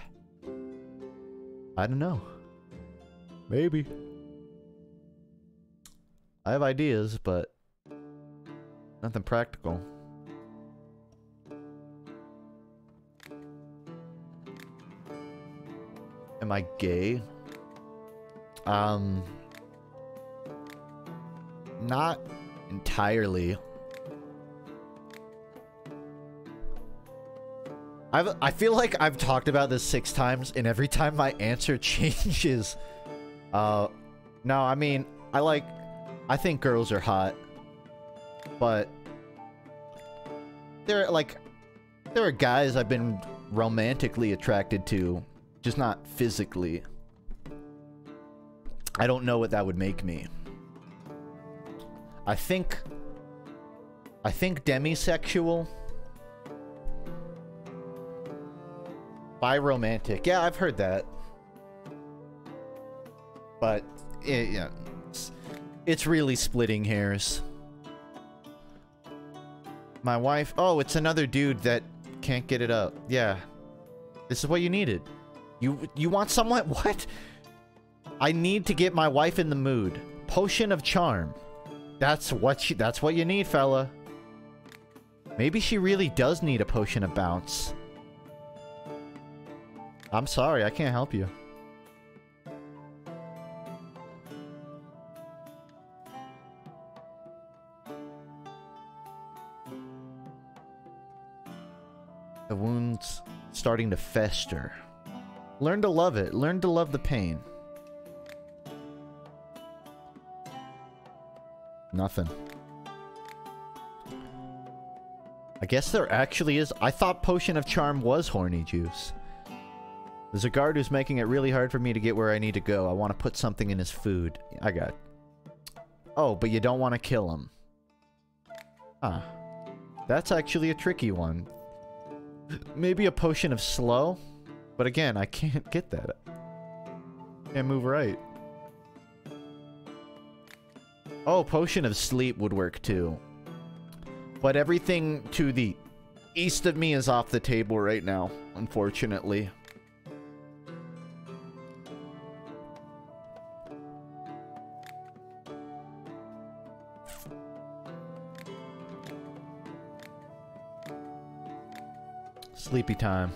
don't know. Maybe. I have ideas, but nothing practical. Am I gay? Not entirely. I feel like I've talked about this 6 times, and every time my answer changes. No, I mean, I think girls are hot, but there are guys I've been romantically attracted to, just not physically. I don't know what that would make me. I think demisexual. Biromantic. Yeah, I've heard that. But yeah, it's really splitting hairs. My wife... Oh, it's another dude that can't get it up. Yeah. This is what you needed. You want someone... What? I need to get my wife in the mood. Potion of charm. That's what you need, fella. Maybe she really does need a potion of bounce. I'm sorry, I can't help you. The wound's starting to fester. Learn to love it. Learn to love the pain. Nothing. I guess there actually is... I thought Potion of Charm was horny juice. There's a guard who's making it really hard for me to get where I need to go. I want to put something in his food. I got... Oh, but you don't want to kill him. Huh. That's actually a tricky one. Maybe a potion of slow? But again, I can't get that. Can't move right. Oh, potion of sleep would work too. But everything to the east of me is off the table right now, unfortunately. Sleepy time.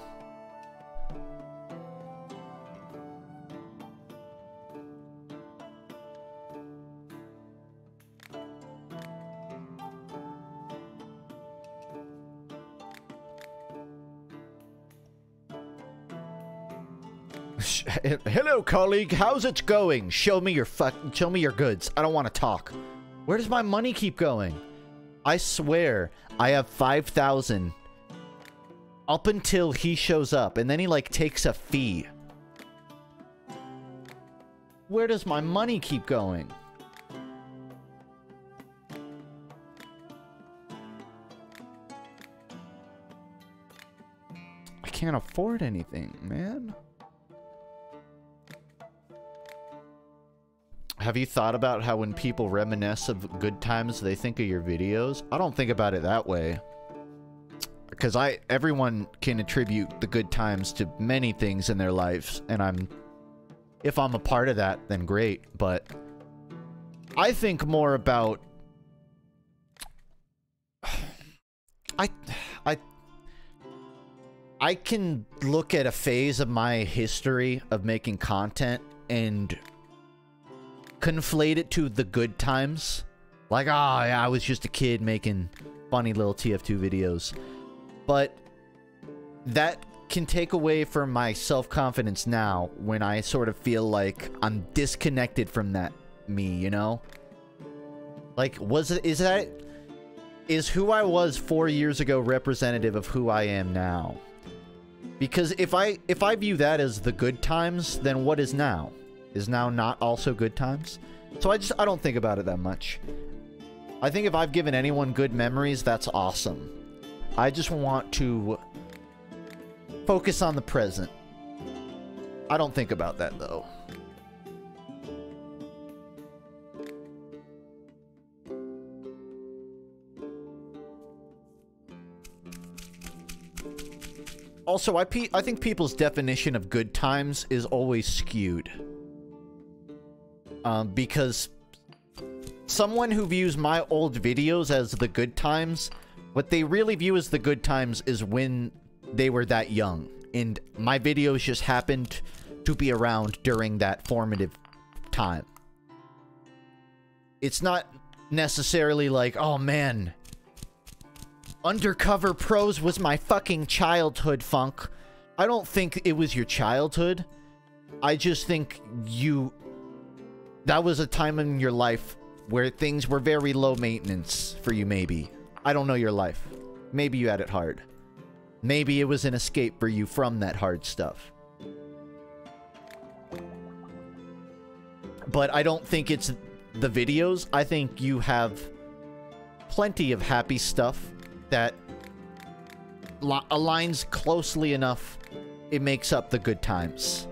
Hello, colleague. How's it going? Show me your goods. I don't want to talk. Where does my money keep going? I swear, I have 5,000 up until he shows up, and then he, like, takes a fee. Where does my money keep going? I can't afford anything, man. Have you thought about how when people reminisce of good times, they think of your videos? I don't think about it that way. Because everyone can attribute the good times to many things in their lives, and if I'm a part of that, then great, but I think more about I can look at a phase of my history of making content and conflate it to the good times. Like, oh, yeah, I was just a kid making funny little TF2 videos. But that can take away from my self-confidence now when I sort of feel like I'm disconnected from that me, you know? Like, is who I was 4 years ago representative of who I am now? Because if I view that as the good times, then what is now? Is now not also good times? So I don't think about it that much. I think if I've given anyone good memories, that's awesome. I just want to focus on the present. I don't think about that, though. Also, I think people's definition of good times is always skewed. Because someone who views my old videos as the good times, what they really view as the good times is when they were that young. And my videos just happened to be around during that formative time. It's not necessarily like, oh man, Undercover Pros was my fucking childhood, Funk. I don't think it was your childhood. I just think that was a time in your life where things were very low maintenance for you, maybe. I don't know your life. Maybe you had it hard. Maybe it was an escape for you from that hard stuff. But I don't think it's the videos. I think you have plenty of happy stuff that aligns closely enough, it makes up the good times.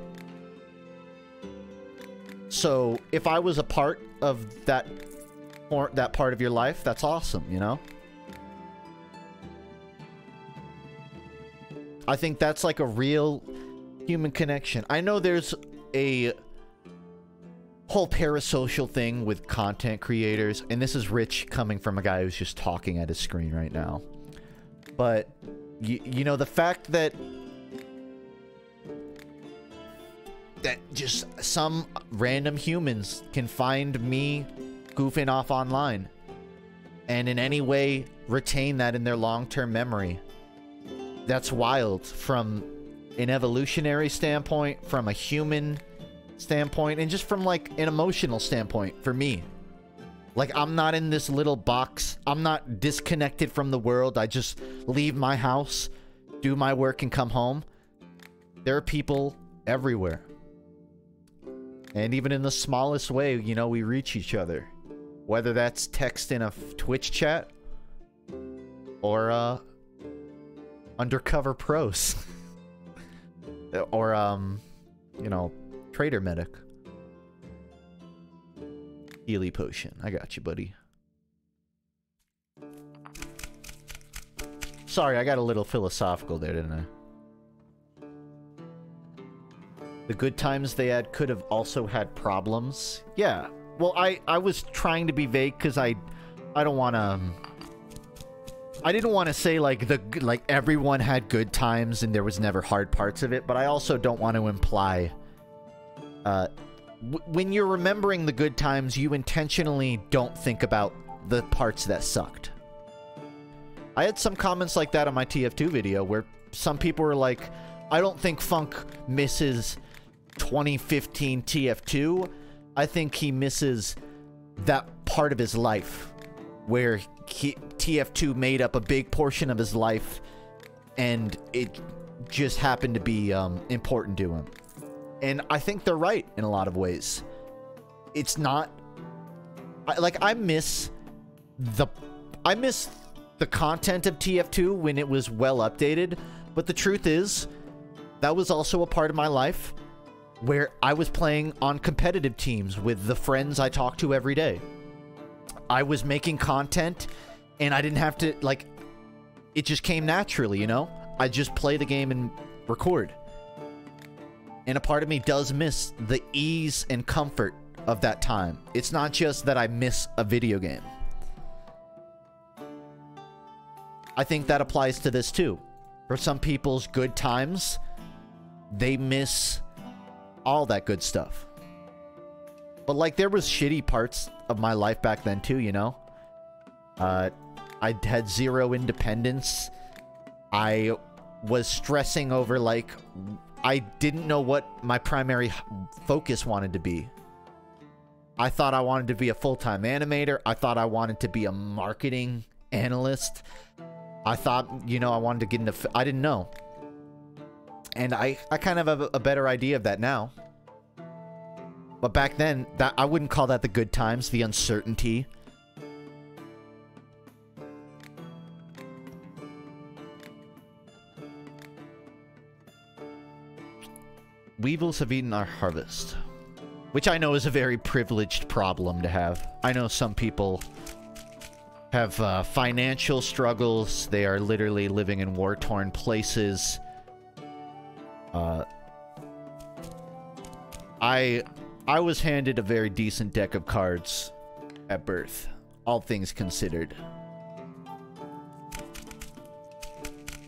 So, if I was a part of that part of your life, that's awesome, you know? I think that's like a real human connection. I know there's a whole parasocial thing with content creators, and this is Rich coming from a guy who's just talking at his screen right now. But, you know, the fact that just some random humans can find me goofing off online and in any way retain that in their long-term memory. That's wild from an evolutionary standpoint, from a human standpoint, and just from like an emotional standpoint for me. Like, I'm not in this little box. I'm not disconnected from the world. I just leave my house, do my work, and come home. There are people everywhere. And even in the smallest way, you know, we reach each other. Whether that's text in a Twitch chat or Undercover Pros. Or, you know, Trader Medic. Healy Potion. I got you, buddy. Sorry, I got a little philosophical there, didn't I? The good times they had could have also had problems. Yeah. Well, I was trying to be vague because I don't want to... I didn't want to say like everyone had good times and there was never hard parts of it, but I also don't want to imply when you're remembering the good times, you intentionally don't think about the parts that sucked. I had some comments like that on my TF2 video where some people were like, I don't think Funk misses 2015 TF2, I think he misses that part of his life where TF2 made up a big portion of his life, and it just happened to be important to him. And I think they're right in a lot of ways. It's not I miss the content of TF2 when it was well updated, but the truth is that was also a part of my life where I was playing on competitive teams with the friends I talk to every day. I was making content and I didn't have to, like, it just came naturally, you know? I just play the game and record. And a part of me does miss the ease and comfort of that time. It's not just that I miss a video game. I think that applies to this too. For some people's good times, they miss all that good stuff. But like, there was shitty parts of my life back then too, you know? I had zero independence. I was stressing over, like, I didn't know what my primary focus wanted to be. I thought I wanted to be a full-time animator. I thought I wanted to be a marketing analyst. I thought, you know, I wanted to get into... I didn't know. And I kind of have a better idea of that now. But back then, I wouldn't call that the good times, the uncertainty. Weevils have eaten our harvest. Which I know is a very privileged problem to have. I know some people have financial struggles. They are literally living in war-torn places. I was handed a very decent deck of cards at birth, all things considered.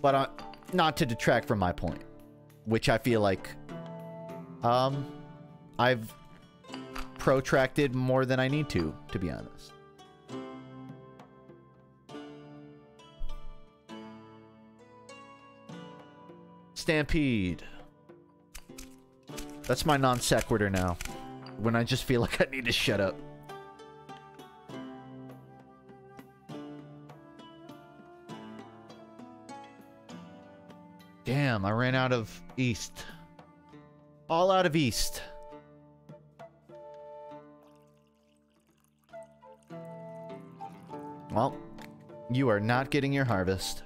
But not to detract from my point, which I feel like I've protracted more than I need to be honest. Stampede. That's my non sequitur now, when I just feel like I need to shut up. Damn, I ran out of East. All out of East. Well, you are not getting your harvest.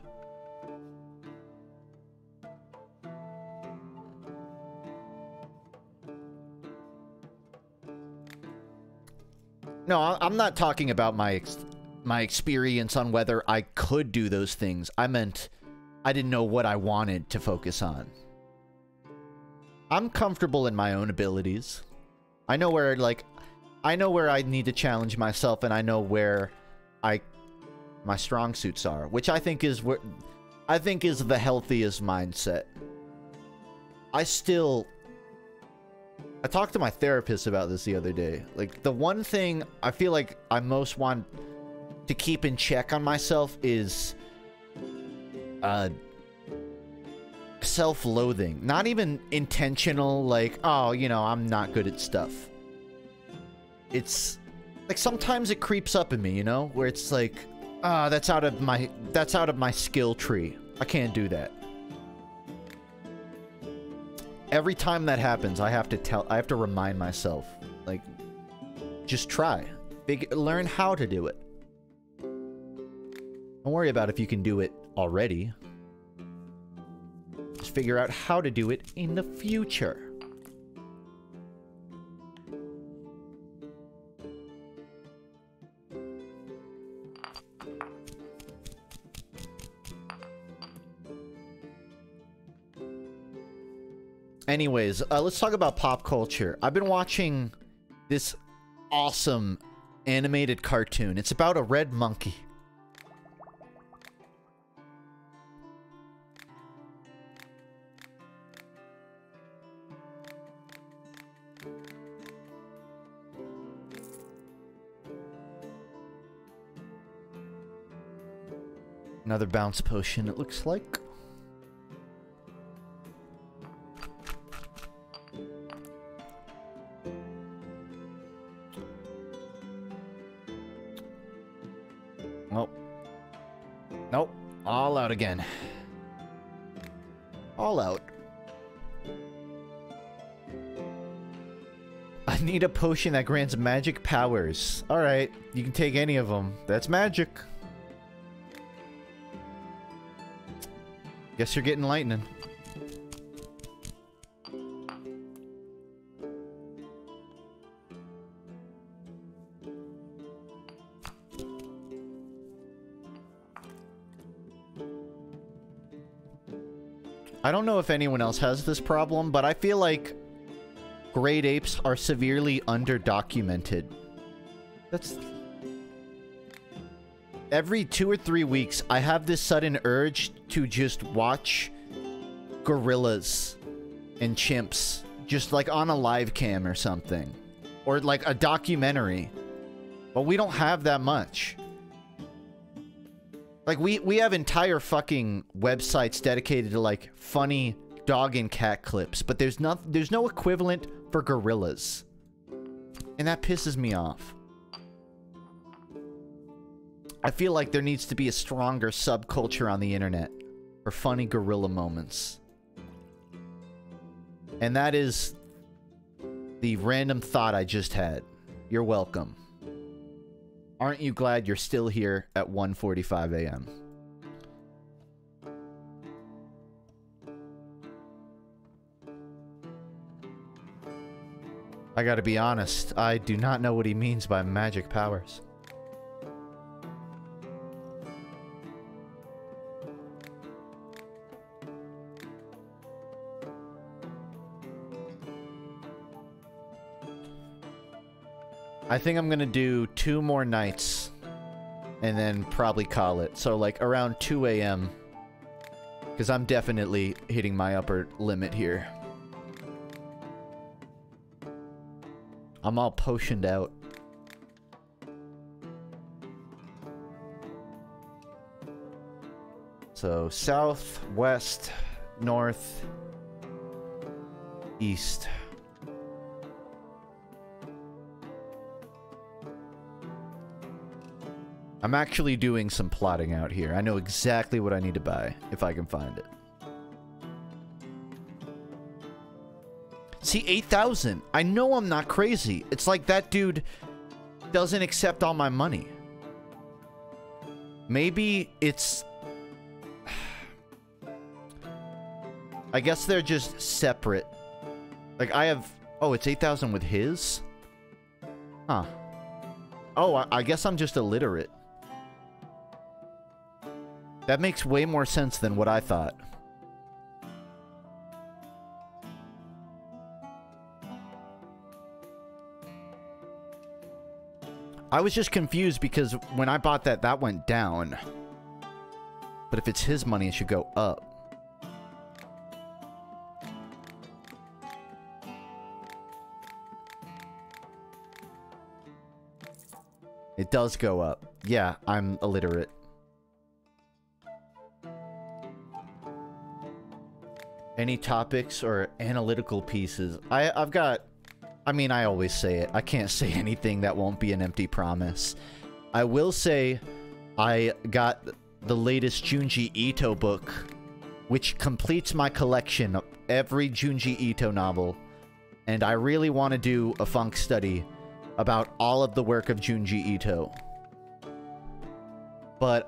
No, I'm not talking about my experience on whether I could do those things. I meant I didn't know what I wanted to focus on. I'm comfortable in my own abilities. I know where, like, I know where I need to challenge myself, and I know where my strong suits are, which I think is the healthiest mindset. I talked to my therapist about this the other day. Like, the one thing I feel like I most want to keep in check on myself is self-loathing. Not even intentional, like, oh, you know, I'm not good at stuff. It's like sometimes it creeps up in me, you know, where it's like, ah, that's out of my skill tree. I can't do that. Every time that happens, I have to remind myself, like, just try. Learn how to do it. Don't worry about if you can do it already. Just figure out how to do it in the future. Anyways, let's talk about pop culture. I've been watching this awesome animated cartoon. It's about a red monkey. Another bounce potion, it looks like. out again. All out. I need a potion that grants magic powers. Alright, you can take any of them. That's magic. Guess you're getting lightning. I don't know if anyone else has this problem, but I feel like great apes are severely underdocumented. That's... Every 2 or 3 weeks, I have this sudden urge to just watch gorillas and chimps, just like on a live cam or something. Or like a documentary. But we don't have that much. Like, we have entire fucking websites dedicated to, like, funny dog and cat clips, but there's no equivalent for gorillas. And that pisses me off. I feel like there needs to be a stronger subculture on the internet for funny gorilla moments. And that is the random thought I just had. You're welcome. Aren't you glad you're still here at 1:45 a.m.? I gotta be honest, I do not know what he means by magic powers. I think I'm gonna do 2 more nights and then probably call it. So like around 2 a.m. because I'm definitely hitting my upper limit here. I'm all potioned out. So south, west, north, east. I'm actually doing some plotting out here. I know exactly what I need to buy, if I can find it. See, 8,000. I know I'm not crazy. It's like that dude doesn't accept all my money. Maybe it's... I guess they're just separate. Like, I have... Oh, it's 8,000 with his? Huh. Oh, I guess I'm just illiterate. That makes way more sense than what I thought. I was just confused because when I bought that, that went down. But if it's his money, it should go up. It does go up. Yeah, I'm illiterate. Any topics or analytical pieces? I've got... I mean, I always say it. I can't say anything that won't be an empty promise. I will say I got the latest Junji Ito book, which completes my collection of every Junji Ito novel. And I really want to do a FUNKe study about all of the work of Junji Ito. But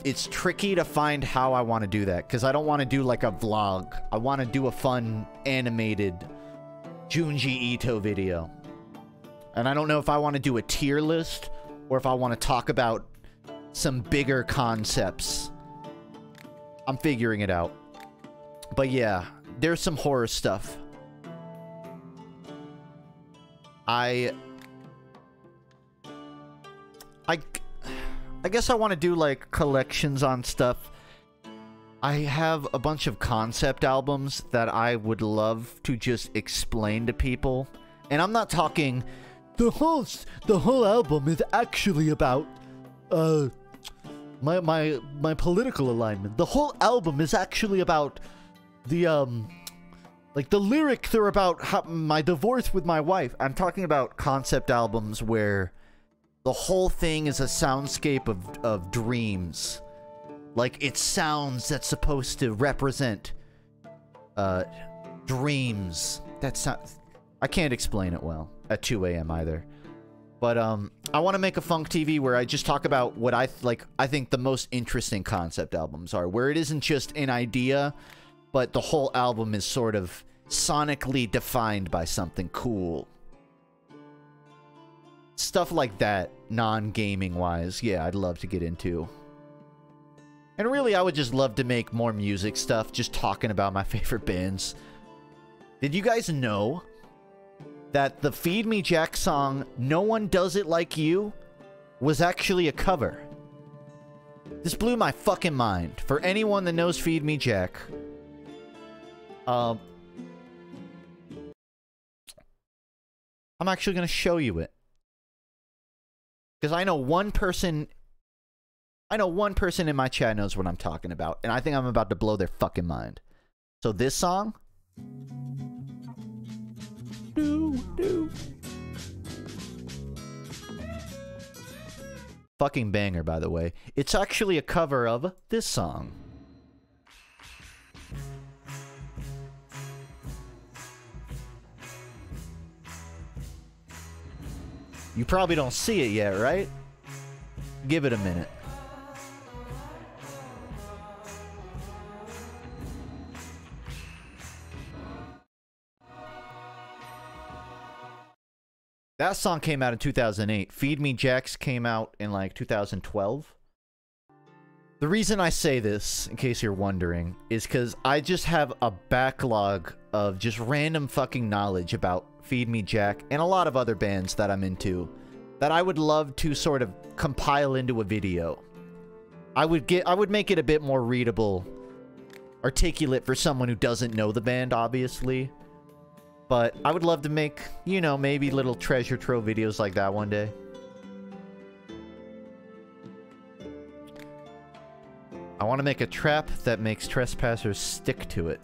it's tricky to find how I want to do that, because I don't want to do like a vlog. I want to do a fun animated Junji Ito video. And I don't know if I want to do a tier list or if I want to talk about some bigger concepts. I'm figuring it out. But yeah, there's some horror stuff. I guess I want to do like collections on stuff. I have a bunch of concept albums that I would love to just explain to people. And I'm not talking the whole album is actually about my political alignment. The whole album is actually about the like the lyrics are about my divorce with my wife. I'm talking about concept albums where the whole thing is a soundscape of dreams. Like, it sounds that's supposed to represent dreams. That's not... I can't explain it well at 2 a.m. either. But I want to make a Funk TV where I just talk about what I think the most interesting concept albums are, where it isn't just an idea, but the whole album is sort of sonically defined by something cool. Stuff like that, non-gaming wise, yeah, I'd love to get into. And really, I would just love to make more music stuff, just talking about my favorite bands. Did you guys know that the Feed Me Jack song, No One Does It Like You, was actually a cover? This blew my fucking mind. For anyone that knows Feed Me Jack, I'm actually going to show you it. Because I know one person in my chat knows what I'm talking about, and I think I'm about to blow their fucking mind. So this song... Fucking banger, by the way. It's actually a cover of this song. You probably don't see it yet, right? Give it a minute. That song came out in 2008. Feed Me Jacks came out in like 2012. The reason I say this, in case you're wondering, is because I just have a backlog of just random fucking knowledge about Feed Me Jack and a lot of other bands that I'm into that I would love to sort of compile into a video. I would make it a bit more readable, articulate for someone who doesn't know the band, obviously. But I would love to make, you know, maybe little treasure trove videos like that one day. I want to make a trap that makes trespassers stick to it.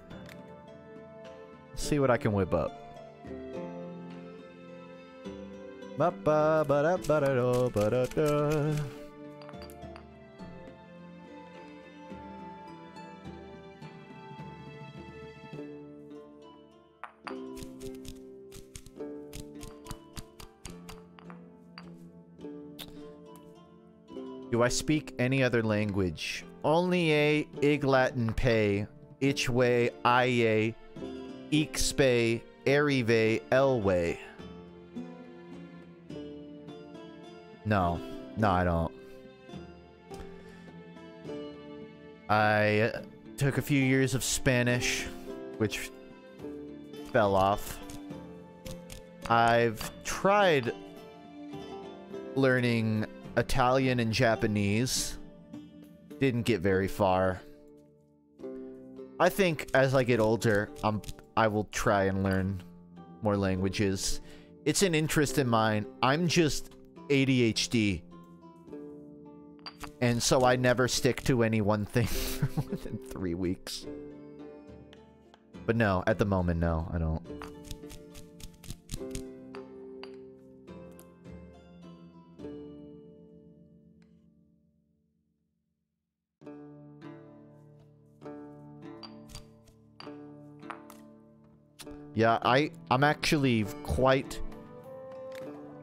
Let's see what I can whip up. Ba-ba-ba-da-ba-da-da-ba-da-da. Do I speak any other language? Only a Iglatin pay, Ichway, Aye, Ixpay, Erive, Elway. No, I don't. I took a few years of Spanish, which fell off. I've tried learning Italian and Japanese. Didn't get very far. I think as I get older, I will try and learn more languages. It's an interest in mine. I'm just ADHD. And so I never stick to any one thing for more than 3 weeks. But no, at the moment, no, I don't. Yeah, I'm actually quite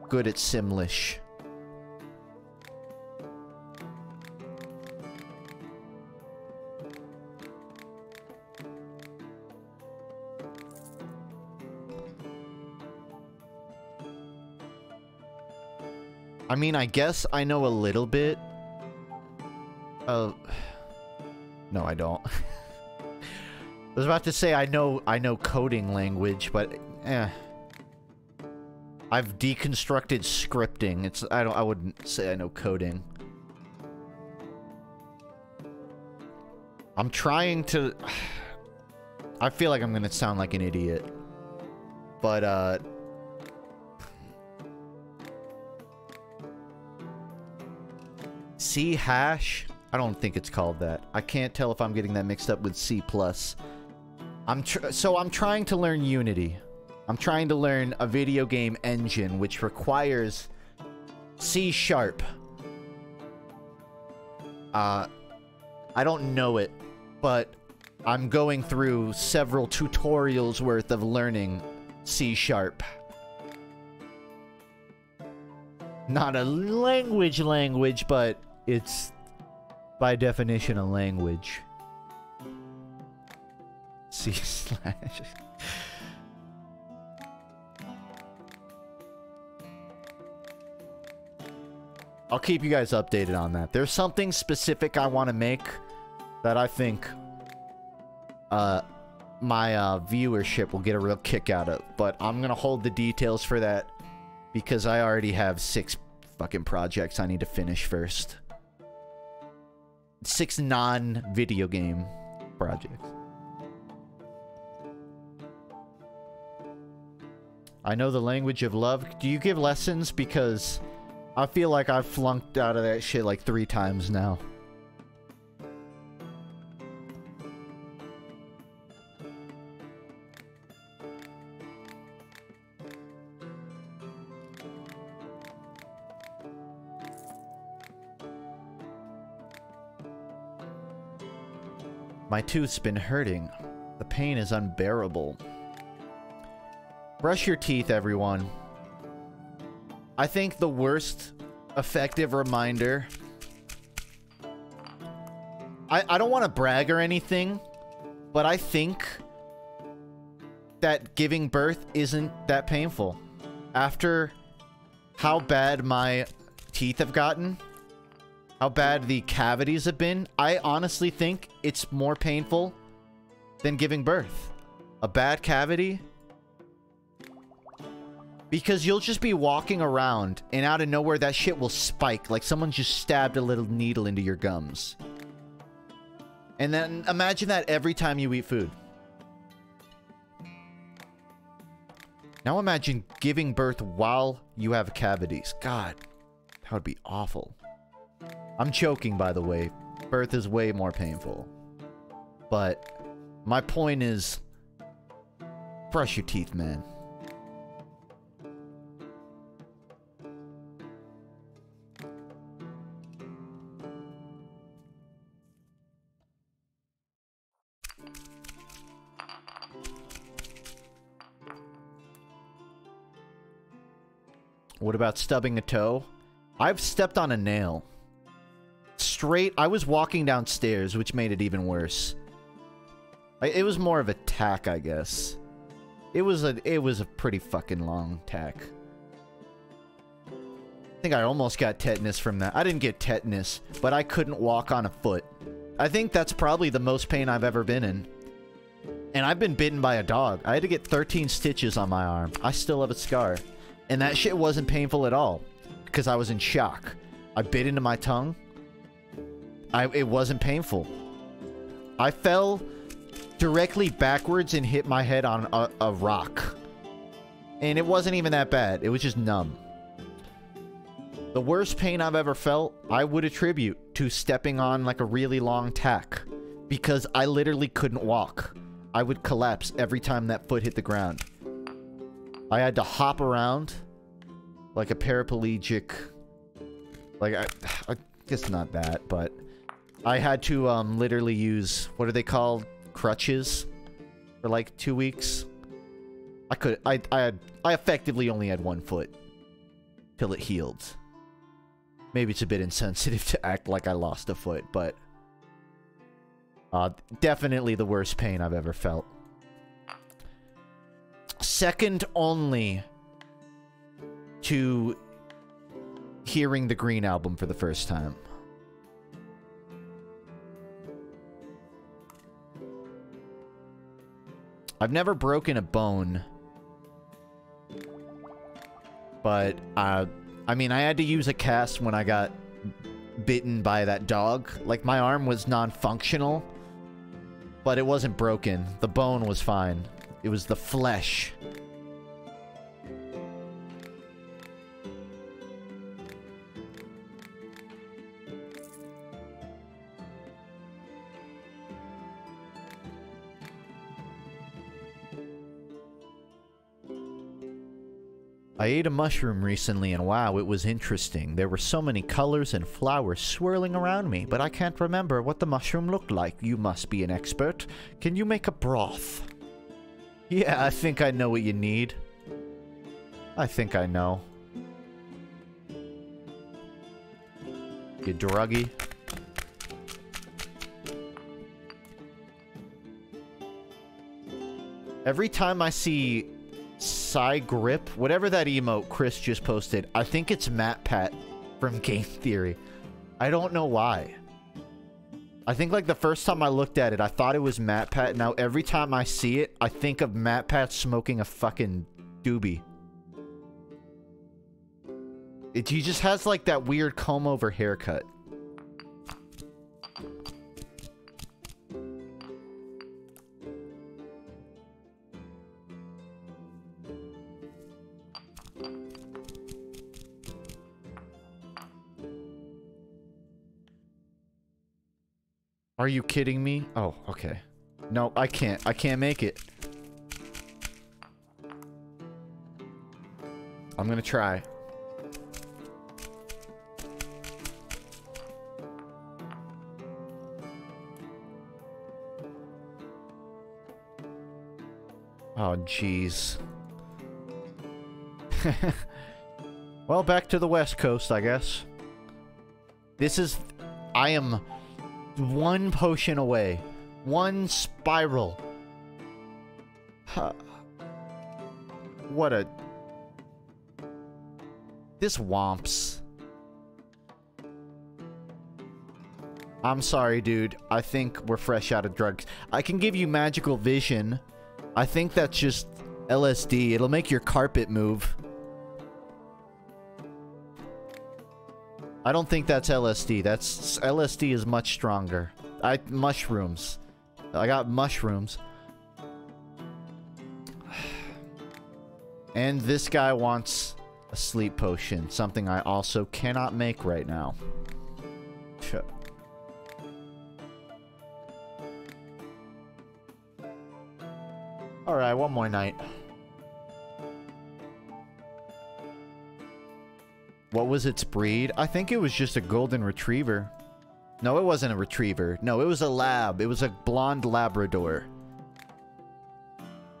good at Simlish. I mean, I guess I know a little bit of... No, I don't. I was about to say I know coding language, but I've deconstructed scripting. I wouldn't say I know coding. I'm trying to... I feel like I'm gonna sound like an idiot. But C hash? I don't think it's called that. I can't tell if I'm getting that mixed up with C+. I'm trying to learn Unity. I'm trying to learn a video game engine which requires C#. I don't know it, but I'm going through several tutorials worth of learning C#. Not a language, but it's by definition a language. C/. I'll keep you guys updated on that. There's something specific I want to make that I think my viewership will get a real kick out of. But I'm going to hold the details for that because I already have 6 fucking projects I need to finish first. 6 non-video game projects. I know the language of love. Do you give lessons? Because I feel like I've flunked out of that shit like 3 times now. My tooth's been hurting. The pain is unbearable. Brush your teeth, everyone. I think the worst effective reminder... I don't want to brag or anything, but I think that giving birth isn't that painful. After how bad my teeth have gotten, how bad the cavities have been, I honestly think it's more painful than giving birth. A bad cavity... Because you'll just be walking around, and out of nowhere, that shit will spike. Like someone just stabbed a little needle into your gums. And then imagine that every time you eat food. Now imagine giving birth while you have cavities. God, that would be awful. I'm joking, by the way. Birth is way more painful. But my point is, brush your teeth, man. What about stubbing a toe? I've stepped on a nail. Straight, I was walking downstairs, which made it even worse. It was more of a tack, I guess. It was a pretty fucking long tack. I think I almost got tetanus from that. I didn't get tetanus, but I couldn't walk on a foot. I think that's probably the most pain I've ever been in. And I've been bitten by a dog. I had to get 13 stitches on my arm. I still have a scar. And that shit wasn't painful at all. Because I was in shock. I bit into my tongue. It wasn't painful. I fell directly backwards and hit my head on a rock. And it wasn't even that bad. It was just numb. The worst pain I've ever felt, I would attribute to stepping on like a really long tack. Because I literally couldn't walk. I would collapse every time that foot hit the ground. I had to hop around like a paraplegic. Like, I guess not that, but I had to literally use, what are they called? Crutches for like 2 weeks. I effectively only had 1 foot till it healed. Maybe it's a bit insensitive to act like I lost a foot, but definitely the worst pain I've ever felt. Second only to hearing the Green album for the first time. I've never broken a bone. But, I mean, I had to use a cast when I got bitten by that dog. Like, my arm was non-functional. But it wasn't broken. The bone was fine. It was the flesh. I ate a mushroom recently and wow, it was interesting. There were so many colors and flowers swirling around me, but I can't remember what the mushroom looked like. You must be an expert. Can you make a broth? Yeah, I think I know what you need. I think I know. You druggy. Every time I see Psy Grip, whatever that emote Chris just posted, I think it's MatPat from Game Theory. I don't know why. I think like the first time I looked at it, I thought it was MatPat. Now every time I see it, I think of MatPat smoking a fucking doobie. He just has like that weird comb over haircut. Are you kidding me? Oh, okay. No, I can't. I can't make it. I'm gonna try. Oh, jeez. Well, back to the West Coast, I guess. This is... I am... one potion away. One spiral. Huh. What a... This womps. I'm sorry, dude. I think we're fresh out of drugs. I can give you magical vision. I think that's just LSD. It'll make your carpet move. I don't think that's LSD. That's... LSD is much stronger. Mushrooms. I got mushrooms. And this guy wants a sleep potion. Something I also cannot make right now. Shit. Alright, one more night. What was its breed? I think it was just a golden retriever. No, it wasn't a retriever. No, it was a lab. It was a blonde Labrador.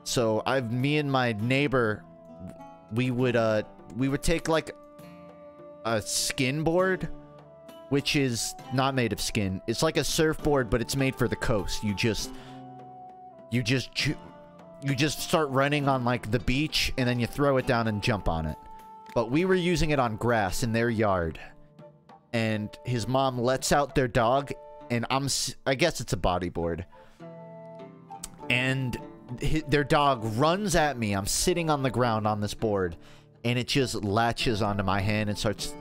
So, me and my neighbor, we would take like a skin board, which is not made of skin. It's like a surfboard, but it's made for the coast. You just start running on like the beach, and then you throw it down and jump on it. But we were using it on grass in their yard. And his mom lets out their dog, and I guess it's a bodyboard. And their dog runs at me. I'm sitting on the ground on this board, and it just latches onto my hand and starts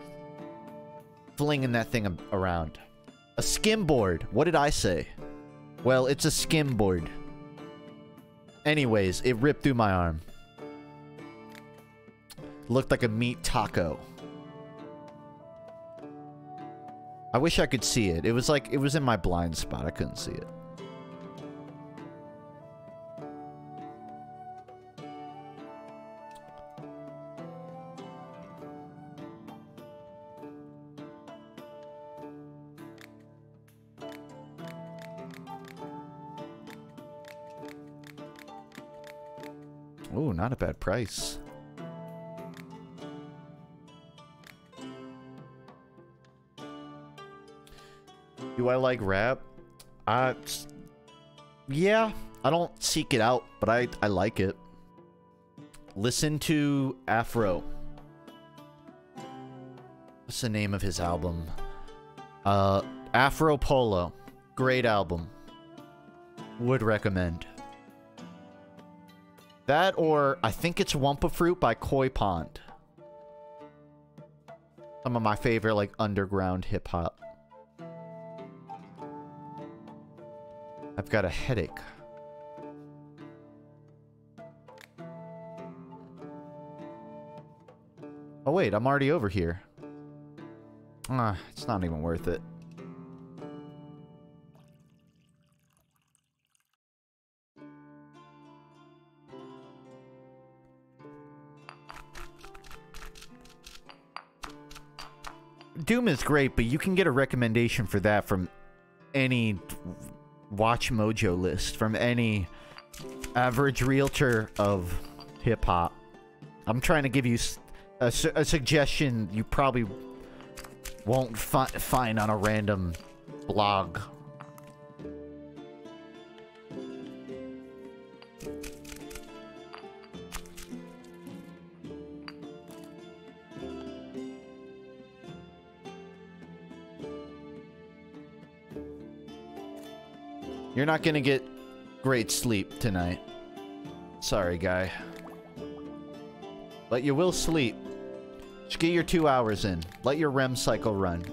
flinging that thing around. A skimboard. What did I say? Well, it's a skimboard. Anyways, it ripped through my arm. Looked like a meat taco. I wish I could see it. It was like, it was in my blind spot. I couldn't see it. Ooh, not a bad price. Do I like rap? Yeah, I don't seek it out, but I like it. Listen to Afro. What's the name of his album? Afro Polo. Great album. Would recommend. That, or I think it's Wumpa Fruit by Koi Pond. Some of my favorite, like, underground hip-hop. I've got a headache. Oh wait, I'm already over here. It's not even worth it. Doom is great, but you can get a recommendation for that from any Watch Mojo list, from any average realtor of hip-hop. I'm trying to give you a suggestion you probably won't find on a random blog. You're not gonna get great sleep tonight. Sorry, guy. But you will sleep. Just get your 2 hours in. Let your REM cycle run.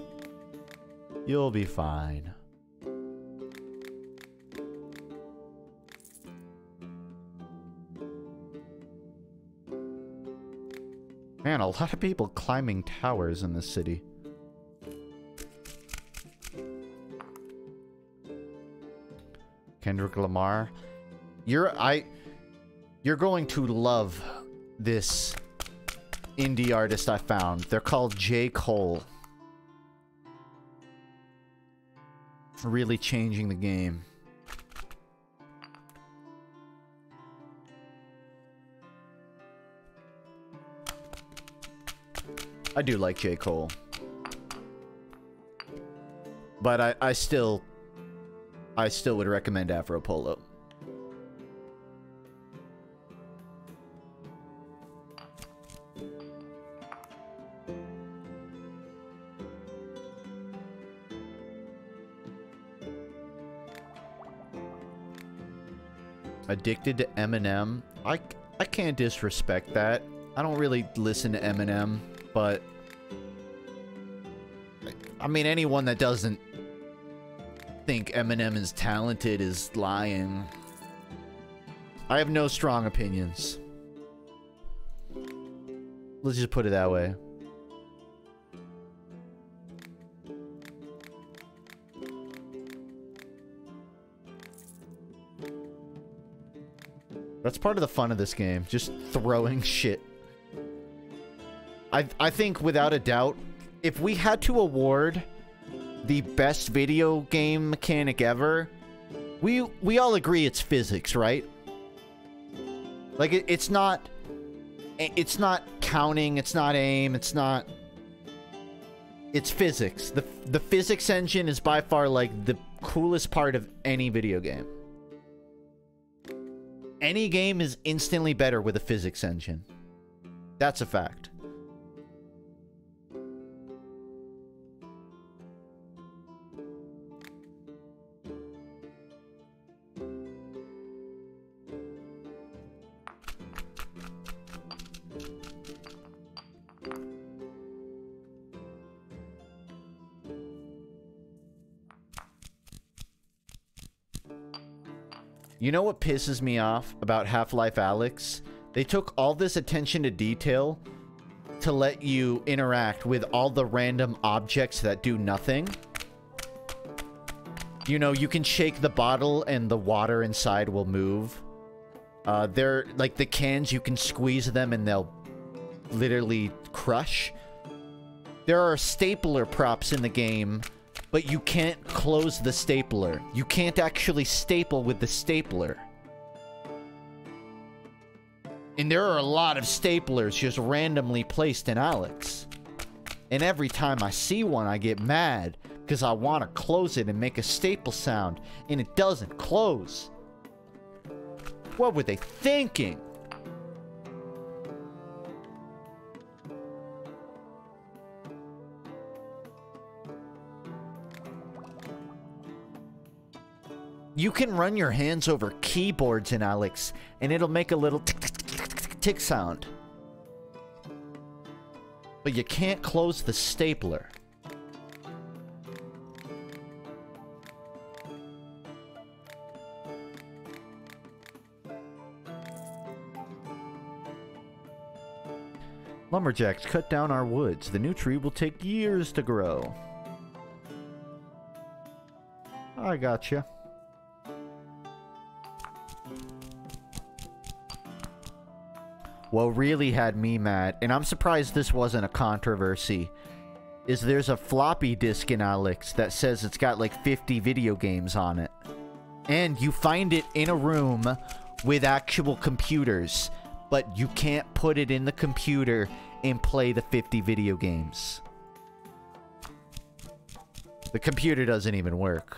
You'll be fine. Man, a lot of people climbing towers in this city. Kendrick Lamar. You're going to love this indie artist I found. They're called J. Cole. Really changing the game. I do like J. Cole. But I still would recommend Afro Polo. Addicted to Eminem. I can't disrespect that. I don't really listen to Eminem, but I mean, anyone that doesn't think Eminem is talented is lying. I have no strong opinions. Let's just put it that way. That's part of the fun of this game, just throwing shit. I think without a doubt, if we had to award the best video game mechanic ever, we all agree it's physics, right? Like it's not counting, it's not aim, it's physics. The physics engine is by far like the coolest part of any video game. Any game is instantly better with a physics engine. That's a fact. You know what pisses me off about Half-Life Alyx? They took all this attention to detail to let you interact with all the random objects that do nothing. You know, you can shake the bottle and the water inside will move. They're like the cans, you can squeeze them and they'll literally crush. There are stapler props in the game, but you can't close the stapler. You can't actually staple with the stapler. And there are a lot of staplers just randomly placed in Alyx. And every time I see one, I get mad because I want to close it and make a staple sound, and it doesn't close. What were they thinking? You can run your hands over keyboards in Alyx, and it'll make a little tick sound. But you can't close the stapler. Lumberjacks, cut down our woods. The new tree will take years to grow. I gotcha. What really had me mad, and I'm surprised this wasn't a controversy, is there's a floppy disk in Alex that says it's got like 50 video games on it. And you find it in a room with actual computers, but you can't put it in the computer and play the 50 video games. The computer doesn't even work.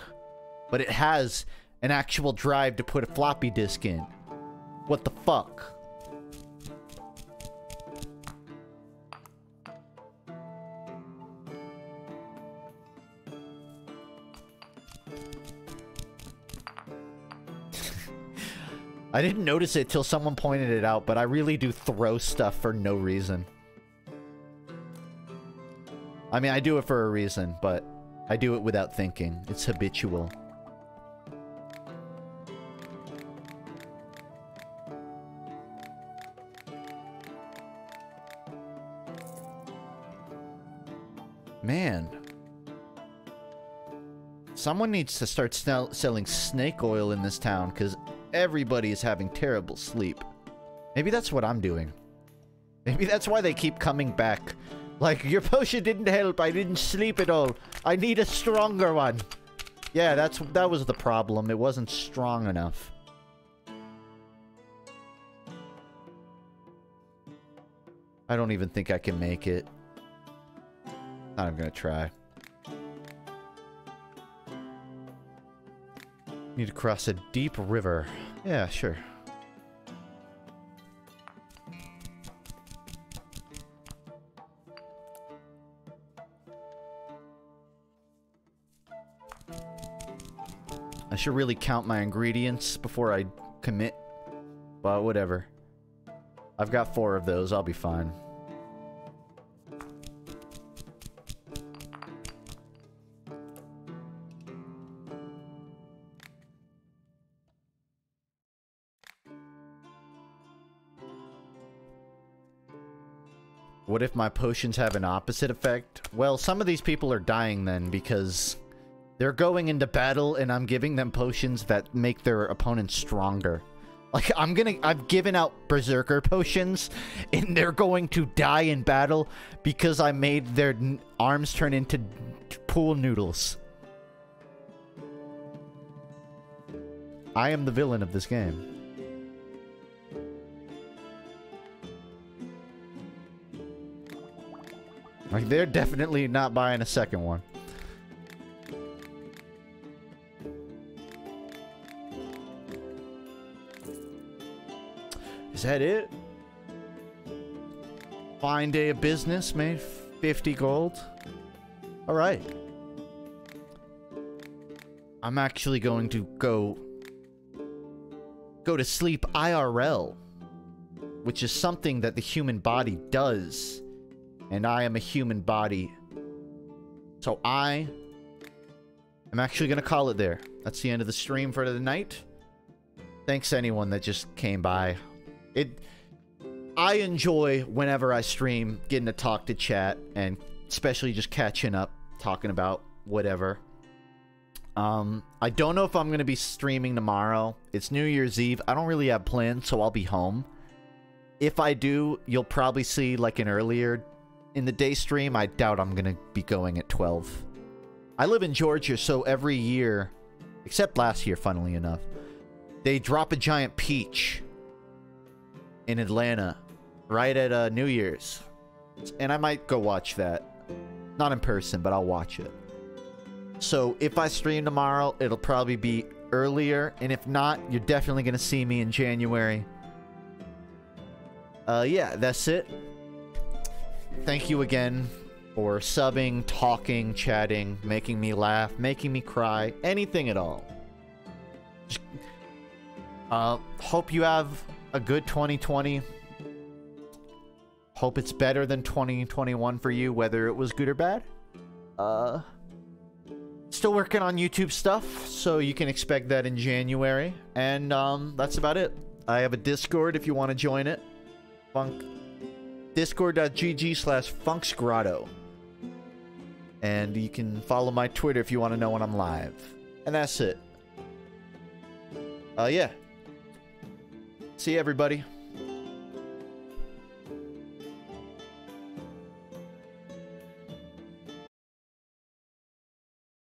But it has an actual drive to put a floppy disk in. What the fuck? I didn't notice it till someone pointed it out, but I really do throw stuff for no reason. I mean, I do it for a reason, but I do it without thinking. It's habitual. Man. Someone needs to start selling snake oil in this town, because everybody is having terrible sleep. Maybe that's what I'm doing. Maybe that's why they keep coming back. Like, your potion didn't help. I didn't sleep at all. I need a stronger one. Yeah, that was the problem. It wasn't strong enough. I don't even think I can make it. Not even gonna try. Need to cross a deep river. Yeah, sure. I should really count my ingredients before I commit. But whatever. I've got 4 of those. I'll be fine. What if my potions have an opposite effect? Well, some of these people are dying then because they're going into battle and I'm giving them potions that make their opponents stronger. Like, I've given out berserker potions and they're going to die in battle because I made their arms turn into pool noodles. I am the villain of this game. Like, they're definitely not buying a second one. Is that it? Fine day of business, made 50 gold. Alright. I'm actually going to go to sleep IRL, which is something that the human body does. And I am a human body. So I am actually going to call it there. That's the end of the stream for the night. Thanks anyone that just came by. I enjoy whenever I stream getting to talk to chat and especially just catching up, talking about whatever. I don't know if I'm going to be streaming tomorrow. It's New Year's Eve. I don't really have plans, so I'll be home. If I do, you'll probably see like an earlier in the day stream. I doubt I'm going to be going at 12. I live in Georgia, so every year, except last year, funnily enough, they drop a giant peach in Atlanta right at New Year's. And I might go watch that. Not in person, but I'll watch it. So if I stream tomorrow, it'll probably be earlier. And if not, you're definitely going to see me in January. Yeah, that's it. Thank you again for subbing, talking, chatting, making me laugh, making me cry, anything at all. Hope you have a good 2020. Hope it's better than 2021 for you, whether it was good or bad. Still working on YouTube stuff, so you can expect that in January. And that's about it. I have a Discord if you want to join it. Discord.gg/funksgrotto. And you can follow my Twitter if you want to know when I'm live. And that's it. Yeah. See you, everybody.